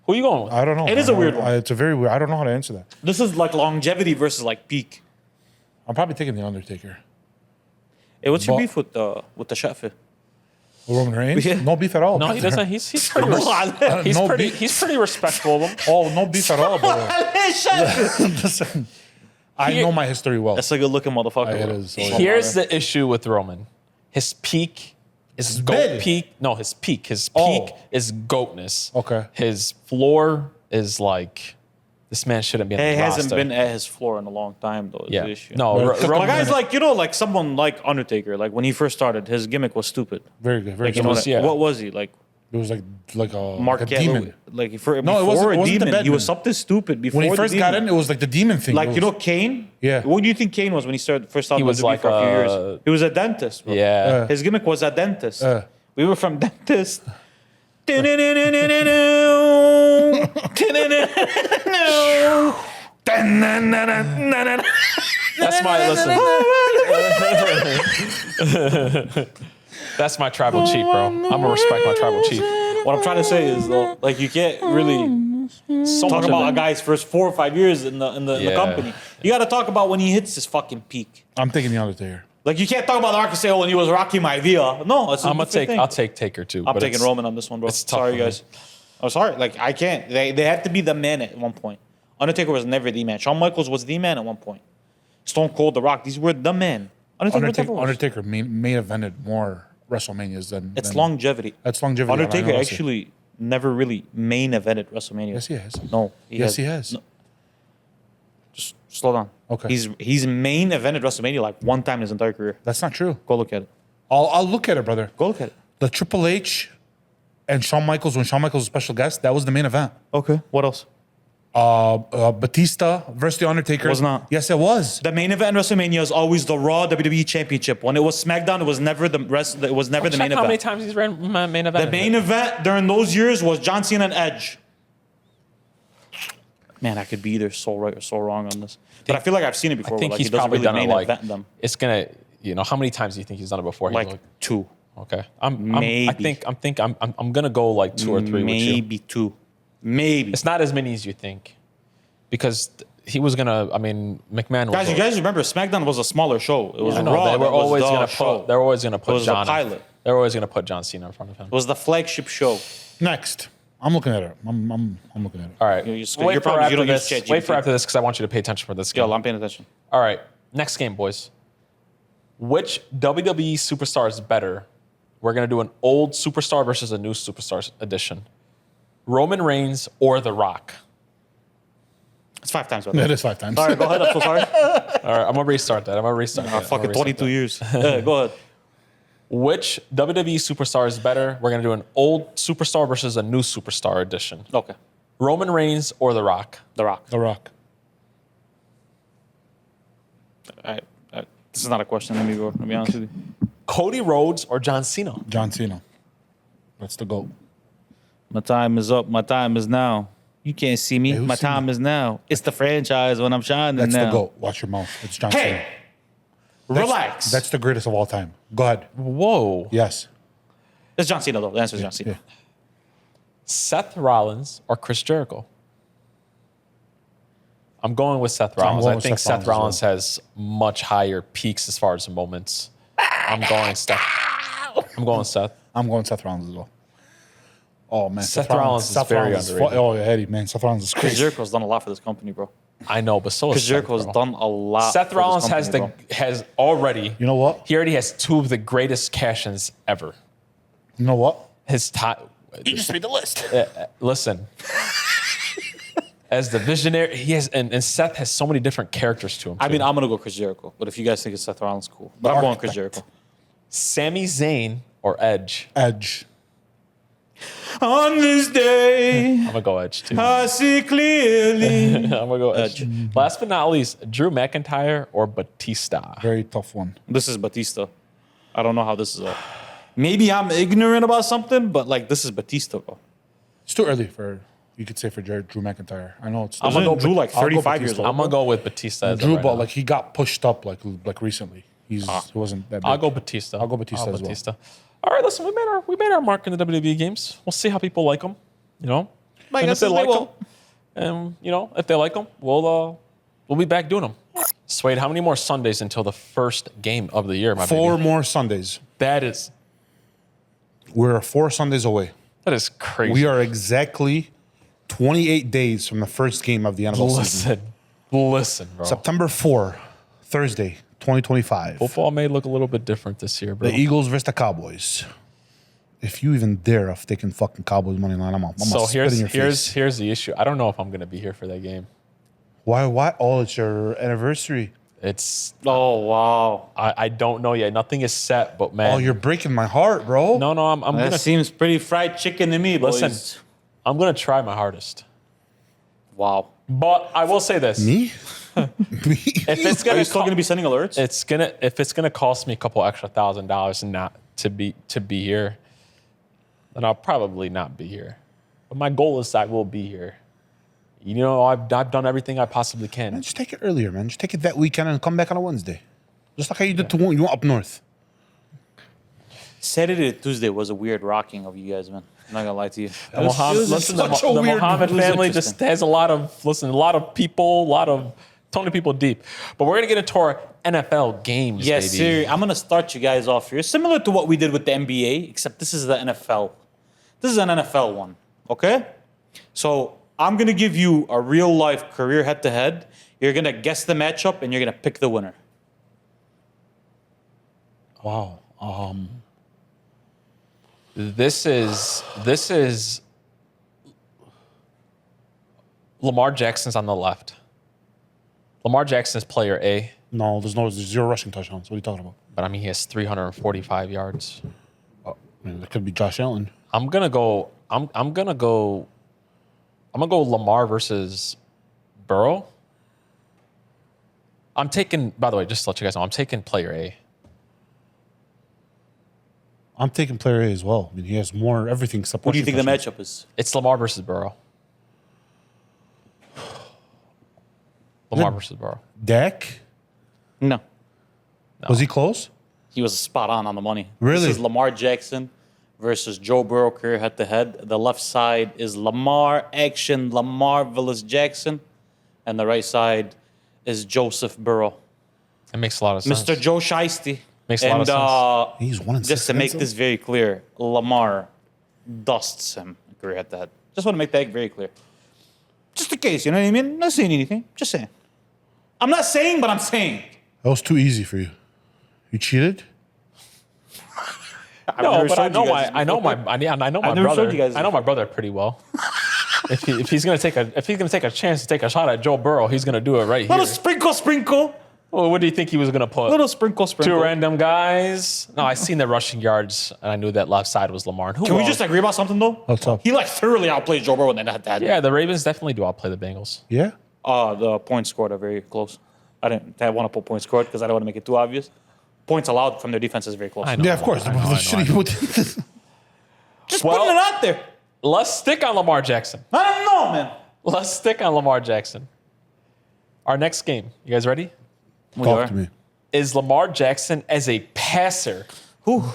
Who you going with? I don't know. It is a weird one. It's a very weird. I don't know how to answer that. This is like longevity versus like peak. I'm probably taking the Undertaker. Hey, what's your But- beef with the chef? Roman Reigns? Yeah. No beef at all. No, he doesn't. He's pretty. No beef. He's pretty respectful of him. Oh, no beef at all, brother. Chef. Listen, I know my history well. That's a good looking motherfucker. It bro. is. So Here's the issue with Roman. His peak is goat big. peak. No, his peak. His Oh. peak is goatness. Okay. His floor is like This man shouldn't be on He the hasn't roster. been at his floor in a long time, though. Is Yeah. the issue. No, Like guys like like someone like Undertaker. Like when he first started, his gimmick was stupid. Very good. Very Like you good. know was- yeah. what was he like? It was like a Mark like a demon. Like before No, it wasn't- a it wasn't the demon, he was Bedman. something stupid. Before When he the first got demon. in, it was like the demon thing. Like It you know was- Kane. Yeah. What do you think Kane was when he started first started He was WWE like for a few a- years? He was a dentist. Bro. Yeah. His gimmick was a dentist. Uh. We were from dentist. That's That's my listen. That's my tribal chief, bro. I'm gonna respect my tribal chief. What I'm trying to say is though, like you can't really So talk much about of a it. guy's first 4 or 5 years in the Yeah. company. You got to talk about when he hits his fucking peak. I'm thinking the Undertaker. Like you can't talk about the Rock and say, "Oh, when he was Rocky Maivia." No, it's a I'm gonna different take. thing. I'll take Taker too. I'm but taking it's- Roman on this one, bro. it's tough Sorry, for me. guys. I'm sorry. Like I can't. They had to be the man at one point. Undertaker was never the man. Shawn Michaels was the man at one point. Stone Cold, The Rock. These were the men. Undertaker main evented more WrestleManias than It's than- longevity. That's longevity. Undertaker I honestly- actually never really main evented WrestleMania. Yes, he has. No. Yes, he has. No. Just slow down. Okay. He's main evented WrestleMania like one time in his entire career. That's not true. Go look at it. I'll look at it, brother. Go look at it. The Triple H and Shawn Michaels, when Shawn Michaels was a special guest, that was the main event. Okay. What else? Batista versus the Undertaker. Was not. Yes, it was. The main event in WrestleMania is always the Raw WWE Championship. When it was SmackDown, it was never the rest. It was never the Check main how many event. times he's ran main event. The main event during those years was John Cena and Edge. Man, I could be either so right or so wrong on this. But I feel like I've seen it before. I think where, like, he's he doesn't probably really done it main like event them. it's gonna. How many times do you think he's done it before? He's Like 2. okay. I Maybe. think I'm gonna go like 2 or 3 with you. Maybe 2. Maybe. It's not as many as you think, because he was gonna. I mean, McMahon. Guys, you guys remember SmackDown was a smaller show. It was I know, Raw. they were that was always the gonna show. put. They're always gonna put It was the John. pilot. They're always gonna put John Cena in front of him. It was the flagship show. Next. I'm looking at it. I'm looking at it. All right. You're just- Wait your for problem is after you don't use this. ChatGPT. Wait for after this because I want you to pay attention for this game. Yo, I'm paying attention. All right. Next game, boys. Which WWE superstar is better? We're gonna do an old superstar versus a new superstar edition. Roman Reigns or The Rock? It's 5 times. It is 5 times. Sorry, go ahead. I'm so sorry. All right, I'm gonna restart that. Fucking 22 years. Yeah, go ahead. Which WWE superstar is better? We're gonna do an old superstar versus a new superstar edition. Okay. Roman Reigns or The Rock? The Rock. The Rock. This is not a question. Let me go. I'll be honest with you. Cody Rhodes or John Cena? John Cena. That's the GOAT. My time is up. My time is now. You can't see me. Hey, who's My Cena? time is now. It's the franchise when I'm shining That's now. the GOAT. Watch your mouth. It's John Cena. Hey, relax. That's the greatest of all time. Go ahead. Whoa. Yes. It's John Cena though. The answer is John Cena. Yeah. Seth Rollins or Chris Jericho? I'm going with Seth Rollins. going I with think Seth Seth Rollins Rollins has much higher peaks as far as moments. I'm going Seth. I'm going Seth. I'm going Seth Rollins as well. Oh man, Seth Rollins is very underrated. Oh yeah, Eddie, man, Seth Rollins is Chris crazy. Jericho's done a lot for this company, bro. I know, but so is Chris Seth, Jericho's bro. done a lot. Seth for this Rollins company, has already. You know what? He already has 2 of the greatest cash-ins ever. You know what? His time. You just made the list. Listen. As the visionary, he has, and Seth has so many different characters to him. I too. mean, I'm gonna go Chris Jericho, but if you guys think it's Seth Rollins, cool. But I'm going Chris Jericho. Sami Zayn or Edge? Edge. On this day, I'm gonna go Edge too. I see clearly. I'm gonna go Edge. Last but not least, Drew McIntyre or Batista? Very tough one. This is Batista. I don't know how this is up. Maybe I'm ignorant about something, but like this is Batista, bro. It's too early for you could say for Drew McIntyre. I know it's. I'm gonna go Drew like I'll go 35 years Batista. old. I'm gonna go with Batista. as of Drew, right but now. like he got pushed up like recently. He wasn't that big. I'll go Batista. I'll go Batista as well. All right, listen, we made our mark in the WWE games. We'll see how people like them. You know, My and if guess they is they like them, will. and you know, if they like them, we'll be back doing them. Swade, how many more Sundays until the first game of the year, my 4 baby? more Sundays. That is We're 4 Sundays away. crazy. We are exactly 28 days from the first game of the NFL season. Listen, bro. September 4, Thursday, 2025. Football may look a little bit different this year, bro. The Eagles versus the Cowboys. If you even dare of taking fucking Cowboys money line, I'm So spit in your face. here's the issue. I don't know if I'm gonna be here for that game. Why? Oh, it's your anniversary. It's Oh wow, I don't know yet. Nothing is set, but man. Oh, you're breaking my heart, bro. no, I'm that gonna seems pretty fried chicken to me, boys. listen. I'm gonna try my hardest. Wow. But I will say this: Me? Me? if it's Are gonna you still going to be sending alerts? if it's gonna cost me a couple extra $1,000 not to be here, then I'll probably not be here. But my goal is I will be here. You know, I've done everything I possibly can. Man, just take it earlier, man. Just take it that weekend and come back on a Wednesday. Just like how you did to you went up north. Saturday to Tuesday was a weird rocking of you guys, man. I'm not gonna lie to you. The Mohammed, listen, such a the weird- Mohammed it was family interesting. just has a lot of people, Tony people deep. But we're gonna get into our NFL games, Yes, baby. sir. I'm gonna start you guys off here, similar to what we did with the NBA, except this is the NFL. This is an NFL one, okay? So I'm gonna give you a real life career head to head. You're gonna guess the matchup and you're gonna pick the winner. Wow. This is Lamar Jackson's on the left. Lamar Jackson is player A, No, there's zero rushing touchdowns. What are you talking about? but I mean he has 345 yards. I mean, that could be Josh Allen. I'm gonna go Lamar versus Burrow. I'm taking, by the way, just to let you guys know, I'm taking player A. I'm taking player A as well. I mean, he has more everything except What do you rushing think the touchdowns. matchup is? It's Lamar versus Burrow. Lamar versus Burrow. Dak? No. Was he close? He was spot on the money. Really? This is Lamar Jackson versus Joe Burrow career head to head. The left side is Lamar action, Lamar Villas Jackson. And the right side is Joseph Burrow. It makes a lot of sense. Mr. Joe Shiesty. Makes a lot of He's 1 and 6. Just to make this very clear, Lamar dusts him career head to head. Just want to make that very clear. Just in case, you know what I mean? Not saying anything. Just saying. I'm not saying, but I'm saying. That was too easy for you. You cheated? I've No, never but I showed you know guys I know before. my I've never showed you guys I know my brother pretty well. if he's gonna take a chance to take a shot at Joe Burrow, he's gonna do it right Little here. sprinkle. Well, what do you think he was gonna put? Little sprinkle. Two random guys. No, I seen the rushing yards, and I knew that left side was Lamar. And who Can we else? just agree about something, though? What's up? He, thoroughly outplayed Joe Burrow in that. Yeah, the Ravens definitely do outplay the Bengals. Yeah? The points scored are very close. I didn't want to put points scored because I don't want to make it too obvious. Points allowed from their defense is very close. I know. Yeah, of course. I know. Just Well- putting it out there. Let's stick on Lamar Jackson. I don't know, man. Let's stick on Lamar Jackson. Our next game. You guys ready? Talk to me. Is Lamar Jackson as a passer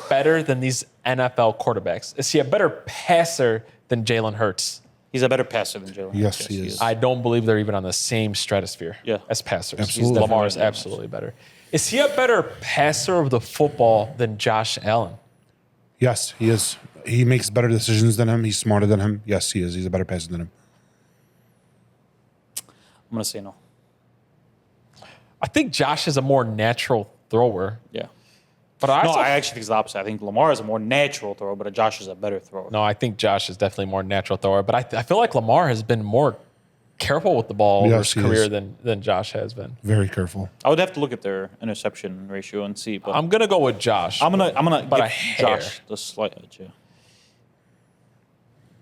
better than these NFL quarterbacks? Is he a better passer than Jalen Hurts? He's a better passer than Jalen. Yes, he is. I don't believe they're even on the same stratosphere as passers. Absolutely. Lamar is absolutely better. Is he a better passer of the football than Josh Allen? Yes, he is. He makes better decisions than him. He's smarter than him. Yes, he is. He's a better passer than him. I'm going to say no. I think Josh is a more natural thrower. Yeah. But I No, also I actually think it's the opposite. I think Lamar is a more natural thrower, but Josh is a better thrower. No, I think Josh is definitely more natural thrower. But I feel like Lamar has been more careful with the ball over his Yes, he career is. than Josh has been. Very careful. I would have to look at their interception ratio and see. But I'm gonna go with Josh. I'm gonna but give a hair. Josh the slight edge. Yeah.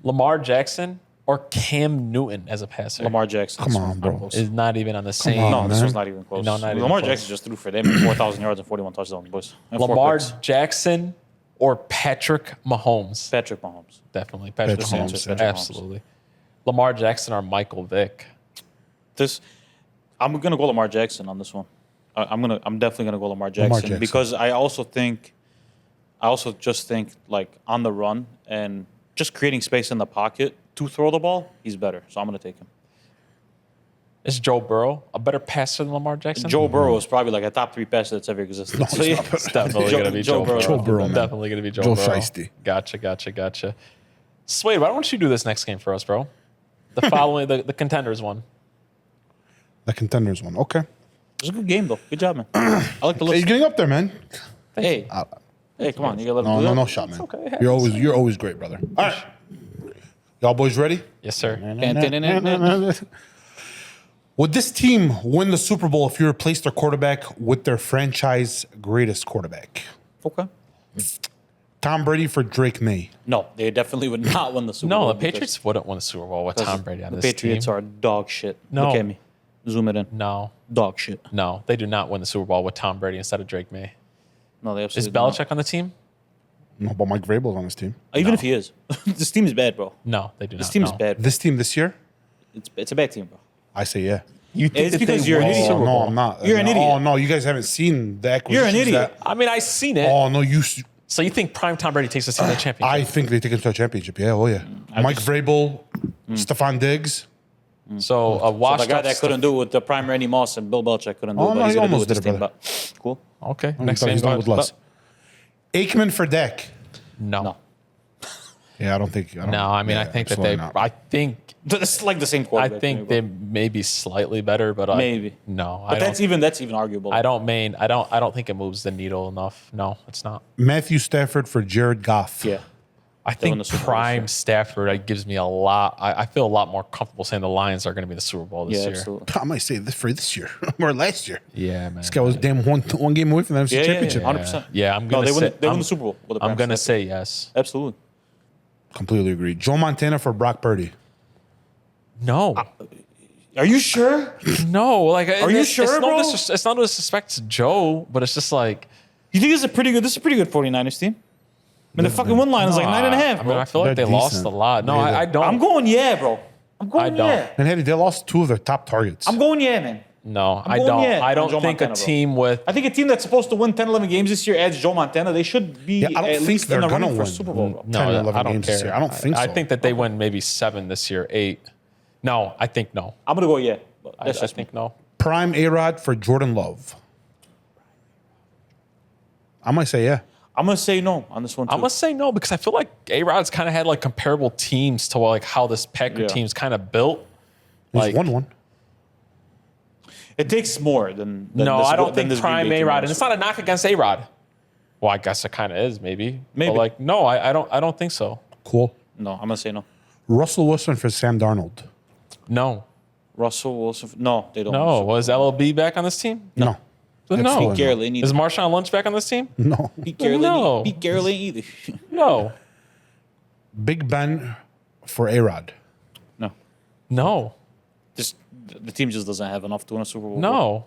Lamar Jackson or Cam Newton as a passer. Lamar Jackson. Come this on, one's bro. not close. is not even on the same. on. No, this man. one's not even close. No, not even Lamar close. Jackson just threw for them 4,000 yards and 41 touchdowns, boys. And 4 Lamar picks. Jackson or Patrick Mahomes. Patrick Mahomes. Definitely Patrick Patrick Mahomes. Mahomes, Patrick Mahomes. Absolutely. Lamar Jackson or Michael Vick. I'm gonna go Lamar Jackson on this one. I'm definitely gonna go Lamar Jackson, Jackson. because I also just think like on the run and just creating space in the pocket to throw the ball, he's better. So I'm gonna take him. Is Joe Burrow a better passer than Lamar Jackson? Joe Burrow is probably like a top 3 passer that's ever existed. So, yeah. It's definitely going to be Joe Burrow. Joe Burrow, man. Definitely going to be Joe Joe Burrow. Shiesty. Gotcha. Swade, why don't you do this next game for us, bro? The following, the Contenders one. The Contenders one. Okay. It was a good game though. Good job, man. I like the Hey, you're list. getting up there, man. Hey, come on, you gotta let him do No that. shot, man. okay, it You're always great, brother. All right. Y'all boys ready? Yes, sir. Would this team win the Super Bowl if you replaced their quarterback with their franchise greatest quarterback? Okay. Tom Brady for Drake May. No, they definitely would not win the Super Bowl. No, the because- Patriots wouldn't win the Super Bowl with Tom Brady on the this Patriots team. are dog shit. No. Look at me. Zoom it in. No, Dog shit. no, they do not win the Super Bowl with Tom Brady instead of Drake May. No, they Is absolutely don't. Belichick on the team? No, but Mike Vrabel's on this team. Even No. if he is. This team is bad, bro. No, they do not. This team is no. bad. This team this year, It's a bad team, bro. I say yeah. You think It's that because they you're an won the idiot. Super Oh, no, Bowl? I'm not. You're an idiot. Oh no, you guys haven't seen the acquisitions. You're an idiot. that- I mean, I seen it. oh no, you. So you think prime Tom Brady takes us to the championship? I think they take it to a championship. Yeah, oh yeah. Mike Vrabel, Stephon Diggs. So a So washed the guy up that couldn't do it with the prime Randy Moss and Bill Belichick couldn't do Oh, it, no, but he's he going to do it almost with this did it, team. brother. But cool. Okay, Next next he's game. done with less. Aikman for Dak. No. No. Yeah, I don't think. I don't, No, I mean, yeah, I think that they. absolutely not. I think. It's like the same I quarterback. think they may be slightly better, but Maybe. no, But I that's don't. even arguable. I don't think it moves the needle enough. No, it's not. Matthew Stafford for Jared Goff. Yeah. I win think the Super Bowl prime this Stafford gives me a lot. I feel a lot more comfortable saying the Lions are going to be in the Super Bowl this Yeah, year. absolutely. I might say this for this year or last year. Yeah, man. This guy was damn one game away from the NFC Yeah, championship. 100%. Yeah, I'm No, gonna they say. win. They win I'm- the Super Bowl. With the I'm prime gonna Stafford. say yes. Absolutely. Completely agree. Joe Montana for Brock Purdy. No, Are you sure? no. Like, Are you sure, it's bro? It's not disrespect to Joe, but it's just like. You think this is a pretty good? This is a pretty good 49ers team. I mean, the fucking win line is like 9.5. I mean, Bro. I feel like They're they lost decent. a lot. No, Yeah, I don't. I'm going yeah, bro. I'm going I don't. yeah. And Eddie, they lost two of their top targets. I'm going yeah, man. No, I'm I going don't. yeah I on don't Joe think Montana, a bro. team with. I think a team that's supposed to win 10, 11 games this year adds Joe Montana. They should be Yeah, I don't at think least they're in the gonna running for win. Super Bowl, bro. No, 10, 11 I don't games care. this year. I don't think I so. think that they win maybe 7 this year, 8. No, I think no. I'm going to go yeah. But I that's just think me. no. Prime A-Rod for Jordan Love. I might say yeah. I'm going to say no on this one, too. I'm gonna say no because I feel like A-Rod's kind of had like comparable teams to like how this Packer Yeah. team's kind of built. He's Like, won one. It takes more than no, this, I don't than think this Green prime Bay team A-Rod, and does. it's not a knock against A-Rod. Well, I guess it kind of is, maybe. Maybe. But like, no, I don't think so. Cool. No, I'm going to say no. Russell Wilson for Sam Darnold. No, Russell Wilson. No, they don't. no. Was LLB back on this team? No. Then no. Absolutely Garrett ain't Is either. Marshawn Lynch back on this team? No. Pete Carroll No. ain't Pete Carroll ain't either. No, Big Ben for A-Rod. No. no, Just the team just doesn't have enough to win a Super Bowl. no.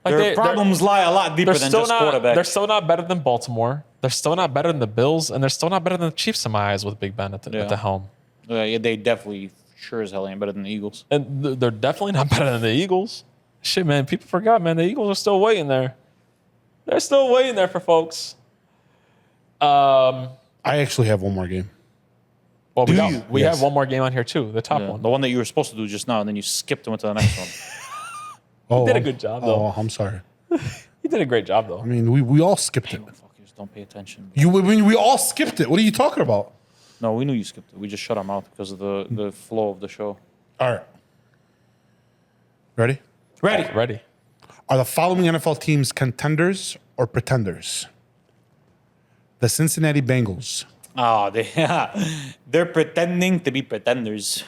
Like Their problems lie a lot deeper they're than still just not. quarterback. They're still not better than Baltimore. They're still not better than the Bills, and they're still not better than the Chiefs in my eyes with Big Ben at Yeah. the helm. Yeah, they definitely sure as hell ain't better than the Eagles. And they're definitely not better than the Eagles. Shit, man, people forgot, man. The Eagles are still waiting there. They're still waiting there for folks. I actually have one more game. Well, we, Do got, you? we Yes. have one more game on here too, the top Yeah. one. The one that you were supposed to do just now, and then you skipped and went to the next one. Oh, did a good job, though. Oh, I'm sorry. You did a great job, though. I mean, we all skipped it. Fuckers, don't pay attention. We all skipped it. What are you talking about? No, we knew you skipped it. We just shut our mouth because of the flow of the show. All right. Ready? Ready. Ready? Are the following NFL teams contenders or pretenders? The Cincinnati Bengals. Oh, they're pretending to be pretenders.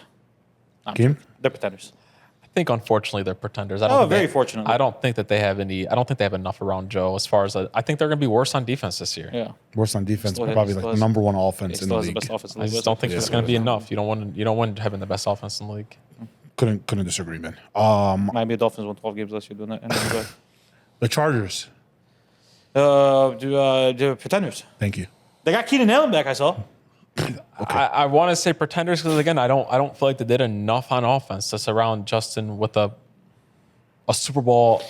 Game? They're pretenders. I think unfortunately they're pretenders. I Oh, think very they- fortunately. I don't think that they have any. I don't think they have enough around Joe as far as I think they're going to be worse on defense this year. Yeah. Worse on defense, Still has- probably still like has- the number one He offense in still the has the league. best offense in the I league. just don't think Yeah. it's going to be enough. You don't want having the best offense in the league. Couldn't disagree, man. Miami Dolphins won 12 games last year doing that. Anyway, The Chargers. they're pretenders. Thank you. They got Keenan Allen back, I saw. I want to say pretenders because again, I don't feel like they did enough on offense to surround Justin with a Super Bowl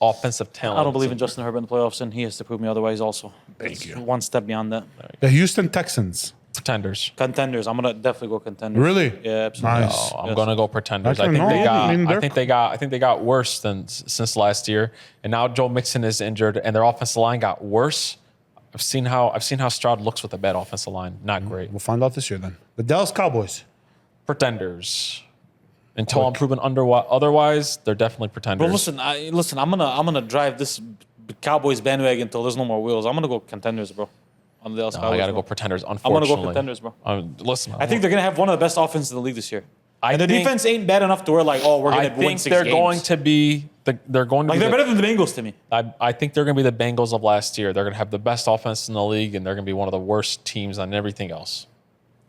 offensive talent. I don't believe in Justin Herbert in the playoffs, and he has to prove me otherwise also. Thank It's you. one step beyond that. The Houston Texans. pretenders. Contenders. I'm going to definitely go contenders. Really? Yeah, absolutely. Nice. Oh, I'm Yes. gonna go pretenders. I Actually, think no, they got. I mean, I think they got worse than since last year, and now Joe Mixon is injured, and their offensive line got worse. I've seen how Stroud looks with a bad offensive line. Not great. We'll find out this year then. The Dallas Cowboys. Pretenders. Until I'm proven otherwise, they're definitely pretenders. Bro, listen. I'm gonna drive this Cowboys bandwagon until there's no more wheels. I'm gonna go contenders, bro. On the Dallas No, Cowboys, I got to bro. go pretenders. gonna Unfortunately, go pretenders, bro. Listen, I think they're gonna have one of the best offenses in the league this year. And the defense ain't bad enough to where like, oh, we're I gonna win think 6 they're games. going to be they're going to like be they're better than the Bengals to me. I think they're going to be the Bengals of last year. They're going to have the best offense in the league, and they're going to be one of the worst teams on everything else.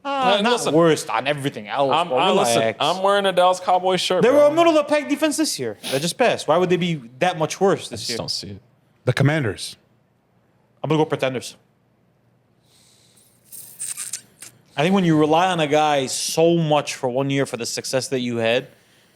Not listen, worst on everything else. Relax. I'm wearing a Dallas Cowboys shirt. They bro. were a middle of the pack defense this year. They just passed. Why would they be that much worse this Just year? don't see it. The Commanders. I'm gonna go Pretenders. I think when you rely on a guy so much for 1 year for the success that you had,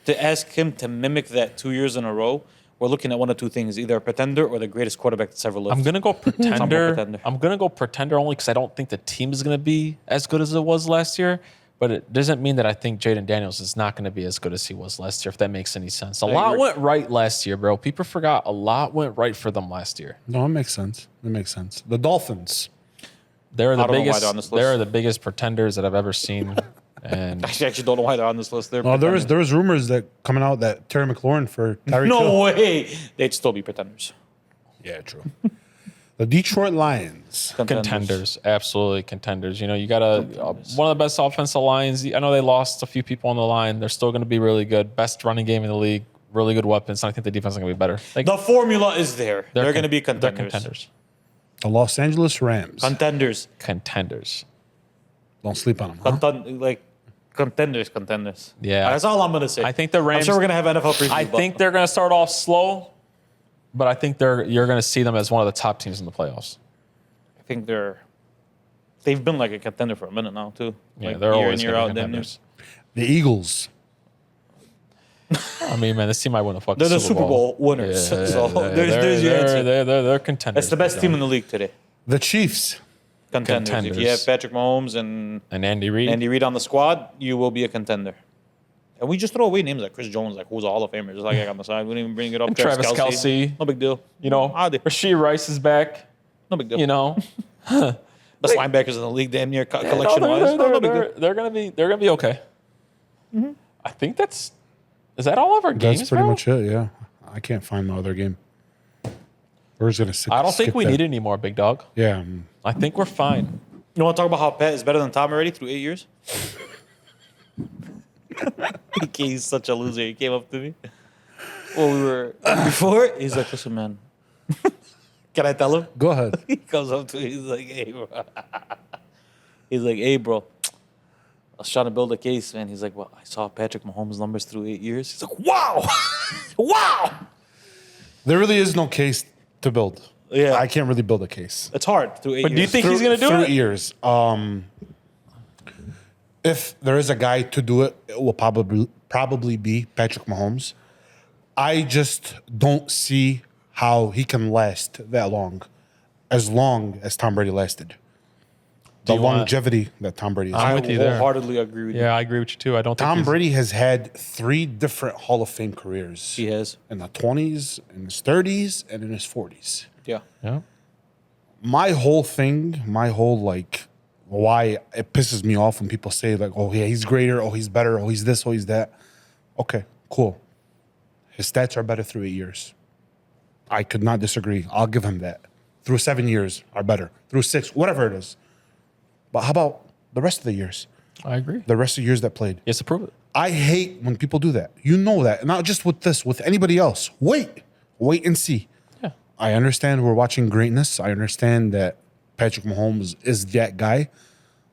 to ask him to mimic that 2 years in a row, we're looking at one of two things: either a pretender or the greatest quarterback that's ever lived. I'm gonna go pretender. pretender. I'm gonna go pretender only because I don't think the team is gonna be as good as it was last year. But it doesn't mean that I think Jaden Daniels is not gonna be as good as he was last year. If that makes any sense. A lot agree. went right last year, bro. People forgot a lot went right for them last year. No, it makes sense. It makes sense. The Dolphins. They're the I don't know why biggest. they're on this list. They're the biggest pretenders that I've ever seen. And I actually don't know why they're on this list. They're Oh, there pretenders. was rumors that coming out that Terry McLaurin for Tyreek Hill. No way. They'd still be pretenders. Yeah, true. The Detroit Lions. contenders, absolutely contenders. You know, you got one of the best offensive lines. I know they lost a few people on the line. They're still going to be really good. Best running game in the league. Really good weapons. And I think the defense is going to be better. The formula is there. They're going to be contenders. They're contenders. The Los Angeles Rams. Contenders. Contenders. Don't sleep on them. Huh? Contenders. Yeah. That's all I'm going to say. I think the Rams. I'm sure we're going to have NFL preview. I think they're going to start off slow, but I think you're going to see them as one of the top teams in the playoffs. I think they've been like a contender for a minute now too. Yeah, Like they're year always in, year gonna out. be Damn near. contenders. The Eagles. I mean, man, this team might win the fucking They're the Super Super Bowl winners. So there's your answer. They're contenders. That's the best team in the league today. The Chiefs. Contenders. If Contenders. you have Patrick Mahomes and And Andy Reid. Andy Reid on the squad, you will be a contender. And we just throw away names like Chris Jones, like who's a Hall of Famer, just like on the side. We didn't even bring it up. And Travis Kelce. No big deal. You know, Rasheed Rice is back. No big deal. You know, Best linebackers in the league, damn near collection wise. No big deal. they're gonna be okay. I think is that all of our games? That's pretty bro? much it, yeah. I can't find my other game. We're just going to I don't think skip we that. need any more, big dog. Yeah. I think we're fine. You want to talk about how Pat is better than Tom already through 8 years? He's such a loser. He came up to me. Well, we were before. He's like, "Listen, man, can I tell him?" Go ahead. He comes up to me. He's like, "Hey, bro." He's like, "Hey, bro. I was trying to build a case, man." He's like, "Well, I saw Patrick Mahomes' numbers through 8 years." He's like, "Wow, wow." There really is no case to build. Yeah. I can't really build a case. It's hard through 8 But years. do you think he's gonna do through it? years. If there is a guy to do it, it will probably be Patrick Mahomes. I just don't see how he can last that long as Tom Brady lasted. The you want- longevity that Tom Brady has. I'm I with you there. wholeheartedly agree with you. Yeah, I agree with you too. I don't think Tom he's- Brady has had 3 different Hall of Fame careers. He has. In the 20s, in his 30s, and in his 40s. Yeah. Yeah. My whole why it pisses me off when people say like, oh yeah, he's greater, oh he's better, oh he's this, oh he's that. Okay, cool. His stats are better through 8 years. I could not disagree. I'll give him that. Through 7 years are better. Through 6, whatever it is. But how about the rest of the years? I agree. The rest of the years that played. Yes, to prove it. I hate when people do that. You know that. Not just with this, with anybody else. Wait and see. Yeah. I understand we're watching greatness. I understand that Patrick Mahomes is that guy.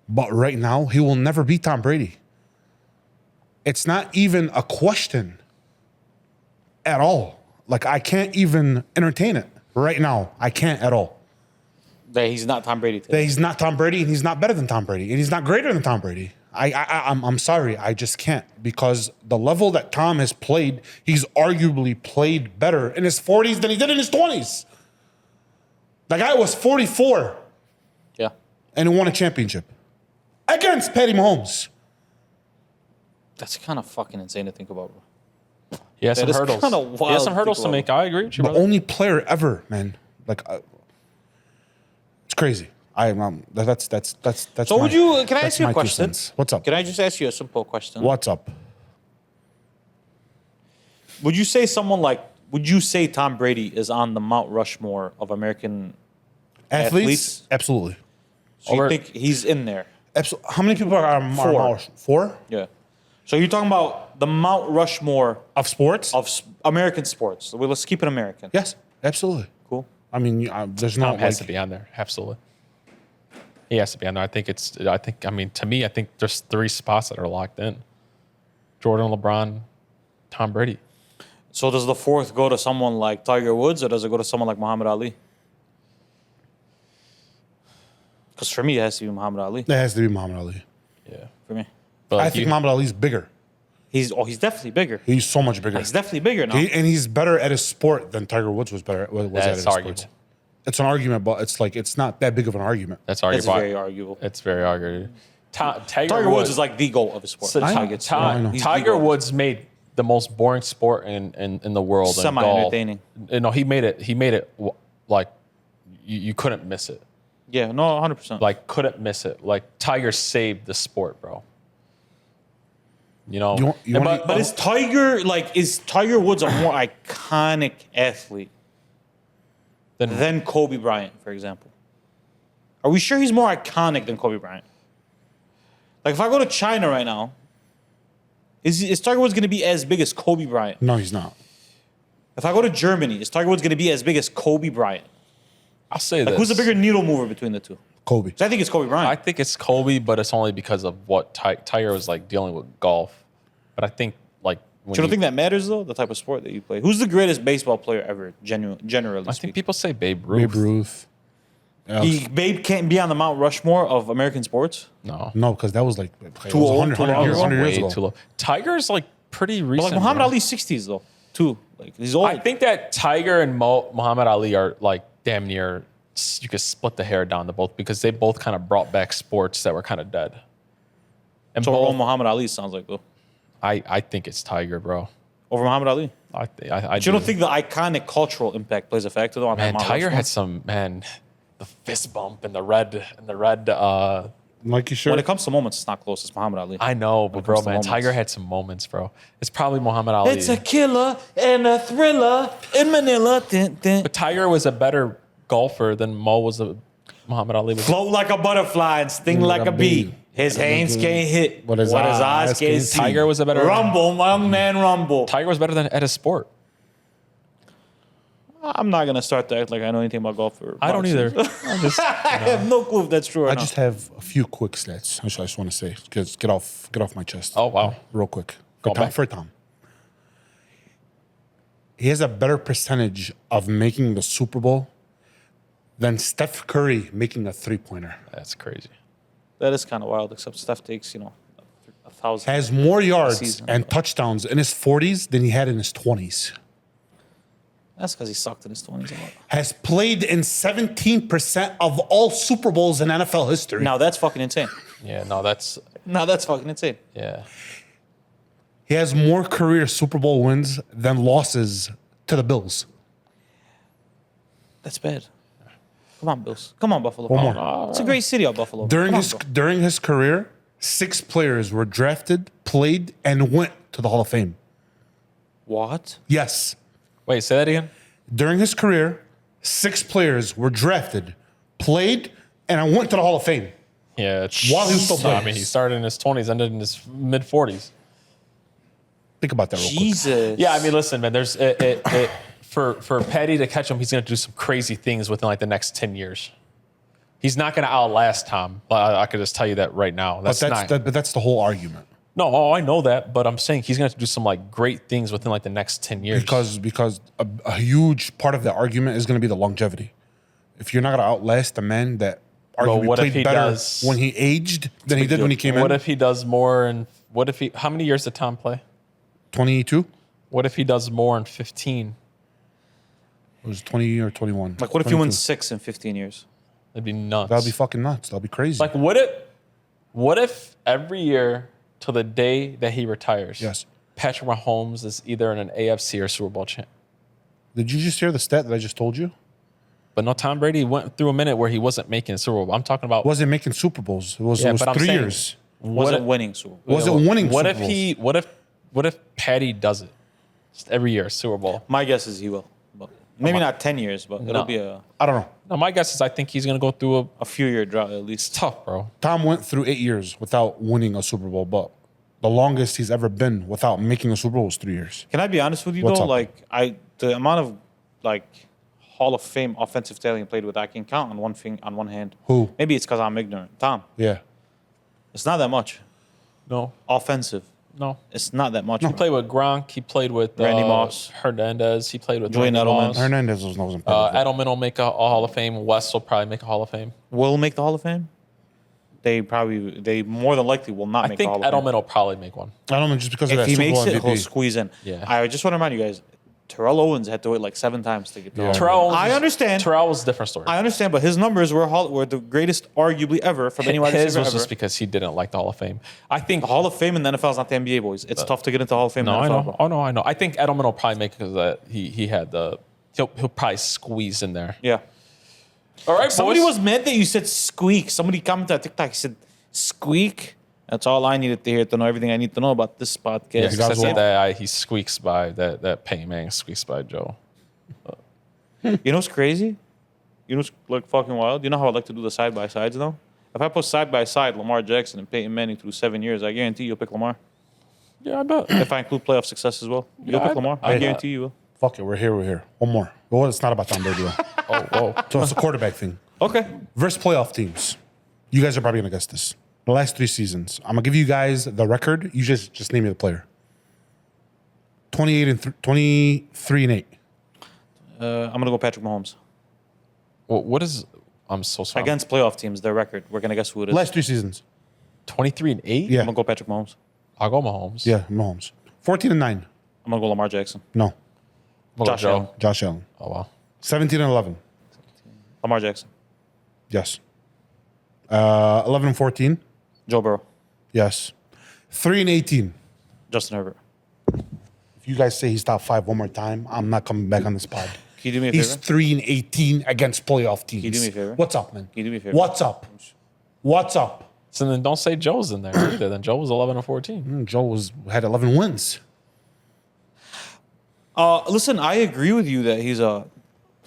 But right now, he will never be Tom Brady. It's not even a question at all. Like, I can't even entertain it right now. I can't at all. That he's not Tom Brady today. That he's not Tom Brady and he's not better than Tom Brady and he's not greater than Tom Brady. I'm sorry. I just can't, because the level that Tom has played, he's arguably played better in his 40s than he did in his 20s. The guy was 44 Yeah. and he won a championship against Patty Mahomes. That's kind of fucking insane to think about, bro. He has That some is hurdles. kinda He wild has some to hurdles think to about. make. I agree with you, The brother. only player ever, man. Like, it's crazy. That's So would you? Can I that's ask you my a 2 question? cents. What's up? Can I just ask you a simple question? What's up? Would you say someone like? Would you say Tom Brady is on the Mount Rushmore of American athletes? Absolutely. So you think he's in there? How many people are on 4. Mount? 4? Yeah. So you're talking about the Mount Rushmore Of sports? of American sports. Well, let's keep it American. Yes, absolutely. Cool. I mean, there's no Tom has to like, be on there. Absolutely. He has to be on there. I mean, to me, I think there's 3 spots that are locked in. Jordan, LeBron, Tom Brady. So does the 4th go to someone like Tiger Woods or does it go to someone like Muhammad Ali? Because for me, it has to be Muhammad Ali. That has to be Muhammad Ali. Yeah. For me. But I think Muhammad Ali's bigger. He's definitely bigger. He's so much bigger. He's definitely bigger now. And he's better at his sport than Tiger Woods was at That's his arguable. sport. It's an argument, but it's not that big of an argument. That's That's arguable. very arguable. It's very arguable. Tiger Woods is like the goal of his sport. So I know. He's know. the Tiger GOAT. Woods made the most boring sport in the world. Semi-entertaining. No, he made it like you couldn't miss it. Yeah, no, 100%. Like couldn't miss it. Like Tiger saved the sport, bro. You know, You want- but is Tiger Woods a more iconic athlete than Kobe Bryant, for example? Are we sure he's more iconic than Kobe Bryant? Like if I go to China right now, is Tiger Woods going to be as big as Kobe Bryant? No, he's not. If I go to Germany, is Tiger Woods going to be as big as Kobe Bryant? I'll say Like this. who's the bigger needle mover between the two? Kobe. So I think it's Kobe Bryant. I think it's Kobe, but it's only because of what Tiger was like dealing with golf. But I think like when you don't think that matters though? The type of sport that you play. Who's the greatest baseball player ever? Generally I think speaking. people say Babe Ruth. Babe Ruth. Yeah. Babe can't be on the Mount Rushmore of American sports. No, No, because that was like Too old, 100, too long years, ago. 100 years way ago. too low. Tiger's like pretty But recent. like Muhammad bro. Ali's 60s though, too. Like he's old. I think that Tiger and Muhammad Ali are like damn near. You could split the hair down to both because they both kind of brought back sports that were kind of dead. And so both, all Muhammad Ali sounds like though. I think it's Tiger, bro. Over Muhammad Ali. I But you don't think the iconic cultural impact plays a factor though on that man, Mount Tiger Rushmore? had some the fist bump and the red. Like you sure? When it comes to moments, it's not close as Muhammad Ali. I know, but it bro, comes to man, moments. Tiger had some moments, bro. It's probably Muhammad Ali. It's a killer and a thriller in Manila. But Tiger was a better golfer than Muhammad Ali was. Float like a butterfly and sting like a bee. His hands can't hit What his what his eyes eyes can't can't see. Tiger was a better Rumble, young man, rumble. Tiger was better than at his sport. I'm not gonna start to act like I know anything about golf or I don't boxing. either. I'm just, I have no clue if that's true or I not. just have a few quick stats. I just want to say, because get off my chest. oh wow. Real quick. Go For Tom, back. for Tom. He has a better percentage of making the Super Bowl than Steph Curry making a 3-pointer. That's crazy. That is kind of wild, except Steph takes, 1,000. Has more yards Season. and touchdowns in his 40s than he had in his 20s. That's because he sucked in his 20s a lot. Has played in 17% of all Super Bowls in NFL history. Now that's fucking insane. Yeah, no, that's Fucking insane. yeah. He has more career Super Bowl wins than losses to the Bills. That's bad. Come on, Bills. Come on, Buffalo. One more. It's a great city of Buffalo. During Come on, his bro. during his career, 6 players were drafted, played, and went to the Hall of Fame. What? Yes. Wait, say that again. During his career, 6 players were drafted, played, and went to the Hall of Fame. Yeah, While he was still I playing. mean, he started in his 20s, ended in his mid 40s. Think about that real quick. Jesus. Yeah, I mean, listen, man. There's for Patty to catch him, he's gonna do some crazy things within like the next 10 years. He's not gonna outlast Tom. I could just tell you that right now. But that's the whole argument. No, I know that, but I'm saying he's gonna have to do some like great things within like the next 10 years. Because a huge part of the argument is going to be the longevity. If you're not going to outlast a man that arguably what if played he better does- when he aged than he did when he came what in. if he does more? And what if he? How many years did Tom play? 22? What if he does more in 15? It was 20 or 21. Like, what if you 22. win 6 in 15 years? That'd be nuts. That'd be fucking nuts. That'd be crazy. like what if every year till the day that he retires? Yes. Patrick Mahomes is either in an AFC or Super Bowl champ. Did you just hear the stat that I just told you? But no, Tom Brady went through a minute where he wasn't making a Super Bowl. I'm talking about Wasn't making Super Bowls. It was, Yeah, it was but I'm 3 saying- years. Wasn't winning Super Bowl. Wasn't winning what Super if Bowls. what if Patty does it just every year, Super Bowl? My guess is he will. But maybe not 10 years, but it'll be a I don't know. No, my guess is I think he's gonna go through a few year drought at least. tough, bro. Tom went through 8 years without winning a Super Bowl, but the longest he's ever been without making a Super Bowl was 3 years. Can I be honest with you What's though? up? Like the amount of like Hall of Fame offensive talent he played with, I can count on one hand. Who? Maybe it's because I'm ignorant. Tom, Yeah. it's not that much. No, Offensive, no. it's not that much. He played with Gronk. He played with Randy Moss. Hernandez. He played with Julian Randy Edelman. Moss. Hernandez wasn't part of it. Edelman will make a Hall of Fame. West will probably make a Hall of Fame. Will make the Hall of Fame? They more than likely will not I make think the Hall of Fame. Edelman will probably make one. I don't know, just because of If that he Super makes Bowl it, he'll MVP. squeeze in. Yeah. I just want to remind you guys, Terrell Owens had to wait like 7 times to get the Hall of Fame. Terrell. I understand. Terrell was a different story. I understand, but his numbers were the greatest, arguably ever from any wide His receiver was ever. just because he didn't like the Hall of Fame. I think. The Hall of Fame in the NFL is not the NBA, boys. It's tough to get into the Hall of Fame No, in I the NFL. know. bro. Oh no, I know. I think Edelman will probably make it because he had the. He'll probably squeeze in there. Yeah. All right, Somebody boys. was mad that you said squeak. Somebody commented on TikTok. He said squeak. That's all I needed to hear to know everything I need to know about this podcast. Yeah, guys because I said will- that he squeaks by that Payne Manning squeaks by Joe. You know what's crazy? You know what's like fucking wild? You know how I like to do the side by sides though? If I put side by side Lamar Jackson and Peyton Manning through 7 years, I guarantee you'll pick Lamar. Yeah, I bet. If I include playoff success as well, you'll Yeah, pick Lamar. I guarantee you will. Fuck it, we're here. One more. Well, it's not about Tom Brady, though. Oh, whoa. So it's a quarterback thing. Okay. Versus playoff teams. You guys are probably going to guess this. The last 3 seasons. I'm going to give you guys the record. You just name me the player. 23 and 8. I'm gonna go Patrick Mahomes. Well, what is? I'm so sorry. Against playoff teams, their record. We're gonna guess who it is. Last 3 seasons. 23 and 8. Yeah. I'm gonna go Patrick Mahomes. I'll go Mahomes. Yeah, Mahomes. 14 and 9. I'm gonna go Lamar Jackson. No. I'll go Josh Joe. Allen. Josh Allen. Oh wow. 17 and 11. Lamar Jackson. Yes. 11 and 14. Joe Burrow. Yes. 3 and 18. Justin Herbert. If you guys say he's top 5 one more time, I'm not coming back on this pod. Can you do me a He's favor? 3 and 18 against playoff teams. you do me a favor? What's up, man? Can you do me a favor? What's up? What's up? So then don't say Joe's in there either. Then Joe was 11 and 14. Joe had 11 wins. Listen, I agree with you that he's a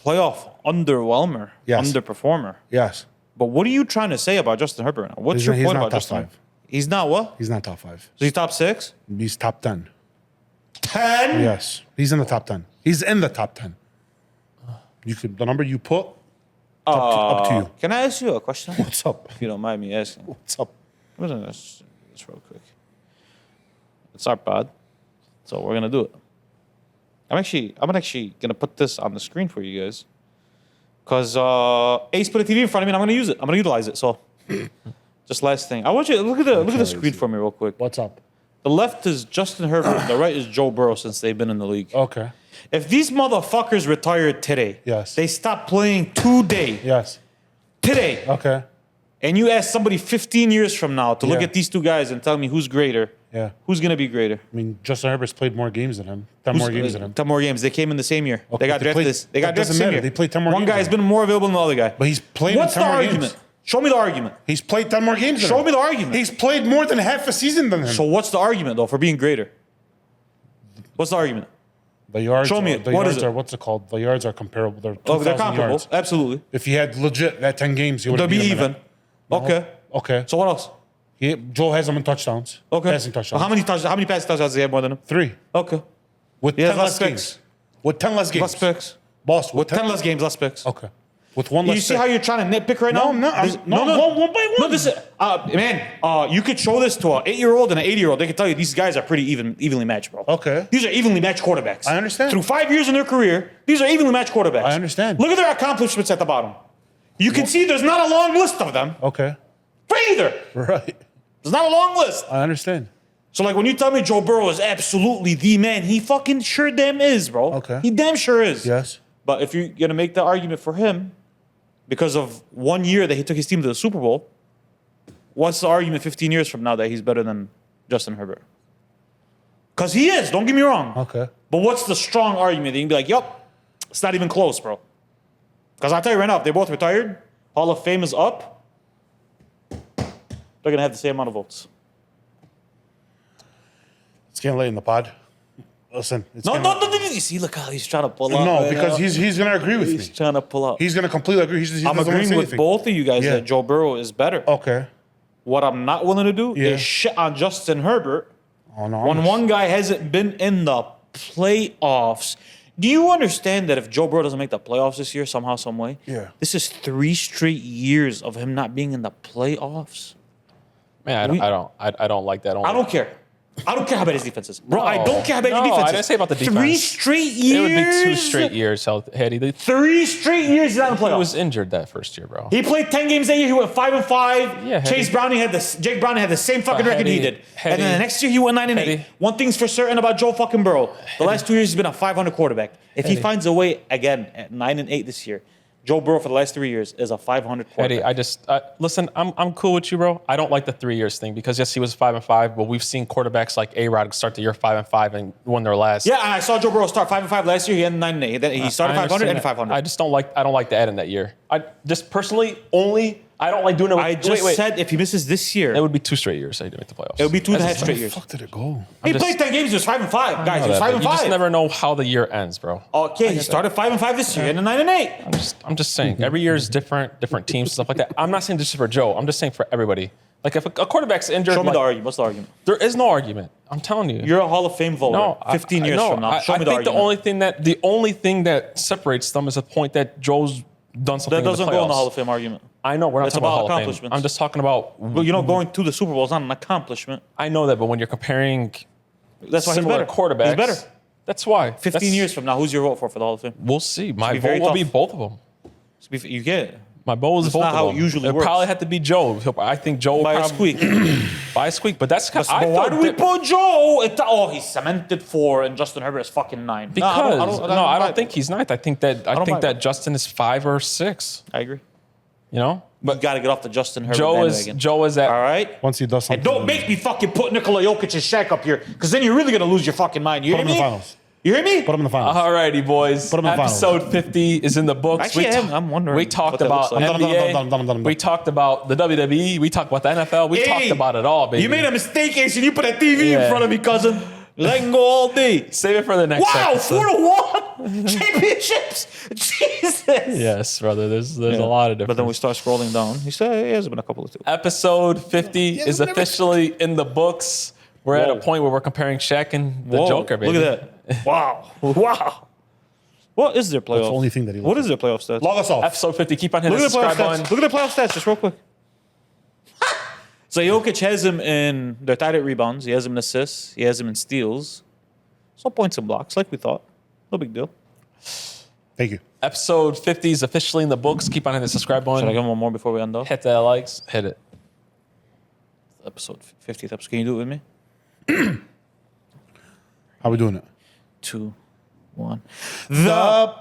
playoff underwhelmer, Yes. underperformer. Yes. But what are you trying to say about Justin Herbert now? What's He's your not- he's point not about top Justin? 5. He's not what? He's not top 5. So he's top 6? He's top 10. 10? Yes. He's in the top 10. He's in the top 10. You could the number you put up to you. Can I ask you a question? What's up? If you don't mind me asking. What's up? Listen to this real quick. It's our pod, so we're gonna do it. I'm actually gonna put this on the screen for you guys, cause Ace put a TV in front of me, and I'm gonna use it. I'm gonna utilize it. So, just last thing, I want you to look at the screen for me real quick. What's up? The left is Justin Herbert, the right is Joe Burrow since they've been in the league. Okay. If these motherfuckers retired today, Yes. they stopped playing today, Yes. today, and you ask somebody 15 years from now to look Yeah. at these two guys and tell me who's greater, Yeah. who's gonna be greater? I mean, Justin Herbert's played more games than him. 10 more games than him. 10 more games. They came in the same year. Okay, They got they drafted. played- They got that drafted the doesn't same matter. year. They played 10 more One games guy's than been more available than the other guy. But he's played What's in the 10 more argument? games. Show me the argument. He's played 10 more games than Show him. me the argument. He's played more than half a season than him. So what's the argument though for being greater? What's the argument? the yards, show me are, it. the What yards is it? are, what's it called? The yards are comparable. They're Oh, they're 2,000 comparable. yards. Absolutely. If he had legit that 10 games, he would They'll have be even. Okay. Okay. So what else? Joe has them in touchdowns. Okay. Passing touchdowns. How many passing touchdowns does he have more than him? 3. Okay. With He has 10 less less picks. games. With 10 less games. Less picks. Boss, With 10 less games, less picks. Okay. With one less You see pick. how you're trying to nitpick right No, now? I'm not. This- No, one by one. No, this is, man, you could show this to an 8-year-old and an 80-year-old. They could tell you these guys are pretty evenly matched, bro. Okay. These are evenly matched quarterbacks. I understand. Through 5 years in their career, these are evenly matched quarterbacks. I understand. Look at their accomplishments at the bottom. You can see there's not a long list of them Okay. for either. Right. There's not a long list. I understand. So, like, when you tell me Joe Burrow is absolutely the man, he fucking sure damn is, bro. Okay. He damn sure is. Yes. But if you're going to make the argument for him because of 1 year that he took his team to the Super Bowl, what's the argument 15 years from now that he's better than Justin Herbert? Because he is, don't get me wrong. Okay. But what's the strong argument that you can be like, yup, it's not even close, bro? Because I'll tell you right now, if they both retired, Hall of Fame is up, they're going to have the same amount of votes. It's getting late in the pod. Listen. It's No, getting- you see, look how he's trying to pull out. No, right because now. he's going to agree with He's me. trying to pull out. He's going to completely agree. He I'm doesn't want to agreeing say with anything. both of you guys Yeah. that Joe Burrow is better. Okay. What I'm not willing to do Yeah. is shit on Justin Herbert when one guy hasn't been in the playoffs. Do you understand that if Joe Burrow doesn't make the playoffs this year, somehow, some way, this is 3 straight years of him not being in the playoffs? Man, I don't like that. I don't care. I don't care how bad his defense is. Bro, I don't care how bad your defense is. I didn't say about the defense. 3 straight years? It would be 2 straight years, Hedy. 3 straight years he's not in the playoffs. He was injured that first year, bro. He played 10 games that year. He went 5-5. Yeah, Jake Browning had the same fucking record he did. And then the next year he went 9-8. One thing's for certain about Joe fucking Burrow. The last 2 years he's been a 500 quarterback. If he finds a way again at 9-8 this year, Joe Burrow for the last 3 years is a 500 quarterback. Eddie, listen, I'm cool with you, bro. I don't like the 3 years thing because yes, he was 5-5, but we've seen quarterbacks like A-Rod start the year 5-5 and win their last. Yeah, and I saw Joe Burrow start 5-5 last year. He ended 9-8. Then he started 500 and 500. I just don't like the ad in that year. I just personally I don't like doing it. I just said if he misses this year, it would be 2 straight years. He didn't make the playoffs. It would be 2.5 straight years. Where the fuck did it go? He played 10 games. He was 5-5, guys. He was 5-5. You just never know how the year ends, bro. Okay, he started 5-5 this year and 9-8. I'm just saying every year is different teams, stuff like that. I'm not saying this is for Joe. I'm just saying for everybody. Like if a quarterback's injured, show me the argument. What's the argument? There is no argument. I'm telling you. You're a Hall of Fame voter. No, 15 years from now. Show me the argument. The only thing that separates them is the point that Joe's done something. That doesn't in the go in the playoffs. Hall of Fame argument. I know we're not That's talking about about Hall of Fame. accomplishments. I'm just talking about. Well, going to the Super Bowl is not an accomplishment. I know that, but when you're comparing That's why he's similar better. quarterbacks, He's better. That's why. 15 years from now, who's your vote for the Hall of Fame? We'll see. My be very vote will be tough. both of them. You get it. My vote is That's both not of how them. it usually It works. probably had to be Joe. I think Joe By a probably, squeak. by a squeak, but that's kind of. But why do we put Joe? He's cemented 4 and Justin Herbert is fucking 9. Because I don't think he's 9th. I think that Justin is 5 or 6. I agree. You know, But you got to get off the Justin Herbert bandwagon. Joe is at. All right. Once he does something. And don't make me fucking put Nikola Jokic and Shaq up here, because then you're really gonna lose your fucking mind. You Put hear him in me? the finals. You hear me? Put him in the finals. Alrighty, boys. Put him in the finals. Episode 50 is in the books. Actually, I'm wondering We talked what that about looks like. NBA. I'm done. We talked about the WWE. We talked about the NFL. We talked about it all, baby. You made a mistake, Asian. You put a TV Yeah. in front of me, cousin. Let him go all day. Save it for the next Wow, episode. 4-1 championships. Jesus. Yes, brother. There's a lot of different. But then we start scrolling down. He said he has been a couple of two. Episode 50 is officially in the books. We're at a Whoa. point where we're comparing Shaq and the Whoa, Joker, baby. Look at that. Wow. Wow. What is their playoff? That's the only thing that he What looks is their playoff stats? Log us off. Episode 50. Keep on hitting Look the at the playoff subscribe stats. button. Look at the playoff stats, just real quick. So Jokic has him in, they're tied at rebounds. He has him in assists. He has him in steals. So points and blocks, like we thought. No big deal. Thank you. Episode 50 is officially in the books. Keep on hitting the subscribe Should I button. give him one more before we end off? Hit that likes. Hit it. Episode 50th episode. Can you do it with me? How we doing it? 2, 1. The